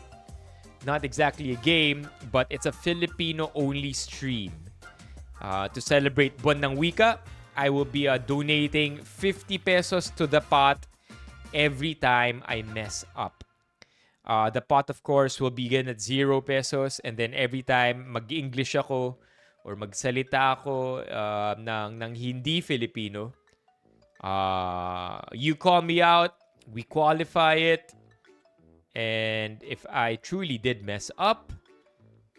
Not exactly a game, but it's a Filipino-only stream. To celebrate Buwan ng Wika, I will be donating 50 pesos to the pot every time I mess up. The pot, of course, will begin at 0 pesos, and then every time mag-English ako or magsalita ako ng hindi Filipino, you call me out, we qualify it, and if I truly did mess up,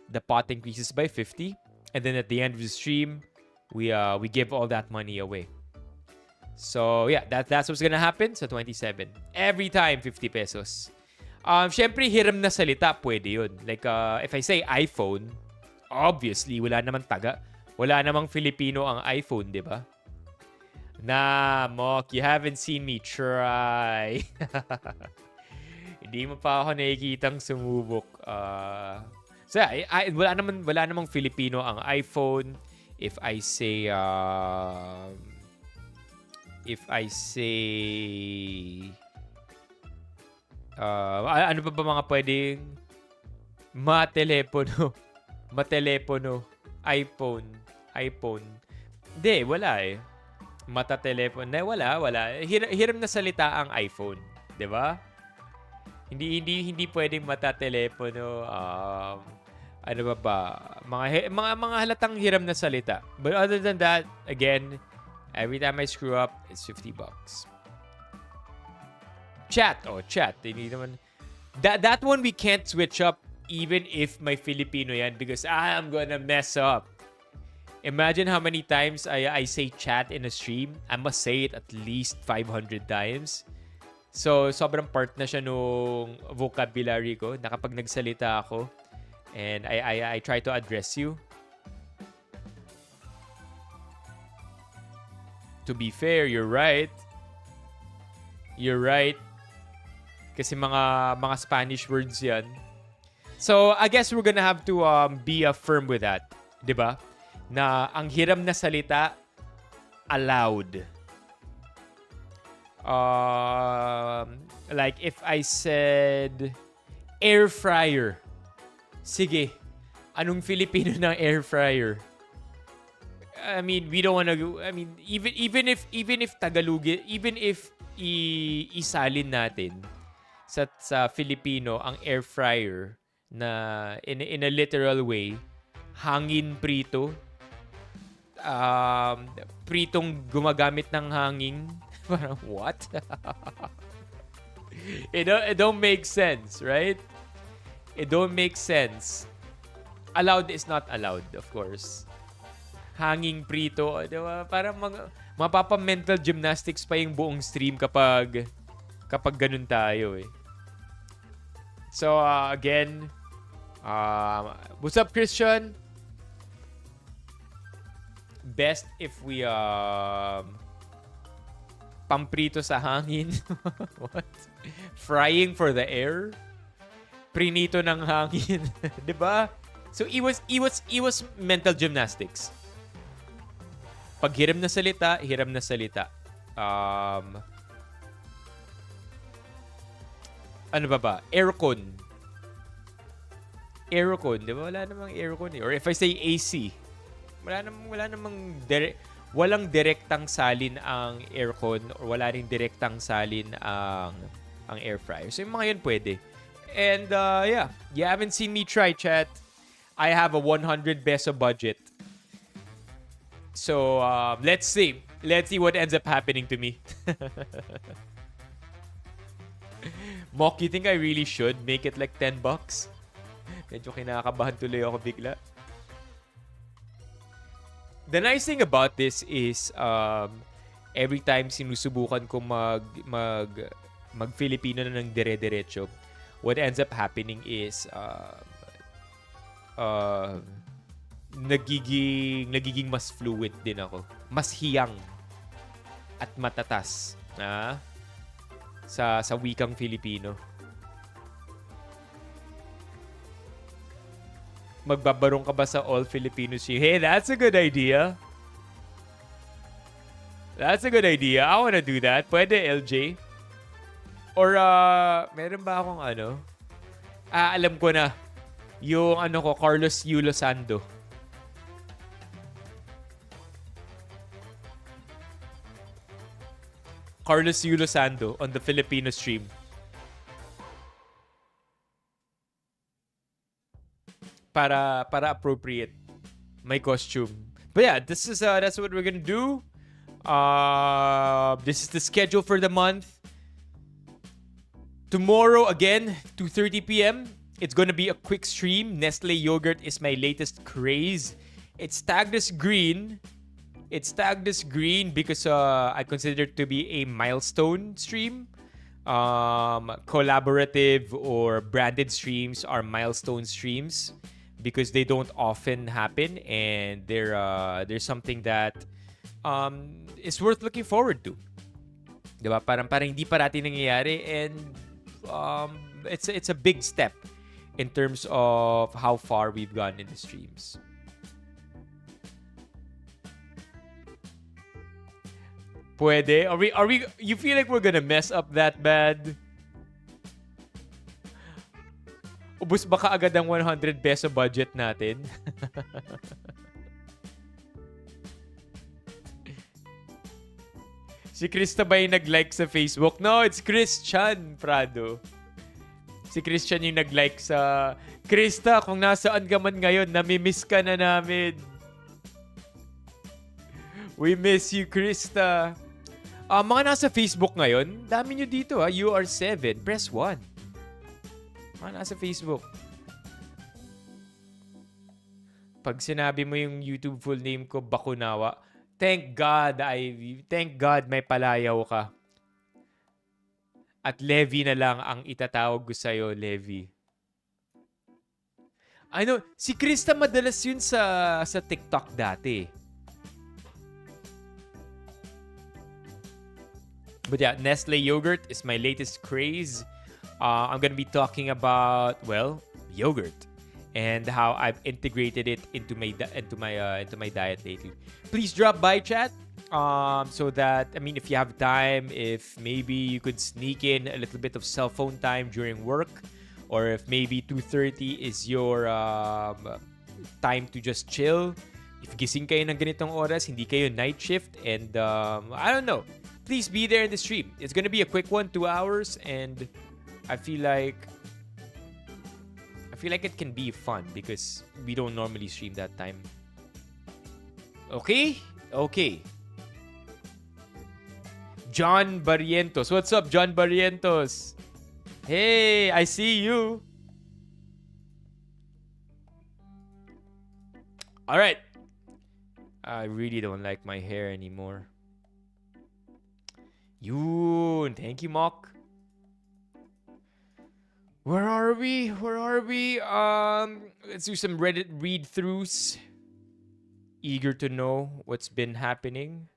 the pot increases by 50, and then at the end of the stream, we give all that money away. So yeah, that's what's gonna happen sa 27. Every time 50 pesos. Syempre, hiram na salita, pwede yun. Like, if I say iPhone, obviously, wala namang Filipino ang iPhone, di ba? Nah, Mok, you haven't seen me try. Hindi mo pa ako nakikitang sumubok. So, yeah, wala namang Filipino ang iPhone. If I say, ano pa ba mga pwedeng matelepono, iPhone. Hindi, wala eh. Matatelepono, wala. Hiram na salita ang iPhone, 'di ba? Hindi pwedeng matatelepono. Ano ba? Mga halatang hiram na salita. But other than that, again, every time I screw up, it's $50. Chat. Hindi naman. That one we can't switch up even if may Filipino yan because I'm gonna mess up. Imagine how many times I say chat in a stream. I must say it at least 500 times. So, sobrang part na siya nung vocabulary ko na kapag nagsalita ako and I try to address you. To be fair, you're right. Kasi mga Spanish words yan. So, I guess we're gonna have to be firm with that. 'Di ba? Na ang hiram na salita, allowed. Like, if I said, air fryer. Sige, anong Filipino ng air fryer? I mean, we don't wanna go, I mean, even if Tagalog, even if isalin natin sa Filipino ang air fryer na in a literal way, hangin prito, pritong gumagamit ng hangin. Parang what? It don't make sense, right? It don't make sense. Allowed is not allowed, of course. Hanging prito, diba? Parang mapapa-mental gymnastics pa yung buong stream kapag ganun tayo eh. So, again, what's up, Christian? Best if we pamprito sa hangin. What? Frying for the air? Prinito ng hangin. 'Di ba? So, it was mental gymnastics. Pag hiram na salita. Ano ba? Aircon, di ba? Wala namang aircon eh. Or if I say AC, walang direktang salin ang aircon or wala ring direktang salin ang air fryer. So, yung mga yun pwede. And, yeah, you haven't seen me try, chat. I have a 100 peso budget. So, let's see. Let's see what ends up happening to me. Mock, you think I really should make it like $10? Medyo kinakabahan tuloy ako bigla. The nice thing about this is every time sinusubukan ko mag Filipino na ng dire-diretso, what ends up happening is nagiging mas fluid din ako. Mas hiyang at matatas sa wikang Filipino. Magbabarong ka ba sa all Filipino stream? Hey, that's a good idea. That's a good idea. I wanna do that. Pwede, LJ. Or, meron ba akong alam ko na. Yung Carlos Yulo Sando. Carlos Yulo Sando on the Filipino stream. para appropriate my costume. But yeah, this is that's what we're gonna do. This is the schedule for the month. Tomorrow again, 2:30 p.m. It's gonna be a quick stream. Nestle yogurt is my latest craze. It's tagged as green. It's tagged as green because I consider it to be a milestone stream. Collaborative or branded streams are milestone streams because they don't often happen, and they're something that is worth looking forward to. Diba? Parang hindi parati nangyayari, and it's a big step in terms of how far we've gone in the streams. Pwede? Are we you feel like we're gonna mess up that bad? Ubus baka agad ang 100 peso budget natin. Si Krista ba yung nag-like sa Facebook? No, it's Christian Prado. Si Christian yung nag-like sa... Krista, kung nasaan ka man ngayon, namimiss ka na namin. We miss you, Krista. Mga nasa Facebook ngayon, dami nyo dito ha. You are 7. Press 1. Mga nasa Facebook. Pag sinabi mo yung YouTube full name ko, Bakunawa, thank God, Ivy. Thank God may palayaw ka. At Levi na lang ang itatawag ko sa'yo, Levi. I know, si Krista madalas yun sa TikTok dati. But yeah, Nestle yogurt is my latest craze. I'm gonna be talking about, well, yogurt and how I've integrated it into my diet lately. Please drop by, chat. So that, I mean, if you have time, if maybe you could sneak in a little bit of cell phone time during work, or if maybe 2:30 is your time to just chill. If gising kayo ng ganitong oras, hindi kayo night shift, and I don't know. Please be there in the stream. It's gonna be a quick one, 2 hours, and I feel like it can be fun because we don't normally stream that time. Okay? Okay. John Barrientos. What's up, John Barrientos? Hey, I see you. All right. I really don't like my hair anymore. Yun. Thank you, Mock. Where are we? Let's do some Reddit read-throughs. Eager to know what's been happening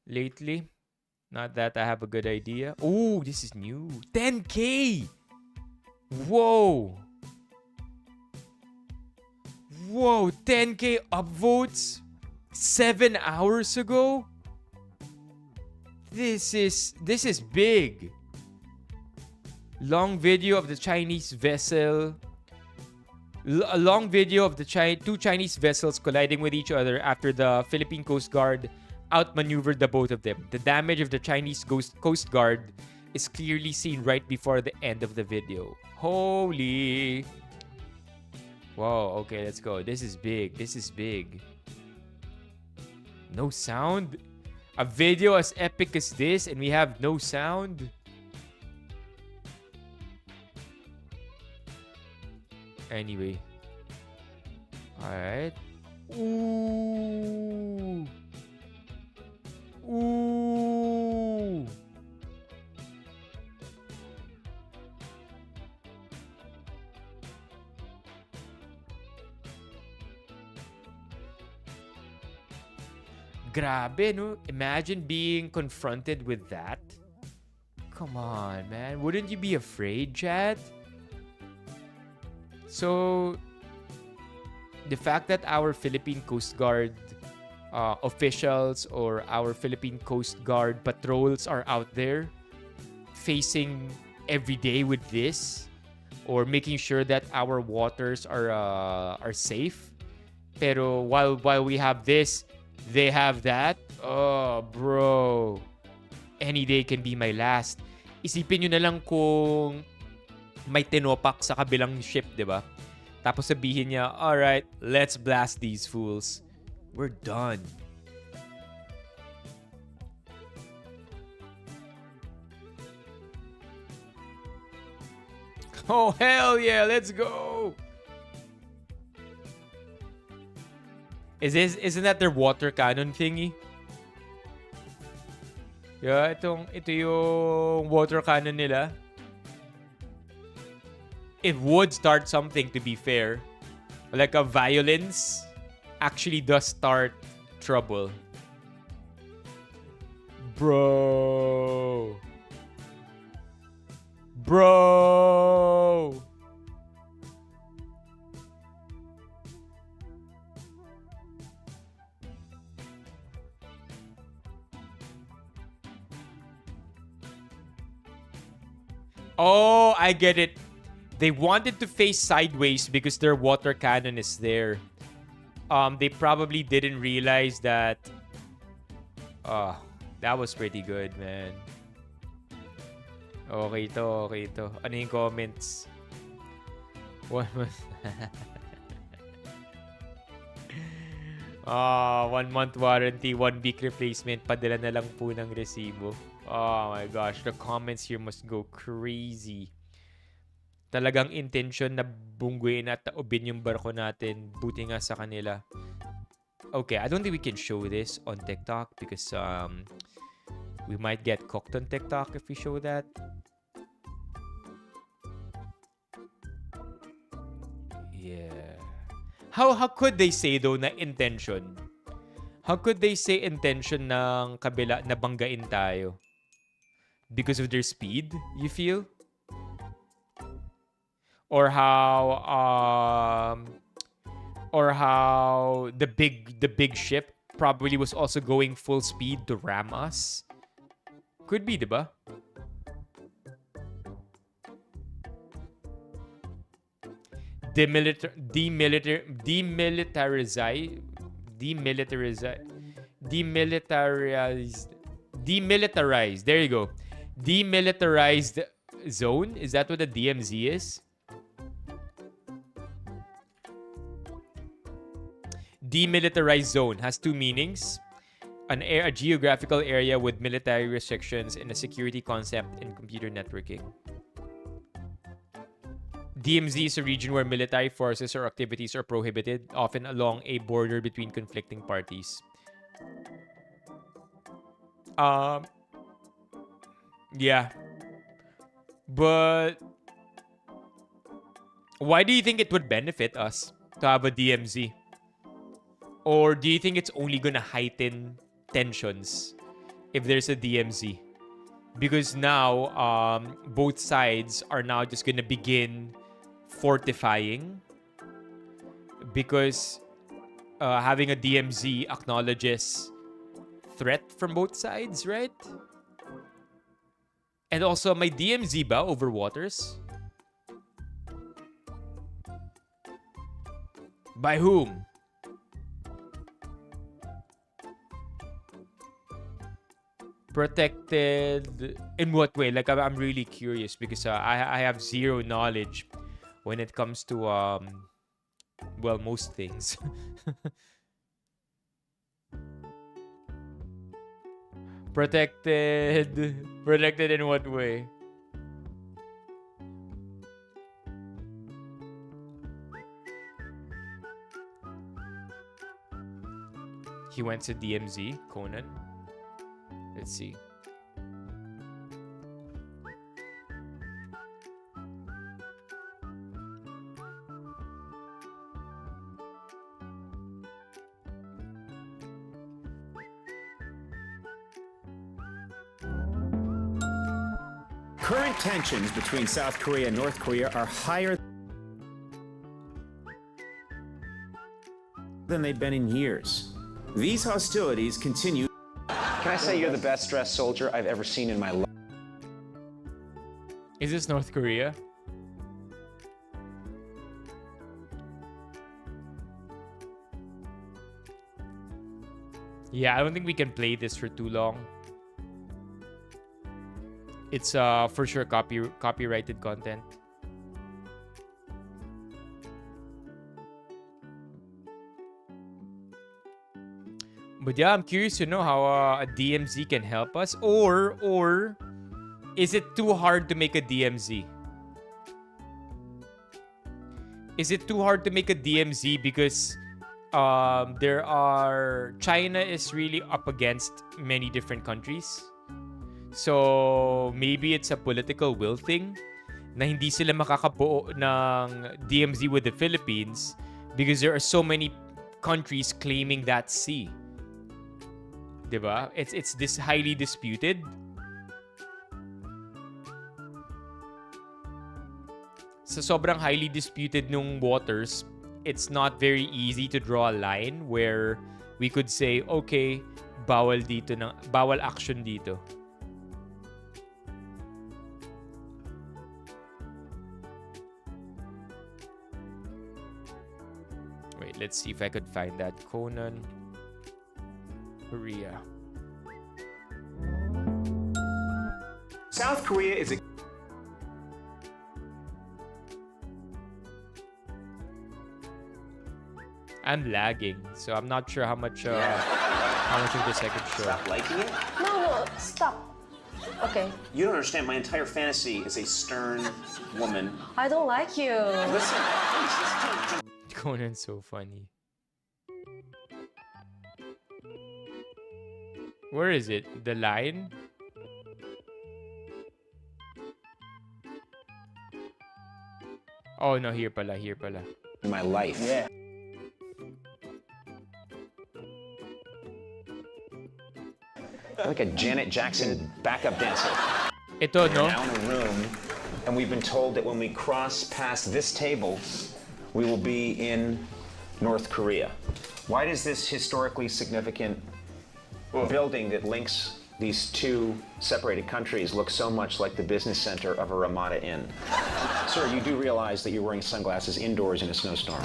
lately. Not that I have a good idea. Oh, this is new. 10K! Whoa! 10K upvotes 7 hours ago? This is big. Long video of the Chinese vessel. A long video of the two Chinese vessels colliding with each other after the Philippine Coast Guard outmaneuvered the both of them. The damage of the Chinese Coast Guard is clearly seen right before the end of the video. Holy. Wow, okay, let's go. This is big. No sound? A video as epic as this and we have no sound? Anyway. Alright. Ooh. Grabe, no? Imagine being confronted with that. Come on, man. Wouldn't you be afraid, chat? So, the fact that our Philippine Coast Guard officials or our Philippine Coast Guard patrols are out there facing every day with this, or making sure that our waters are safe. Pero while we have this, they have that. Oh, bro. Any day can be my last. Isipin nyo na lang kung may tinopak sa kabilang ship, di ba? Tapos sabihin niya, alright, let's blast these fools. We're done. Oh, hell yeah, let's go! Isn't that their water cannon thingy? Yeah, ito yung water cannon nila. It would start something, to be fair. Like a violence actually does start trouble. Bro. Oh, I get it. They wanted to face sideways because their water cannon is there. They probably didn't realize that. That was pretty good, man. Okay to. Ano yung comments? One month. 1 month warranty, 1 week replacement. Padala na lang po ng resibo. Oh my gosh, the comments here must go crazy. Talagang intention na bungguin at taubin yung barko natin. Buti nga sa kanila. Okay, I don't think we can show this on TikTok because we might get cooked on TikTok if we show that. Yeah. How could they say though na intention? How could they say intention ng kabila na banggain tayo? Because of their speed, you feel? Or how the big ship probably was also going full speed to ram us? Could be, diba? Demilitarized. There you go. Demilitarized zone? Is that what the DMZ is? Demilitarized zone has two meanings. A geographical area with military restrictions and a security concept in computer networking. DMZ is a region where military forces or activities are prohibited, often along a border between conflicting parties. Yeah. But why do you think it would benefit us to have a DMZ? Or do you think it's only gonna heighten tensions if there's a DMZ? Because now, both sides are now just gonna begin fortifying. Because having a DMZ acknowledges threat from both sides, right? And also, may DMZ ba over waters? By whom? Protected in what way? Like, I'm really curious because I have zero knowledge when it comes to well, most things. Protected in what way? He went to DMZ, Conan. Let's see. Current tensions between South Korea and North Korea are higher than they've been in years. These hostilities continue. Can I say you're the best dressed soldier I've ever seen in my life? Is this North Korea? Yeah, I don't think we can play this for too long. It's for sure copyrighted content. But yeah, I'm curious to know how a DMZ can help us, or is it too hard to make a DMZ? Is it too hard to make a DMZ because China is really up against many different countries? So maybe it's a political will thing na hindi sila makakabuo ng DMZ with the Philippines because there are so many countries claiming that sea. Diba? It's this highly disputed. Sa sobrang highly disputed nung waters, it's not very easy to draw a line where we could say, okay, bawal action dito. Wait, let's see if I could find that. Conan, Korea. South Korea is a I'm lagging, so I'm not sure how much of this I could show. Stop liking it? No, stop. Okay. You don't understand. My entire fantasy is a stern woman. I don't like you. Listen, please, listen. Conan's so funny. Where is it? The line? Oh no, here pala. In my life. Yeah. Like a Janet Jackson backup dancer. Ito, no? We're now in a room, and we've been told that when we cross past this table, we will be in North Korea. Why does this historically significant building that links these two separated countries look so much like the business center of a Ramada Inn? Sir, you do realize that you're wearing sunglasses indoors in a snowstorm.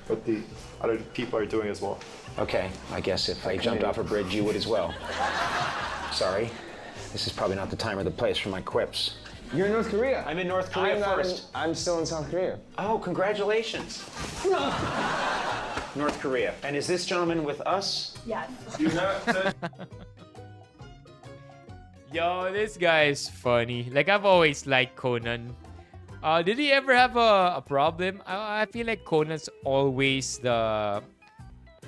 But the other people are doing as well. Okay, I guess if I jumped off a bridge, you would as well. Sorry, this is probably not the time or the place for my quips. You're in North Korea. I'm in North Korea first. I'm still in South Korea. Oh, congratulations. North Korea. And is this gentleman with us? Yes. Do not touch. Yo, this guy is funny. Like, I've always liked Conan. Did he ever have a problem? I feel like Conan's always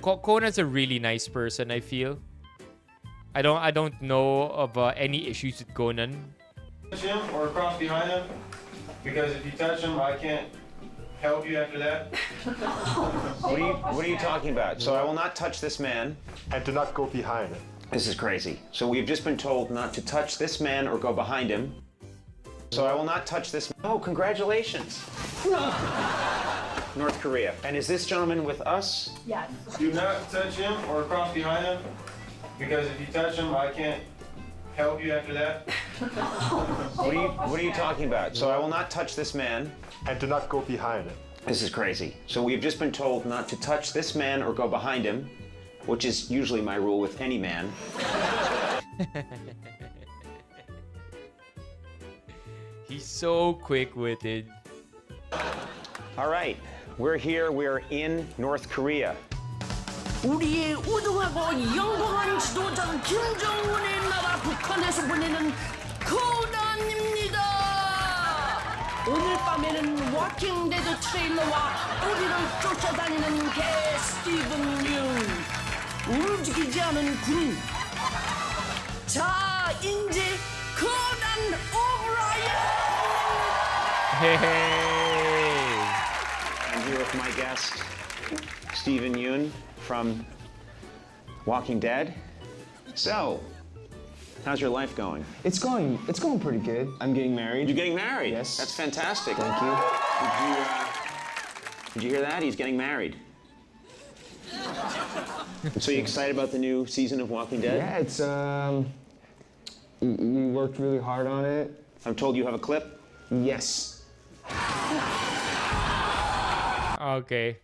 Conan's a really nice person, I feel. I don't know of any issues with Conan. Touch him or cross behind him, because if you touch him, I can't help you after that. What are you talking about? So I will not touch this man. And do not go behind him. This is crazy. So we've just been told not to touch this man or go behind him. So I will not touch this. Oh, congratulations. North Korea. And is this gentleman with us? Yes. Do not touch him or cross behind him, because if you touch him, I can't help you after that. What are you talking about? So I will not touch this man. And do not go behind him. This is crazy. So we've just been told not to touch this man or go behind him, which is usually my rule with any man. He's so quick-witted. All right, we're here. We're in North Korea. 우리의 우등하고 영광한 지도자 김정은의 나라 북한에서 보내는 코난입니다. 오늘 밤에는 워킹데드 트레일러와 우리를 쫓아다니는 개 스티븐 융, 움직이지 않은 군. 자, 이제 코난 오브라이언. Hey. I'm here with my guest, Stephen Yoon from Walking Dead. So, how's your life going? It's going pretty good. I'm getting married. You're getting married? Yes. That's fantastic. Thank you. Did you hear that? He's getting married. So you excited about the new season of Walking Dead? Yeah, it's we worked really hard on it. I'm told you have a clip? Yes. Okay.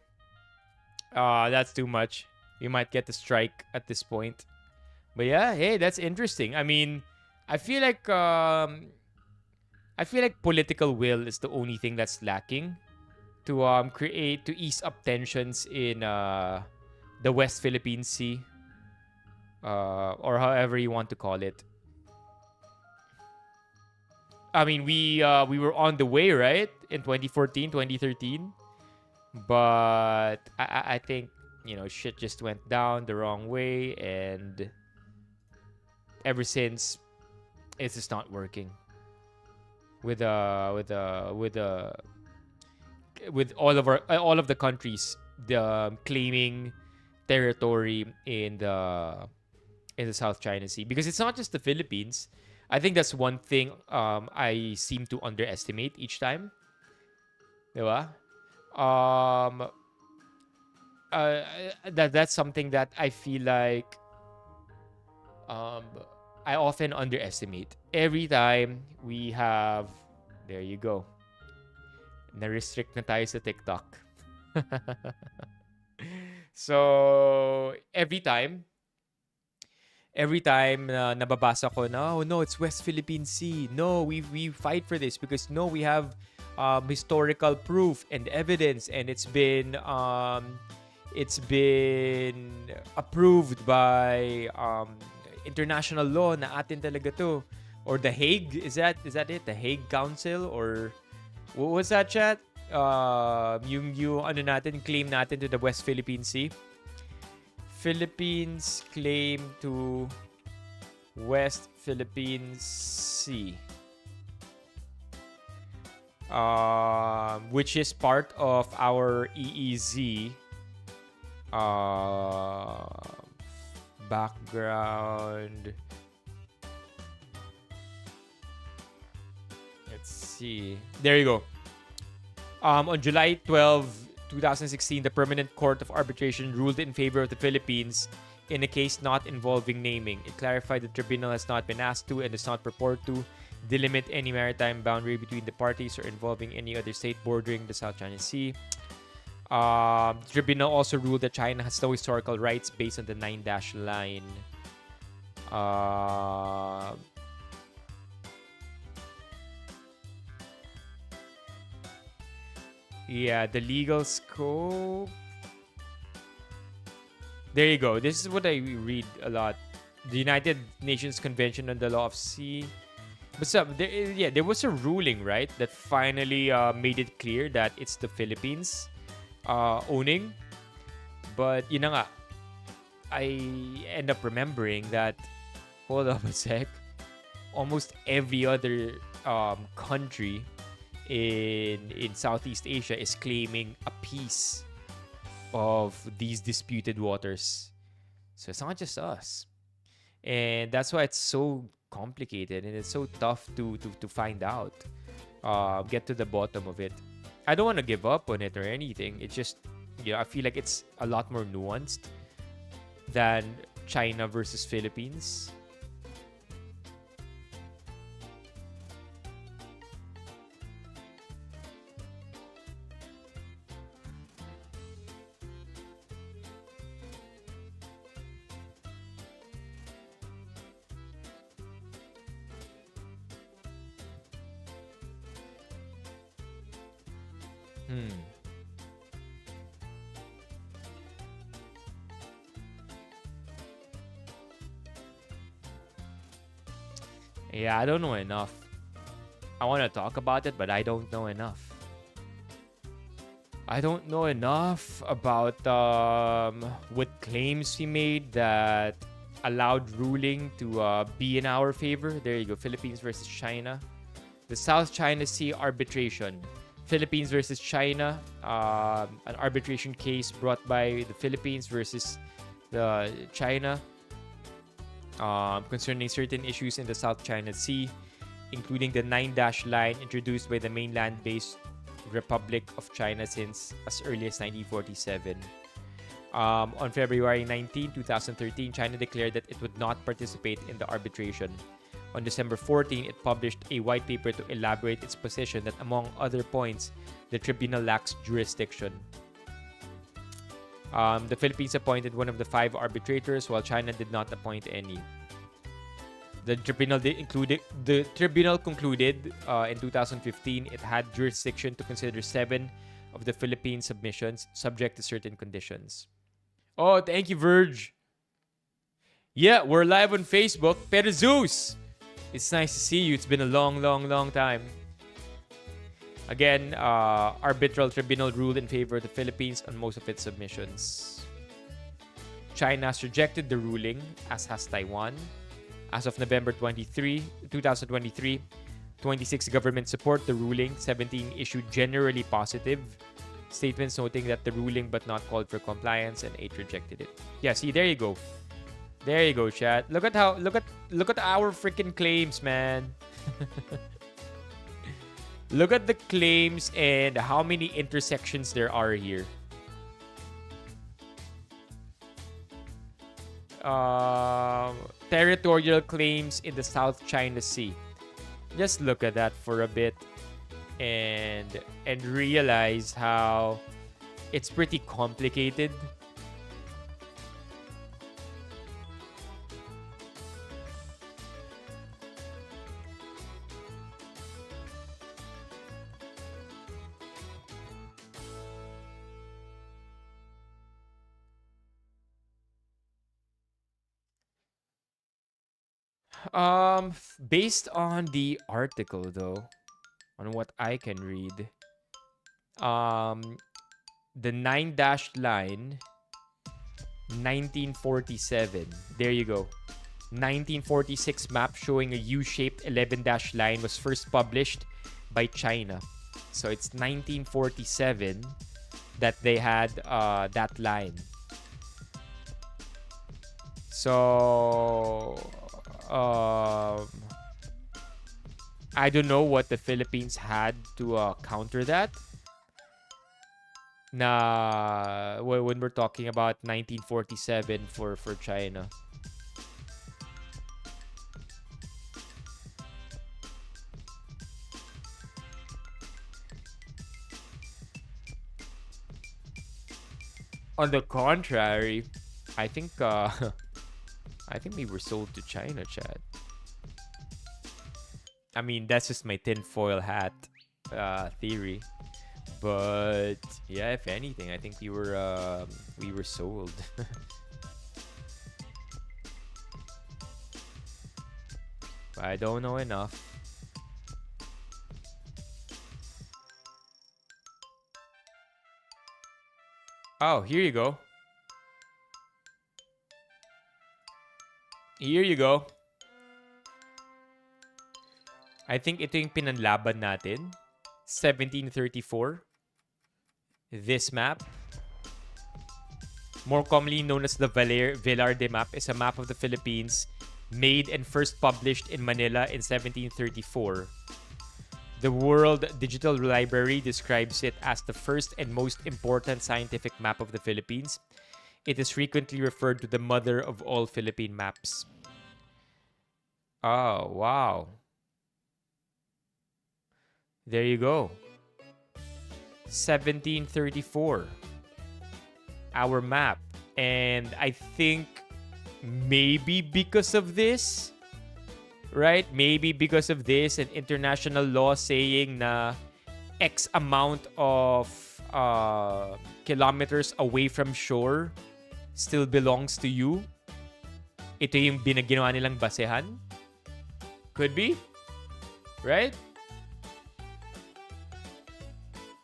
That's too much. We might get the strike at this point. But yeah, hey, that's interesting. I mean, I feel like political will is the only thing that's lacking to ease up tensions in the West Philippine Sea. or however you want to call it. I mean, we were on the way, right, in 2014, 2013, but I think shit just went down the wrong way, and ever since it's just not working with all of the countries claiming territory in the South China Sea, because it's not just the Philippines. I think that's one thing I seem to underestimate each time. Diba? That's something that I feel like I often underestimate. Every time we have, there you go, na-restrict na tayo sa TikTok. So, every time nababasa ko na, oh no, it's West Philippine Sea. No, we fight for this because no, we have historical proof and evidence, and it's been approved by international law na atin talaga to, or the Hague, is that it, the Hague Council, or what was that, chat? Yung claim natin to the West Philippine Sea. Philippines claim to West Philippine Sea, which is part of our EEZ. Background. Let's see. There you go. On July 12, 2016, the Permanent Court of Arbitration ruled in favor of the Philippines in a case not involving naming. It clarified the tribunal has not been asked to and does not purport to delimit any maritime boundary between the parties or involving any other state bordering the South China Sea. The tribunal also ruled that China has no historical rights based on the 9-dash line. Yeah, the legal scope. There you go. This is what I read a lot. The United Nations Convention on the Law of Sea. But there was a ruling, right, that finally made it clear that it's the Philippines owning. But yun na nga, I end up remembering that, hold on a sec, almost every other country in Southeast Asia is claiming a piece of these disputed waters. So it's not just us. And that's why it's so complicated and it's so tough to find out, get to the bottom of it. I don't want to give up on it or anything. It's just, I feel like it's a lot more nuanced than China versus Philippines. Yeah, I don't know enough. I want to talk about it, but I don't know enough. I don't know enough about what claims he made that allowed ruling to be in our favor. There you go, Philippines versus China. The South China Sea arbitration. Philippines versus China, an arbitration case brought by the Philippines versus China concerning certain issues in the South China Sea, including the 9-dash line introduced by the mainland-based Republic of China since as early as 1947. On February 19, 2013, China declared that it would not participate in the arbitration. On December 14, it published a white paper to elaborate its position that, among other points, the tribunal lacks jurisdiction. The Philippines appointed one of the 5 arbitrators, while China did not appoint any. The tribunal concluded in 2015 it had jurisdiction to consider 7 of the Philippine submissions, subject to certain conditions. Oh, thank you, Verge. Yeah, we're live on Facebook. Pero Zeus, it's nice to see you. It's been a long, long, long time. Again, arbitral tribunal ruled in favor of the Philippines on most of its submissions. China has rejected the ruling, as has Taiwan. As of November 23, 2023, 26 governments support the ruling, 17 issued generally positive statements noting that the ruling but not called for compliance, and 8 rejected it. Yeah, see, there you go. There you go, chat. Look at our freaking claims, man. Look at the claims and how many intersections there are here. Territorial claims in the South China Sea. Just look at that for a bit and realize how it's pretty complicated. Based on the article though, on what I can read, the 9-dashed line, 1947. There you go. 1946 map showing a U-shaped 11-dash line was first published by China. So it's 1947 that they had that line. So I don't know what the Philippines had to counter that. When we're talking about 1947 for China. On the contrary, I think we were sold to China, Chad. I mean, that's just my tinfoil hat theory. But yeah, if anything, I think we were sold. I don't know enough. Oh, here you go. Here you go. I think ito yung pinanlaban natin. 1734. This map, more commonly known as the Velarde map, is a map of the Philippines made and first published in Manila in 1734. The World Digital Library describes it as the first and most important scientific map of the Philippines. It is frequently referred to the mother of all Philippine maps. Oh, wow. There you go. 1734. Our map. And I think maybe because of this, right? Maybe because of this, an international law saying na X amount of kilometers away from shore still belongs to you. Ito yung ginawa nilang basehan. Could be. Right?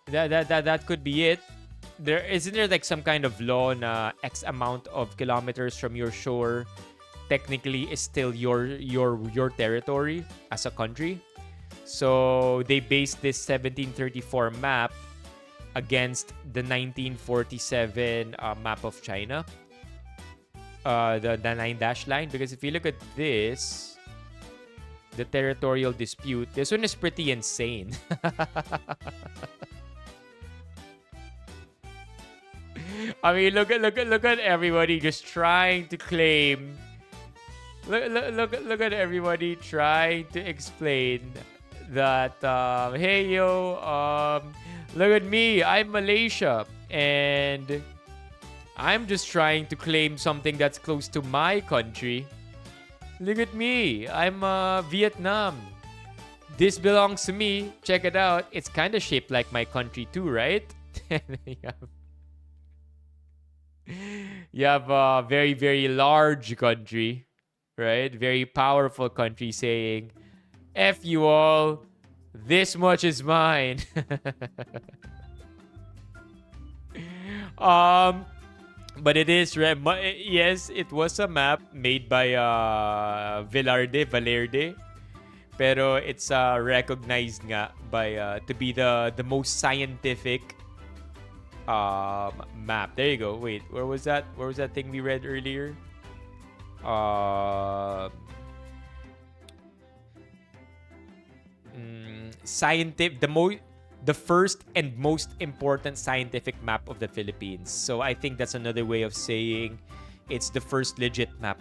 That could be it. Isn't there like some kind of law na X amount of kilometers from your shore technically is still your territory as a country? So they based this 1734 map against the 1947 map of China. The 9-dash line. Because if you look at this, the territorial dispute, this one is pretty insane. I mean, look at everybody just trying to claim. Look at everybody trying to explain that. Hey yo, look at me. I'm Malaysia, and I'm just trying to claim something that's close to my country. Look at me. I'm Vietnam. This belongs to me. Check it out. It's kind of shaped like my country too, right? You have a very, very large country, right? Very powerful country saying, F you all, this much is mine. um, but it is, yes, it was a map made by Valerde. Pero it's recognized nga by to be the most scientific map. There you go. Wait, where was that? Where was that thing we read earlier? Scientific, the first and most important scientific map of the Philippines. So I think that's another way of saying it's the first legit map.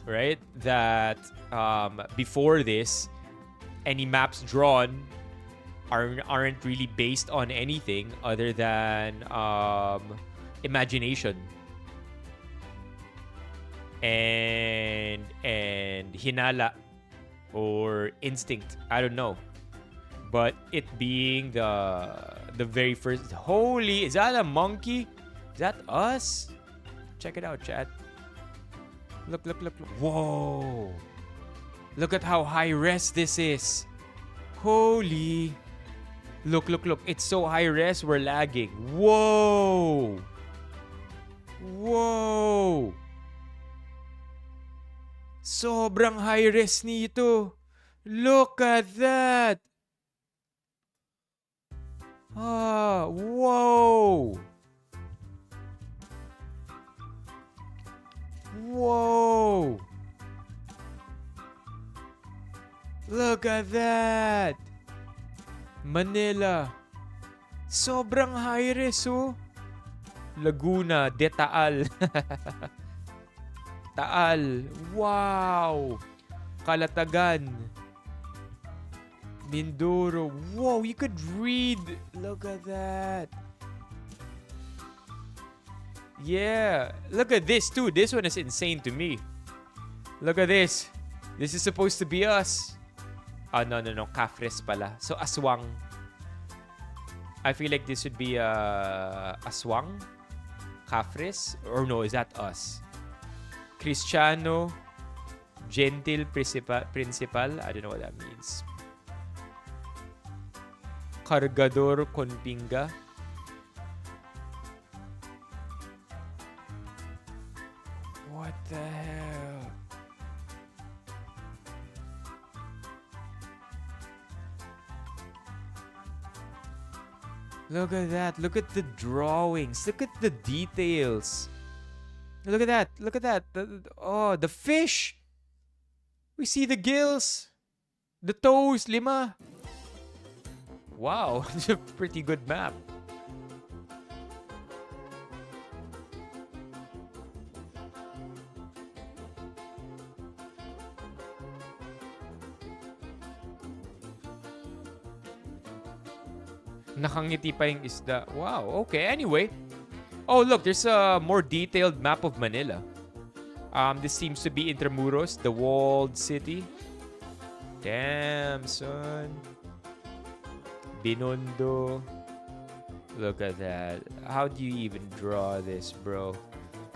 Right? That before this, any maps drawn aren't really based on anything other than imagination and hinala or instinct. I don't know, but it being the very first. Holy, is that a monkey? Is that us? Check it out, chat. Look. Whoa. Look at how high res this is. Holy. Look. It's so high res, we're lagging. Whoa. Sobrang high res nito. Look at that. Whoa. Look at that. Manila. Sobrang high res, oh. Laguna, de Taal. Taal. Wow. Calatagan. Mindoro. Whoa, you could read. Look at that. Yeah. Look at this too. This one is insane to me. Look at this. This is supposed to be us. Oh, no. Cafres pala. So, Aswang. I feel like this would be Aswang. Cafres. Or no, is that us? Cristiano. Gentil Principal. I don't know what that means. Cargador Conpinga. What the hell? Look at that. Look at the drawings. Look at the details. Look at that. The fish. We see the gills. The toes. 5. Wow. It's a pretty good map. Nakangiti pa yung isda. Wow, okay. Anyway. Oh, look. There's a more detailed map of Manila. This seems to be Intramuros, the walled city. Damn, son. Binondo. Look at that. How do you even draw this, bro?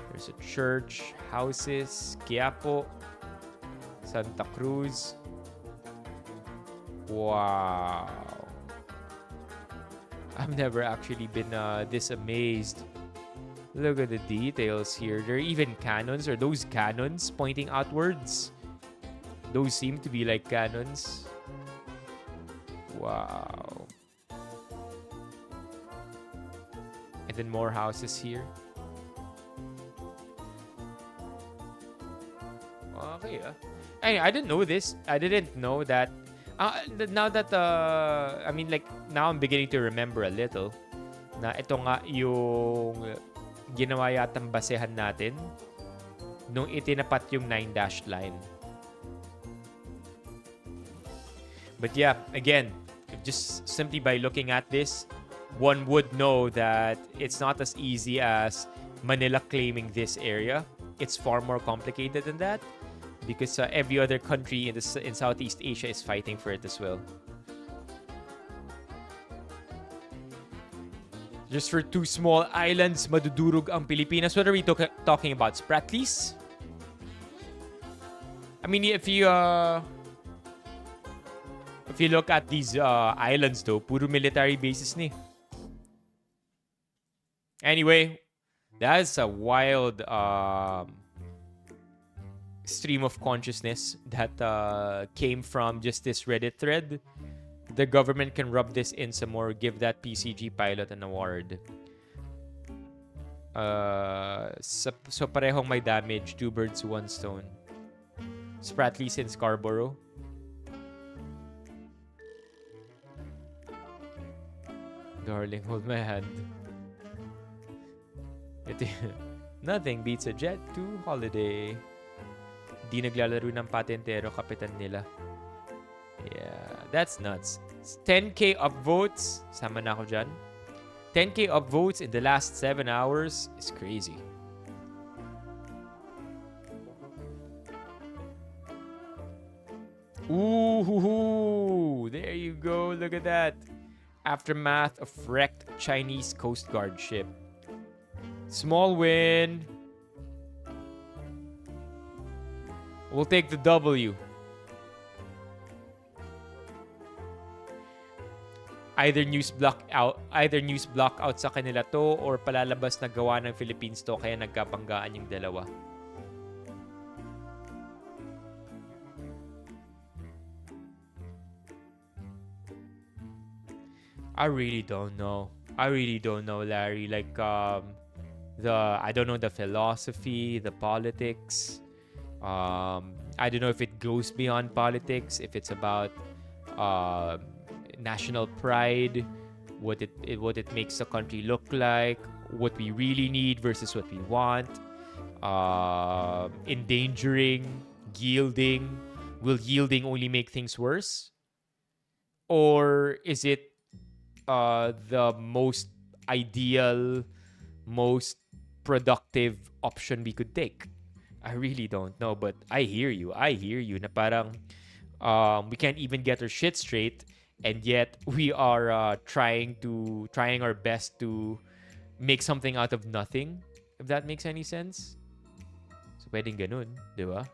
There's a church, houses, Quiapo, Santa Cruz. Wow. I've never actually been this amazed. Look at the details here. There are even cannons. Are those cannons pointing outwards? Those seem to be like cannons. Wow. And then more houses here. Okay. I didn't know this. I didn't know that. Now that I mean, like, now I'm beginning to remember a little na ito nga yung ginawa yatang basehan natin nung itinapat yung 9-dash line. But yeah, again, just simply by looking at this, one would know that it's not as easy as Manila claiming this area. It's far more complicated than that because every other country in Southeast Asia is fighting for it as well. Just for 2 small islands, madudurog ang Pilipinas. What are we talking about? Spratlys? I mean, if you look at these islands though, puro military bases ni. Anyway, that's a wild stream of consciousness that came from just this Reddit thread. The government can rub this in some more, give that PCG pilot an award. So parehong may damage, 2 birds, 1 stone. Spratlys in Scarborough. Darling, hold my hand. Nothing beats a jet to holiday. Di naglalaro ng patentero, kapitan nila. Yeah, that's nuts. 10K upvotes. Sama na ako dyan. 10K upvotes in the last 7 hours is crazy. Ooh, there you go. Look at that. Aftermath of wrecked Chinese Coast Guard ship. Small win. We'll take the W. Either news block out sa kanila to or palalabas na gawa ng Philippines to kaya nagkabanggaan yung dalawa. I really don't know, Larry. Like I don't know the philosophy, the politics. I don't know if it goes beyond politics, if it's about national pride, what it makes the country look like, what we really need versus what we want, endangering, yielding. Will yielding only make things worse? Or is it the most ideal, most productive option we could take? I really don't know, but I hear you na parang we can't even get our shit straight, and yet we are trying our best to make something out of nothing, if that makes any sense. So pwedeng ganun, di ba?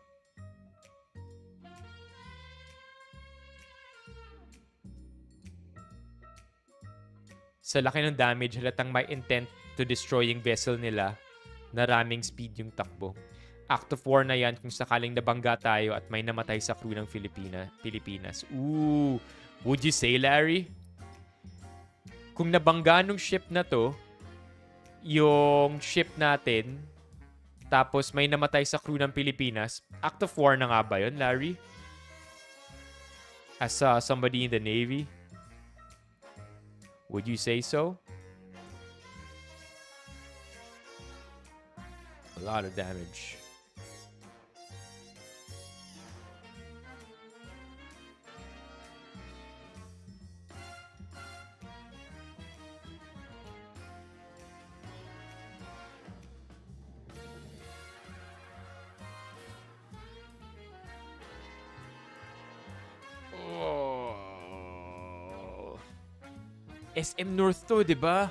Sa laki ng damage, halatang may intent to destroy yung vessel nila na raming speed yung takbo. Act of war na yan kung sakaling nabangga tayo at may namatay sa crew ng Pilipinas. Ooh, would you say, Larry? Kung nabangga nung ship na to, yung ship natin, tapos may namatay sa crew ng Pilipinas, act of war na nga ba yun, Larry? As somebody in the Navy? Would you say so? A lot of damage. SM North to, di ba?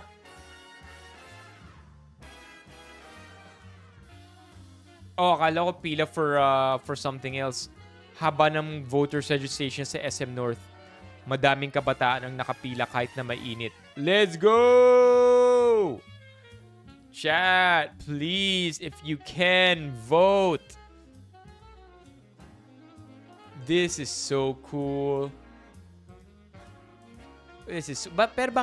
Oh, akala ko pila for something else. Haba ng voters registration sa SM North. Madaming kabataan ang nakapila kahit na mainit. Let's go! Chat, please, if you can, vote. This is so cool. Pero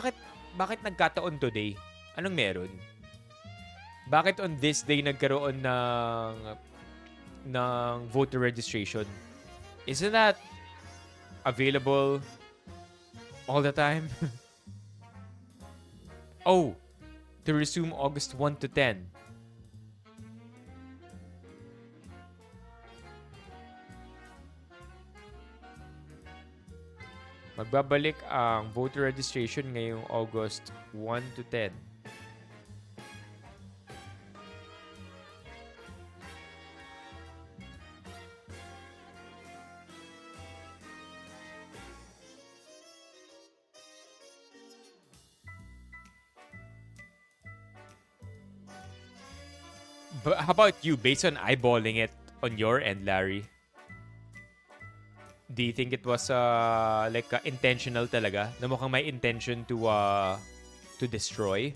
bakit nagkataon today? Anong meron? Bakit on this day nagkaroon ng voter registration? Isn't that available all the time? Oh, to resume August 1 to 10. Magbabalik ang voter registration ngayong August 1 to 10. But how about you, based on eyeballing it on your end, Larry? Do you think it was intentional talaga? Na mukhang may intention to destroy?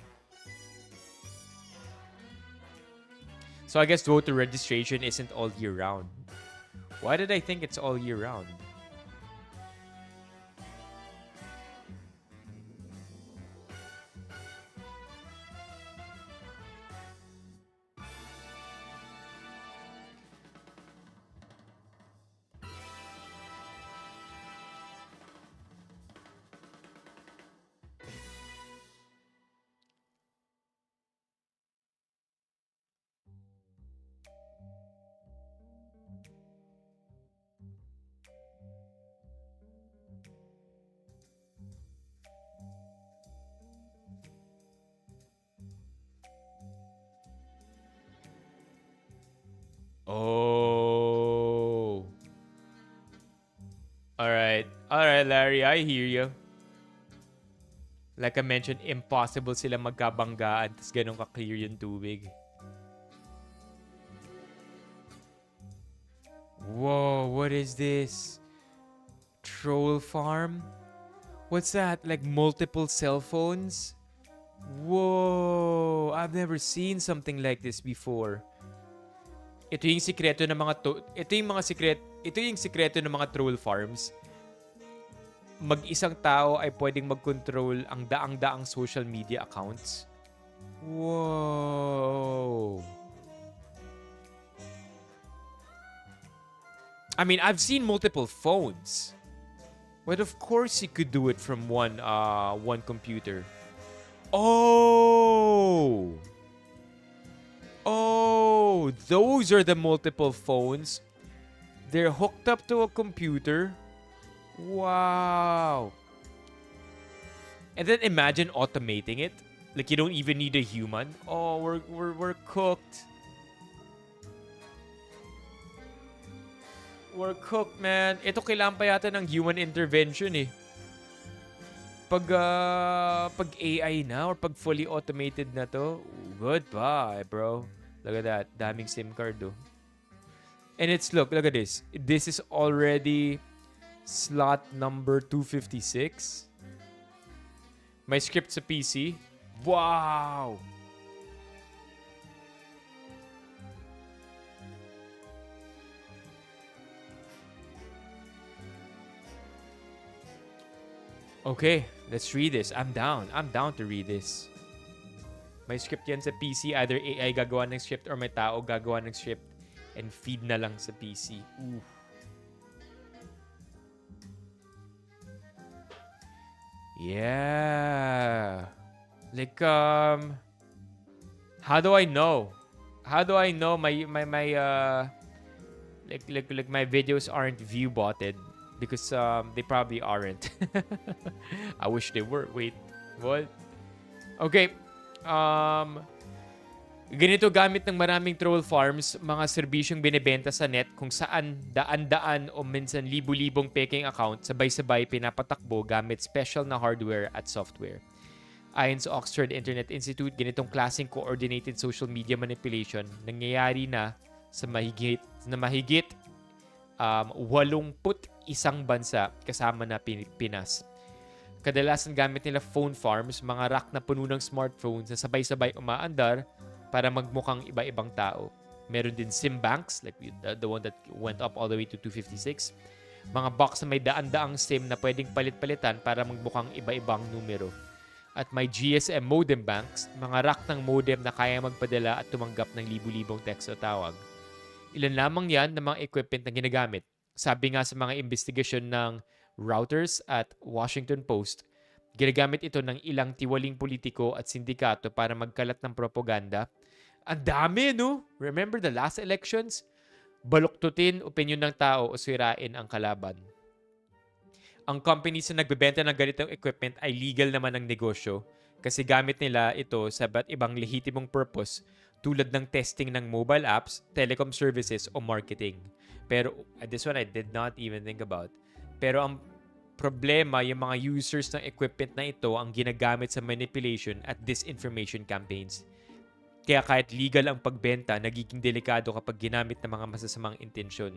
So I guess voter registration isn't all year round. Why did I think it's all year round? Oh. All right, Larry, I hear you. Like I mentioned, impossible sila magkabanggaan tas ganun ka-clear yung tubig. Whoa, what is this? Troll farm? What's that? Like multiple cell phones? Whoa, I've never seen something like this before. Ito yung sikreto ng mga ito yung sikreto ng mga troll farms. Mag-isang tao ay pwedeng mag-control ang daang-daang social media accounts. Whoa. I mean, I've seen multiple phones. But of course you could do it from one computer. Oh. Oh, those are the multiple phones. They're hooked up to a computer. Wow. And then imagine automating it. Like you don't even need a human. Oh, we're cooked. We're cooked, man. Ito kailangan pa yata ng human intervention eh. Pag AI na or pag fully automated na to, goodbye, bro. Look at that. Daming SIM card, oh. And it's, look at this. This is already slot number 256. May script sa PC. Wow! Okay, let's read this. I'm down. I'm down to read this. May script yan sa PC. Either AI gagawa ng script or may tao gagawa ng script and feed na lang sa PC. Ooh. Yeah. Like, how do I know? How do I know my videos aren't view botted? Because they probably aren't. I wish they were. Wait, what? Okay. Ganito gamit ng maraming troll farms, mga serbisyong binebenta sa net kung saan daan-daan o minsan libu-libong peking account sabay-sabay pinapatakbo gamit special na hardware at software. Ayon sa Oxford Internet Institute, ganitong klaseng coordinated social media manipulation nangyayari na sa mahigit 81 bansa kasama na Pinas. Kadalasan gamit nila phone farms, mga rack na puno ng smartphones na sabay-sabay umaandar para magmukhang iba-ibang tao. Meron din SIM banks, like the one that went up all the way to 256. Mga box na may daan-daang SIM na pwedeng palit-palitan para magmukhang iba-ibang numero. At may GSM modem banks, mga rack ng modem na kaya magpadala at tumanggap ng libu-libong text o tawag. Ilan lamang yan ng mga equipment na ginagamit. Sabi nga sa mga investigasyon ng Reuters at Washington Post, ginagamit ito ng ilang tiwaling politiko at sindikato para magkalat ng propaganda. Ang dami, no? Remember the last elections? Baluktutin opinyon ng tao o sirain ang kalaban. Ang companies na nagbebenta ng ganitong equipment ay legal naman ang negosyo kasi gamit nila ito sa iba't ibang lehitimong purpose tulad ng testing ng mobile apps, telecom services o marketing. Pero this one I did not even think about. Pero ang problema, yung mga users ng equipment na ito ang ginagamit sa manipulation at disinformation campaigns. Kaya kahit legal ang pagbenta, nagiging delikado kapag ginamit ng mga masasamang intensyon.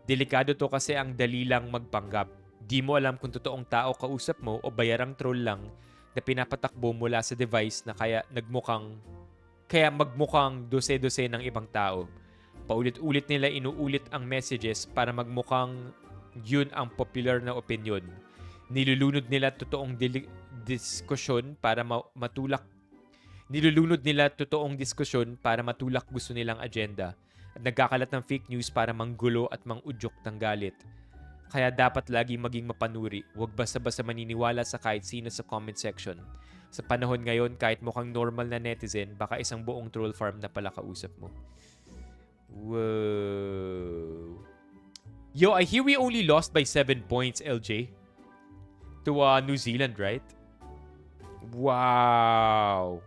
Delikado to kasi ang dali lang magpanggap. Di mo alam kung totoong tao kausap mo o bayarang troll lang na pinapatakbo mula sa device na kaya magmukhang dose-dose ng ibang tao. Paulit-ulit nila inuulit ang messages para magmukhang yun ang popular na opinion. Nilulunod nila totoong diskusyon para matulak gusto nilang agenda at nagkakalat ng fake news para manggulo at mangudyok ng galit. Kaya dapat lagi maging mapanuri. Huwag basta-basta maniniwala sa kahit sino sa comment section. Sa panahon ngayon, kahit mukhang normal na netizen, baka isang buong troll farm na pala kausap mo. Whoa. Yo, I hear we only lost by 7 points, LJ. To New Zealand, right? Wow.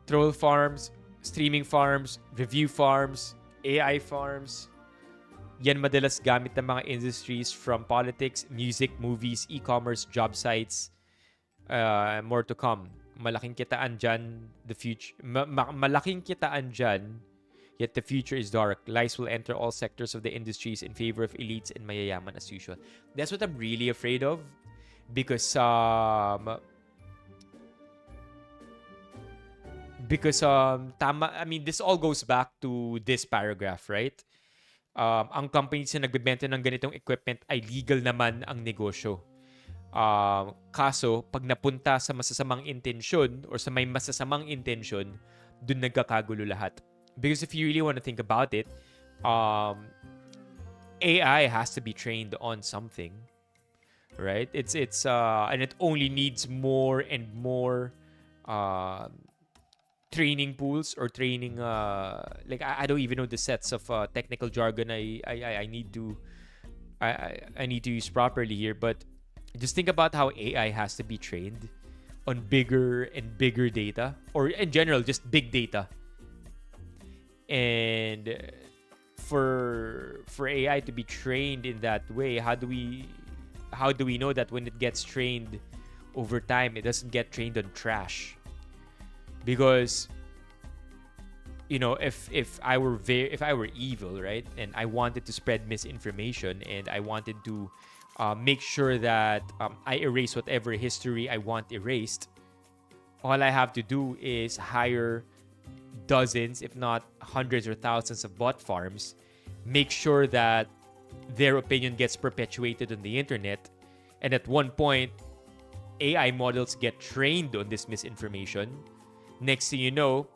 Troll farms, streaming farms, review farms, AI farms. Yan madalas gamit ng mga industries from politics, music, movies, e-commerce, job sites, more to come. Malaking kitaan dyan, malaking kitaan dyan, yet the future is dark. Lies will enter all sectors of the industries in favor of elites and mayayaman as usual. That's what I'm really afraid of. Because this all goes back to this paragraph, right? Ang companies na nagbebenta ng ganitong equipment ay legal naman ang negosyo. Kaso, pag napunta sa masasamang intensyon or sa may masasamang intensyon, dun nagkakagulo lahat. Because if you really want to think about it, AI has to be trained on something, right? It's and it only needs more and more training pools or training I don't even know the sets of technical jargon I need to use properly here, but just think about how AI has to be trained on bigger and bigger data, or in general just big data. And for AI to be trained in that way, how do we know that when it gets trained over time, it doesn't get trained on trash? Because if I were evil, right, and I wanted to spread misinformation and I wanted to make sure that I erase whatever history I want erased, all I have to do is hire dozens, if not hundreds or thousands of bot farms, make sure that their opinion gets perpetuated on the internet, and at one point, AI models get trained on this misinformation. Next thing you know,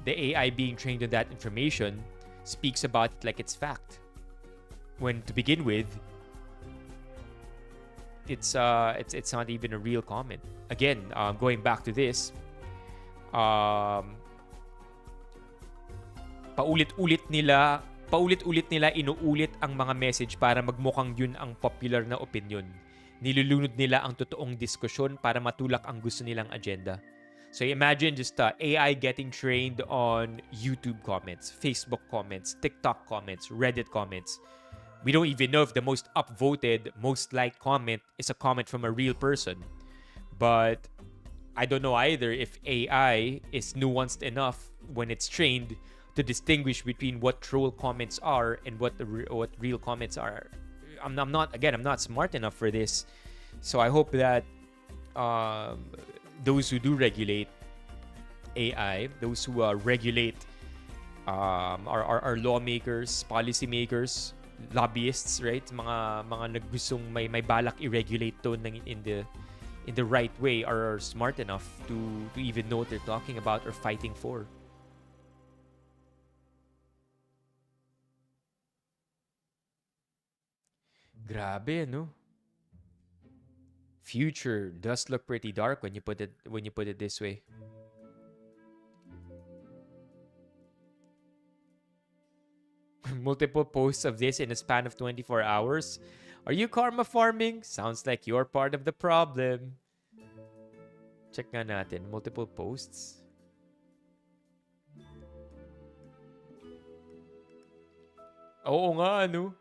the AI being trained on that information speaks about it like it's fact. When to begin with, it's not even a real comment. Again, going back to this, paulit-ulit nila inuulit ang mga message para magmukhang yun ang popular na opinion. Nilulunod nila ang totoong diskusyon para matulak ang gusto nilang agenda. So imagine just AI getting trained on YouTube comments, Facebook comments, TikTok comments, Reddit comments. We don't even know if the most upvoted, most liked comment is a comment from a real person. But I don't know either if AI is nuanced enough when it's trained to distinguish between what troll comments are and what real comments are. I'm not smart enough for this. So I hope that those who do regulate AI, those who regulate our lawmakers, policymakers, lobbyists, right? Mga naggustong may balak i-regulate to in the right way are smart enough to even know what they're talking about or fighting for. Grabe, no? Future does look pretty dark when you put it this way. Multiple posts of this in a span of 24 hours. Are you karma farming? Sounds like you're part of the problem. Check nga natin. Multiple posts. Oo nga, ano?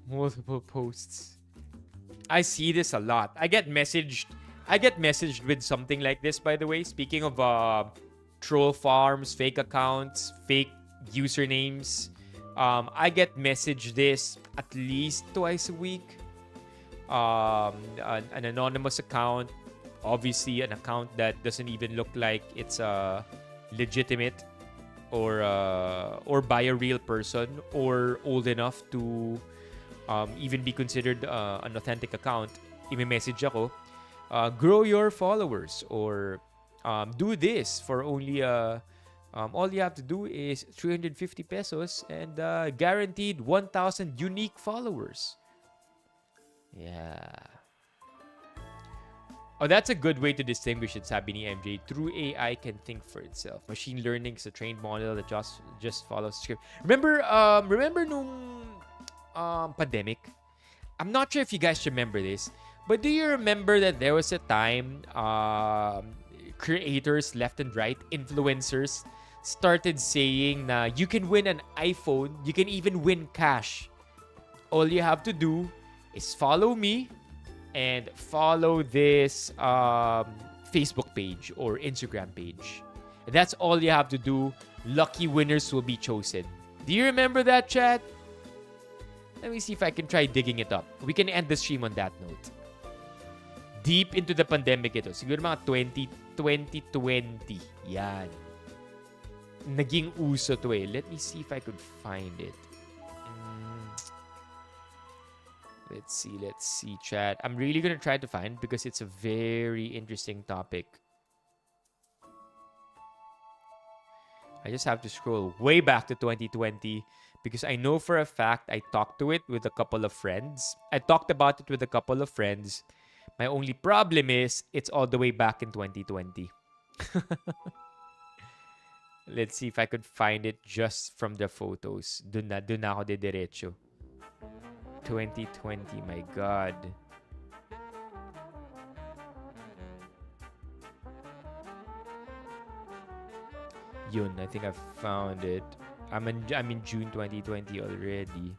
Multiple posts. I see this a lot. I get messaged with something like this, by the way. Speaking of troll farms, fake accounts, fake usernames, I get messaged this at least twice a week. An anonymous account, obviously an account that doesn't even look like it's legitimate or by a real person or old enough to even be considered an authentic account. I-message ako, grow your followers, or do this for only all you have to do is 350 pesos and guaranteed 1,000 unique followers. Yeah. Oh, that's a good way to distinguish it, sabi ni MJ. True AI can think for itself. Machine learning is a trained model that just follows script. Remember nung pandemic? I'm not sure if you guys remember this, but do you remember that there was a time creators left and right, influencers, started saying na you can win an iPhone, you can even win cash. All you have to do is follow me and follow this Facebook page or Instagram page. That's all you have to do. Lucky winners will be chosen. Do you remember that, chat? Let me see if I can try digging it up. We can end the stream on that note. Deep into the pandemic ito. Siguro mga 2020. Yan. Naging uso to eh. Let me see if I could find it. Let's see, chat. I'm really gonna try to find it because it's a very interesting topic. I just have to scroll way back to 2020 because I know for a fact I talked to it with a couple of friends. I talked about it with a couple of friends. My only problem is it's all the way back in 2020. Let's see if I could find it just from the photos. Dun na ako diretso. 2020, my God. Yun, I think I found it. I'm in June 2020 already.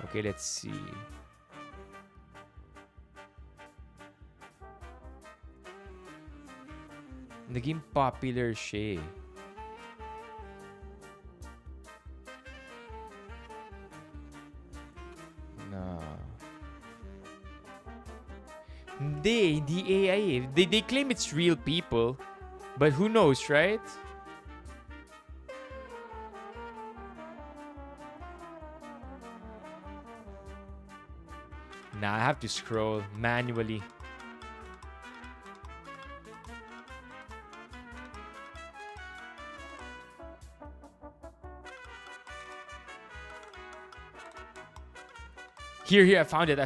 Okay, let's see. Naging popular siya eh. Hindi AI eh. They claim it's real people. But who knows, right? Nah, I have to scroll manually. Here, I found it.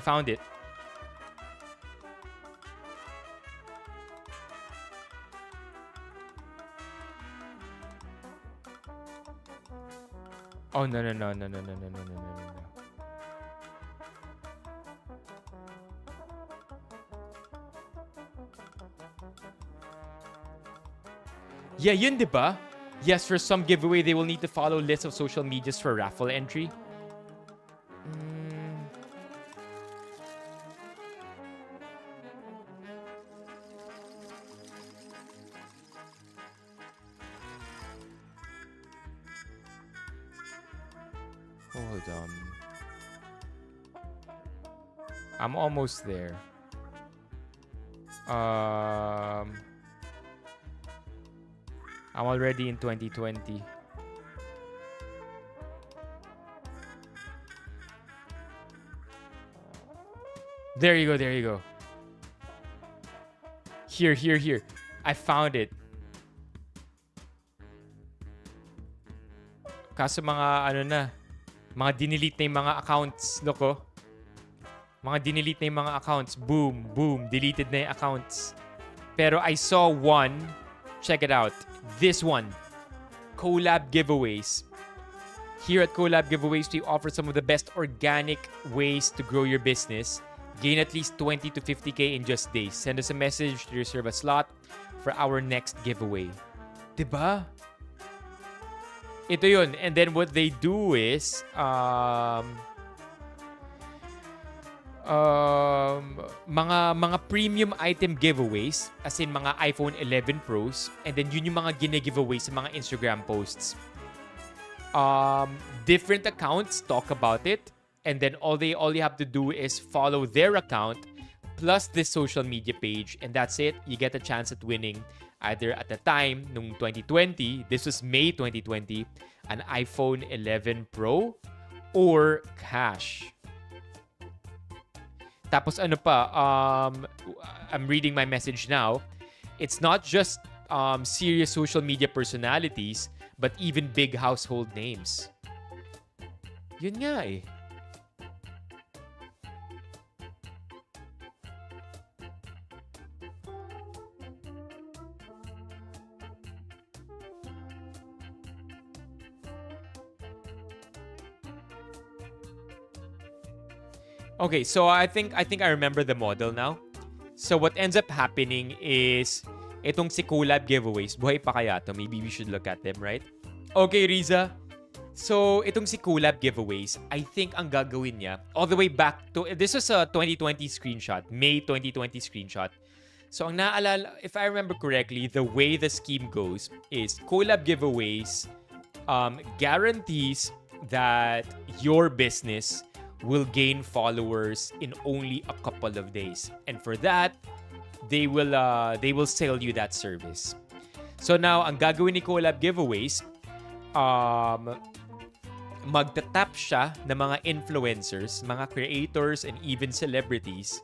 Oh, no. Yeah, yun diba? Yes, for some giveaway, they will need to follow lists of social medias for raffle entry. Hold on. I'm almost there. I'm already in 2020. There you go. Here. I found it. Kaso mga mga dinelete na yung mga accounts, loko. Mga dinelete na yung mga accounts. Boom, deleted na yung accounts. Pero I saw one. Check it out. This one. Collab giveaways. Here at Collab Giveaways, we offer some of the best organic ways to grow your business. Gain at least 20 to 50K in just days. Send us a message to reserve a slot for our next giveaway. Diba? Ito yun. And then what they do is, mga premium item giveaways, as in mga iPhone 11 Pros, and then yun yung mga gine-giveaway sa mga Instagram posts. Different accounts talk about it, and then all you have to do is follow their account plus this social media page, and that's it. You get a chance at winning either at the time nung 2020, this was May 2020, an iPhone 11 Pro or cash. Tapos ano pa, I'm reading my message now. It's not just serious social media personalities, but even big household names. Yun nga eh. Okay, so I think I remember the model now. So what ends up happening is itong si collab giveaways, buhay pa kaya to? Maybe we should look at them, right? Okay, Riza. So itong si collab giveaways, I think ang gagawin niya all the way back to, this is a 2020 screenshot, May 2020 screenshot. So ang naalala, if I remember correctly, the way the scheme goes is collab giveaways guarantees that your business will gain followers in only a couple of days. And for that, they will sell you that service. So now, ang gagawin ni collab giveaways, magtatap siya ng mga influencers, mga creators, and even celebrities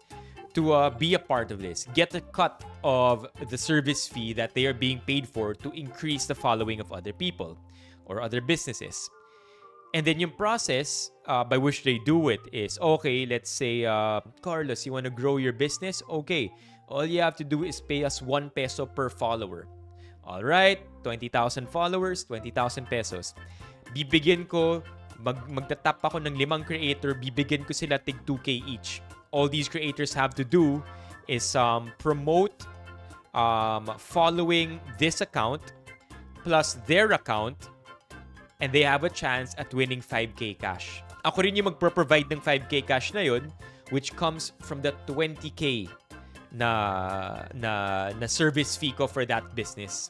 to be a part of this. Get a cut of the service fee that they are being paid for to increase the following of other people or other businesses. And then yung process by which they do it is, okay, let's say, Carlos, you want to grow your business? Okay, all you have to do is pay us 1 peso per follower. All right, 20,000 followers, 20,000 pesos. Bibigyan ko, magtatap ako ng 5 creator, bibigyan ko sila tig 2K each. All these creators have to do is promote following this account plus their account, and they have a chance at winning 5K cash. Ako rin yung magpro-provide ng 5K cash na yun, which comes from the 20K na service fee ko for that business.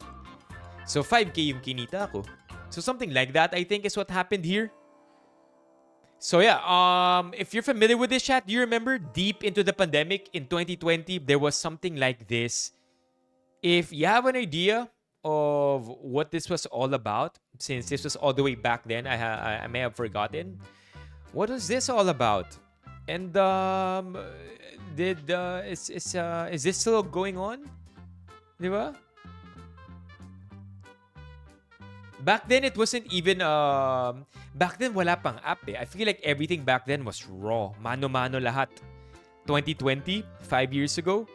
So 5K yung kinita ko. So something like that, I think, is what happened here. So yeah, if you're familiar with this chat, do you remember deep into the pandemic in 2020, there was something like this? If you have an idea of what this was all about, since this was all the way back then, I may have forgotten. What was this all about? And is this still going on? Di ba? Back then, it wasn't even back then wala pang app eh. I feel like everything back then was raw, mano-mano lahat. 2020, 5 years ago.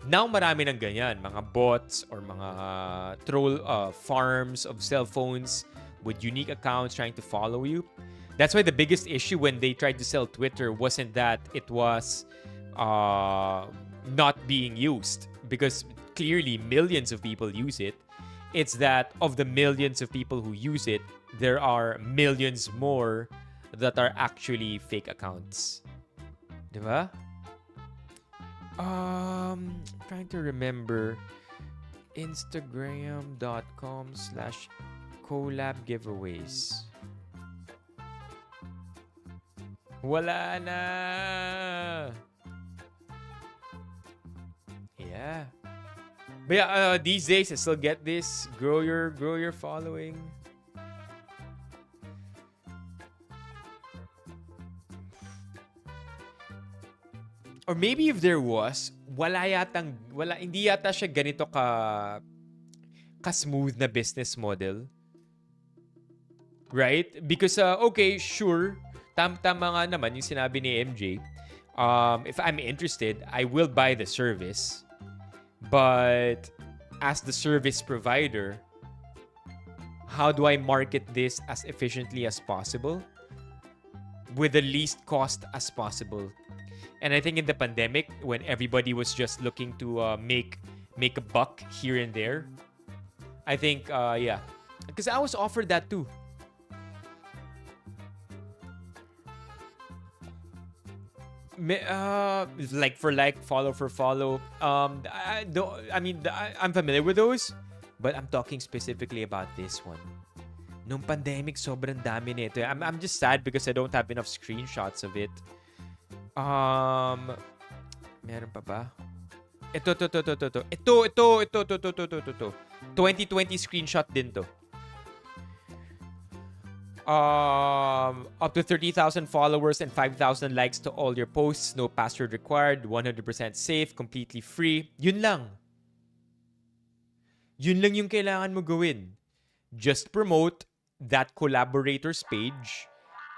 Now, marami ng ganyan. Mga bots or mga troll farms of cell phones with unique accounts trying to follow you. That's why the biggest issue when they tried to sell Twitter wasn't that it was not being used. Because clearly, millions of people use it. It's that of the millions of people who use it, there are millions more that are actually fake accounts. Diba? Trying to remember. Instagram.com/collab giveaways. Wala na. Yeah. But yeah, these days I still get this. Grow your following. Or maybe if there was, hindi yata siya ganito ka smooth na business model. Right? Because, okay, sure, tama nga naman yung sinabi ni MJ. If I'm interested, I will buy the service. But as the service provider, how do I market this as efficiently as possible? With the least cost as possible. And I think in the pandemic, when everybody was just looking to make a buck here and there, I think, yeah. Because I was offered that too. Like for like, follow for follow. I'm familiar with those, but I'm talking specifically about this one. Nung pandemic, sobrang dami nito. I'm just sad because I don't have enough screenshots of it. Meron pa ba? Ito. 2020 screenshot din to. Up to 30,000 followers and 5,000 likes to all your posts. No password required. 100% safe. Completely free. Yun lang. Yun lang yung kailangan mo gawin. Just promote that collaborators page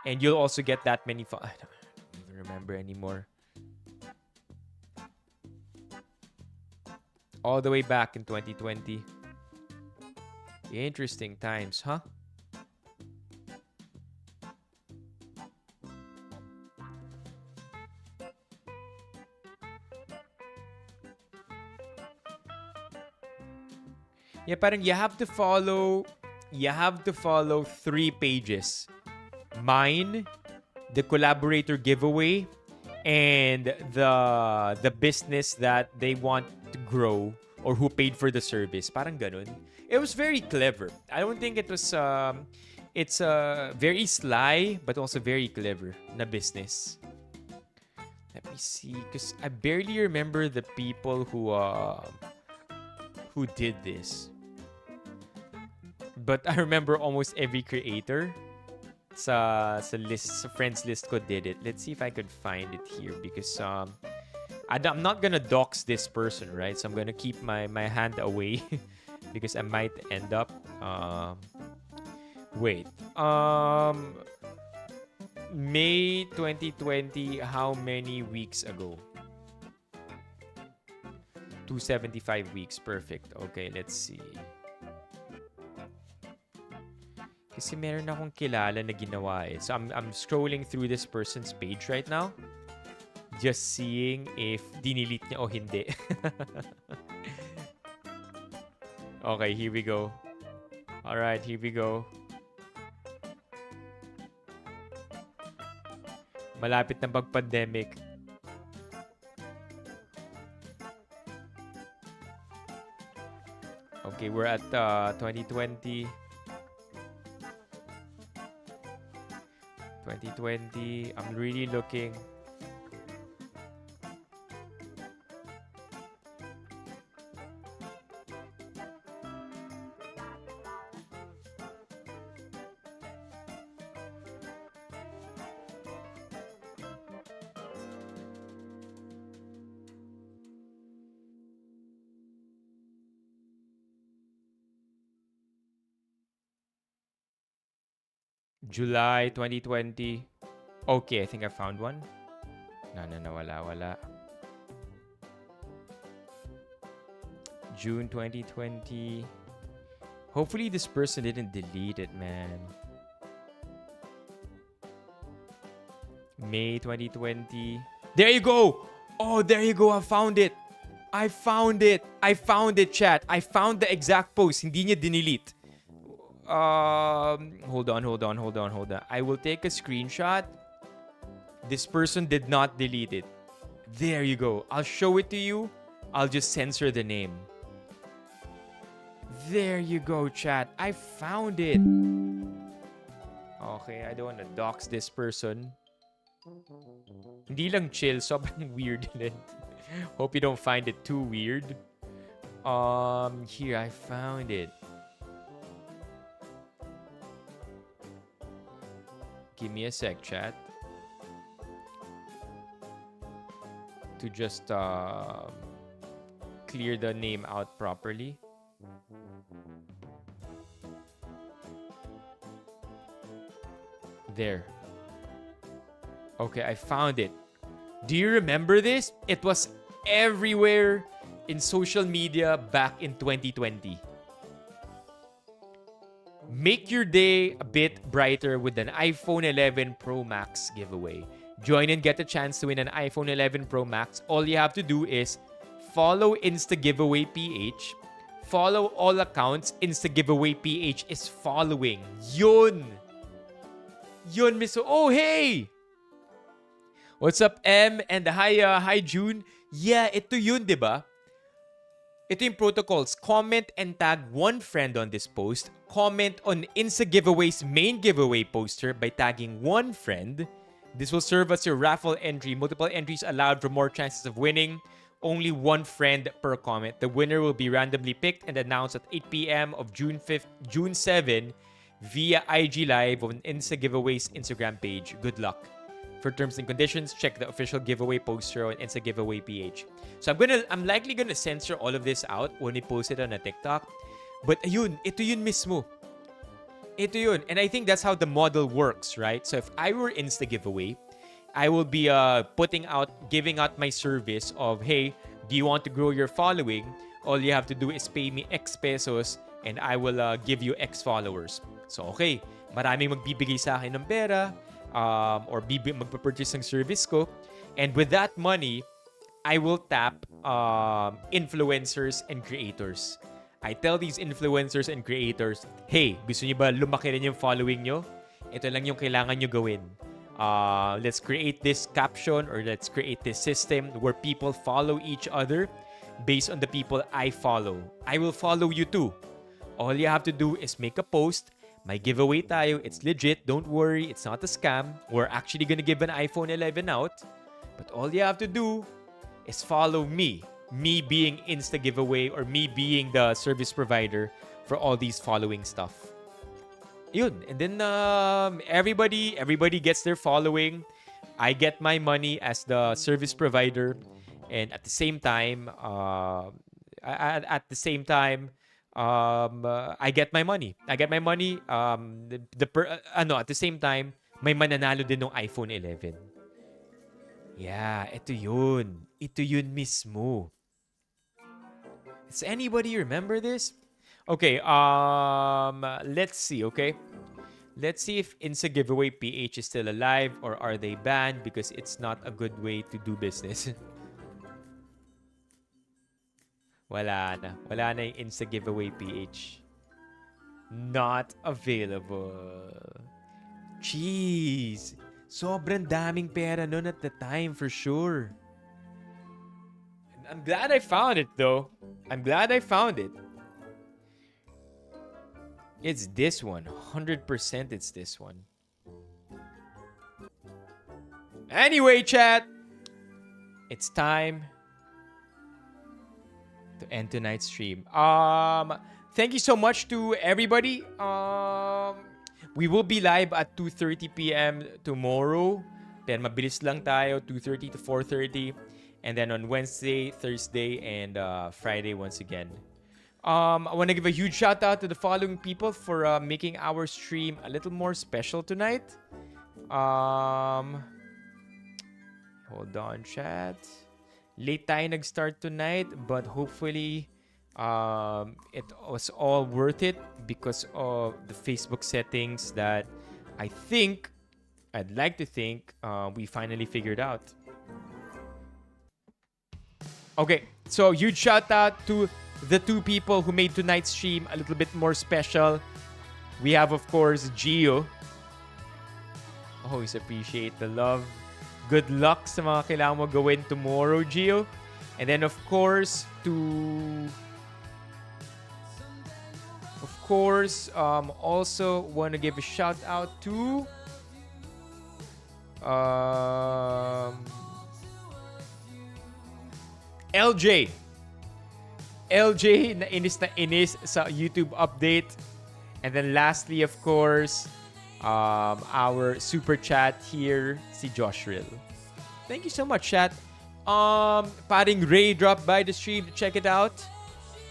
and you'll also get that many I don't even remember anymore. All the way back in 2020. Interesting times, huh? Yeah, parang you have to follow 3 pages. Mine, the collaborator giveaway, and the business that they want to grow or who paid for the service. Parang ganun. It was very clever. I don't think it was it's very sly but also very clever na business. Let me see, because I barely remember the people who did this. But I remember almost every creator sa friends list ko did it. Let's see if I could find it here because I'm not gonna dox this person, right? So I'm gonna keep my hand away because I might end up wait. May 2020, how many weeks ago? 275 weeks. Perfect. Okay, let's see. Kasi meron akong kilala na ginawa eh. So I'm scrolling through this person's page right now. Just seeing if dinilit niya o hindi. Okay, here we go. Alright, here we go. Malapit na pag-pandemic. Okay, we're at 2020. 2020. I'm really looking. July 2020. Okay, I think I found one. No, wala. June 2020. Hopefully this person didn't delete it, man. May 2020. There you go! Oh, there you go. I found it. I found it, chat. I found the exact post. Hindi niya dinelete. Hold on. I will take a screenshot. This person did not delete it. There you go. I'll show it to you. I'll just censor the name. There you go, chat. I found it. Okay, I don't want to dox this person. Hindi lang chill, sobrang weird din. Hope you don't find it too weird. Here, I found it. Give me a sec, chat. To just clear the name out properly. There. Okay, I found it. Do you remember this? It was everywhere in social media back in 2020. Make your day a bit brighter with an iPhone 11 Pro Max giveaway. Join and get a chance to win an iPhone 11 Pro Max. All you have to do is follow Insta Giveaway PH. Follow all accounts. Insta Giveaway PH is following. Yun, miso. Oh, hey! What's up, M? And hi, June. Yeah, ito yun, di ba? Ito yung protocols. Comment and tag one friend on this post. Comment on Insta Giveaway's main giveaway poster by tagging one friend. This will serve as your raffle entry. Multiple entries allowed for more chances of winning. Only one friend per comment. The winner will be randomly picked and announced at 8 p.m. of June 7 via IG Live on Insta Giveaway's Instagram page. Good luck. For terms and conditions, check the official giveaway poster on Insta Giveaway PH. So I'm likely gonna censor all of this out when we post it on a TikTok. But ayun, ito yun mismo. Ito yun. And I think that's how the model works, right? So if I were Insta Giveaway, I will be giving out my service of, hey, do you want to grow your following? All you have to do is pay me X pesos and I will give you X followers. So okay, maraming magbibigay sa akin ng pera or magpa-purchase ng service ko. And with that money, I will tap influencers and creators. I tell these influencers and creators, hey, gusto niyo ba lumaki rin yung following nyo? Ito lang yung kailangan nyo gawin. Let's create this caption or let's create this system where people follow each other based on the people I follow. I will follow you too. All you have to do is make a post. May giveaway tayo. It's legit. Don't worry. It's not a scam. We're actually gonna give an iPhone 11 out. But all you have to do is follow me. Me being Insta Giveaway or me being the service provider for all these following stuff. Yun. And then everybody gets their following. I get my money as the service provider, and at the same time, I get my money. At the same time, may mananalo din ng iPhone 11. Yeah, ito yun. Ito yun mismo. Does anybody remember this? Okay, let's see, okay? Let's see if Insta Giveaway PH is still alive or are they banned because it's not a good way to do business. Wala na. Wala na yung Insta Giveaway PH. Not available. Jeez. Sobrang daming pera nun at the time for sure. I'm glad I found it though. I'm glad I found it. It's this one. 100% it's this one. Anyway, chat. It's time to end tonight's stream. Thank you so much to everybody. We will be live at 2:30 p.m. tomorrow. Then mabilis lang tayo, 2:30 to 4:30. And then on Wednesday, Thursday, and Friday once again. I want to give a huge shout out to the following people for making our stream a little more special tonight. Hold on, chat. Late tayo nag-start tonight, but hopefully it was all worth it because of the Facebook settings that I'd like to think we finally figured out. Okay, so huge shout out to the two people who made tonight's stream a little bit more special. We have, of course, Gio. Always appreciate the love. Good luck sa mga kailangan mo gawin tomorrow, Gio. And then, of course, also want to give a shout out to LJ. LJ na inis sa YouTube update. And then lastly, of course, our super chat here, si Josh Rill. Thank you so much, chat. Paring Ray dropped by the stream to check it out.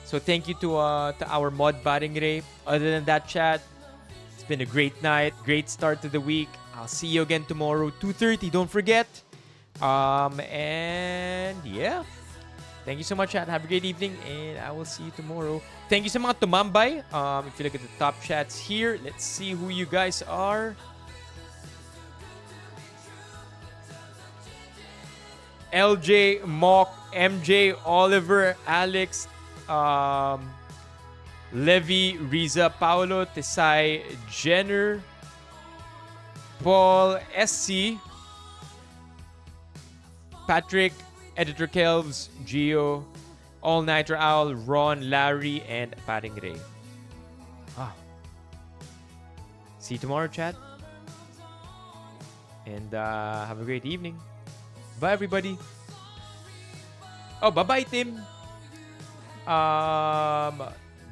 So thank you to our mod Paring Ray. Other than that, chat, it's been a great night, great start to the week. I'll see you again tomorrow, 2:30. Don't forget. And yeah. Thank you so much, chat. Have a great evening, and I will see you tomorrow. Thank you sa mga tumambay. If you look at the top chats here, let's see who you guys are. LJ, Mock, MJ, Oliver, Alex, Levi, Riza, Paolo, Tesai, Jenner, Paul, SC, Patrick, Editor Kelvs, Gio, All Nighter Owl, Ron, Larry, and Paring Ray. Ah. See you tomorrow, chat. And have a great evening. Bye, everybody. Oh, bye-bye, Tim.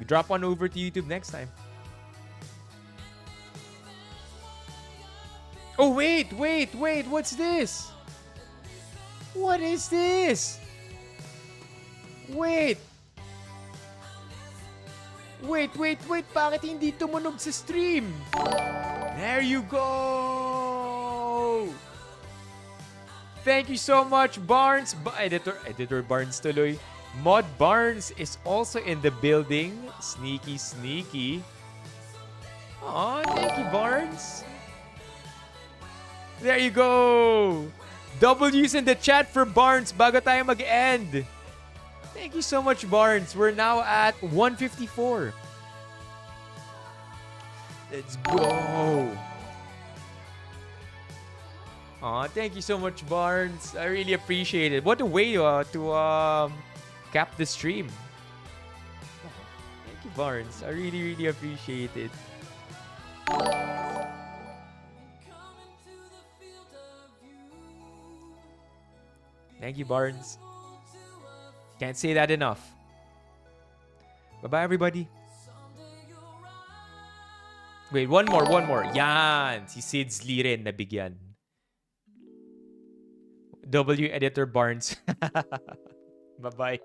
Drop on over to YouTube next time. Oh, wait. What's this? What is this? Wait. Bakit hindi tumunog sa stream? There you go. Thank you so much, Barnes. Editor Barnes tuloy. Mod Barnes is also in the building. Sneaky. Aw, thank you, Barnes. There you go. W's in the chat for Barnes bago tayo mag-end. Thank you so much, Barnes. We're now at 154. Let's go. Aw, thank you so much, Barnes. I really appreciate it. What a way to cap the stream. Thank you, Barnes. I really appreciate it. Thank you, Barnes. Can't say that enough. Bye-bye, everybody. Wait, one more. Yan! Si Sidsley rin nabigyan. W Editor Barnes. Bye-bye.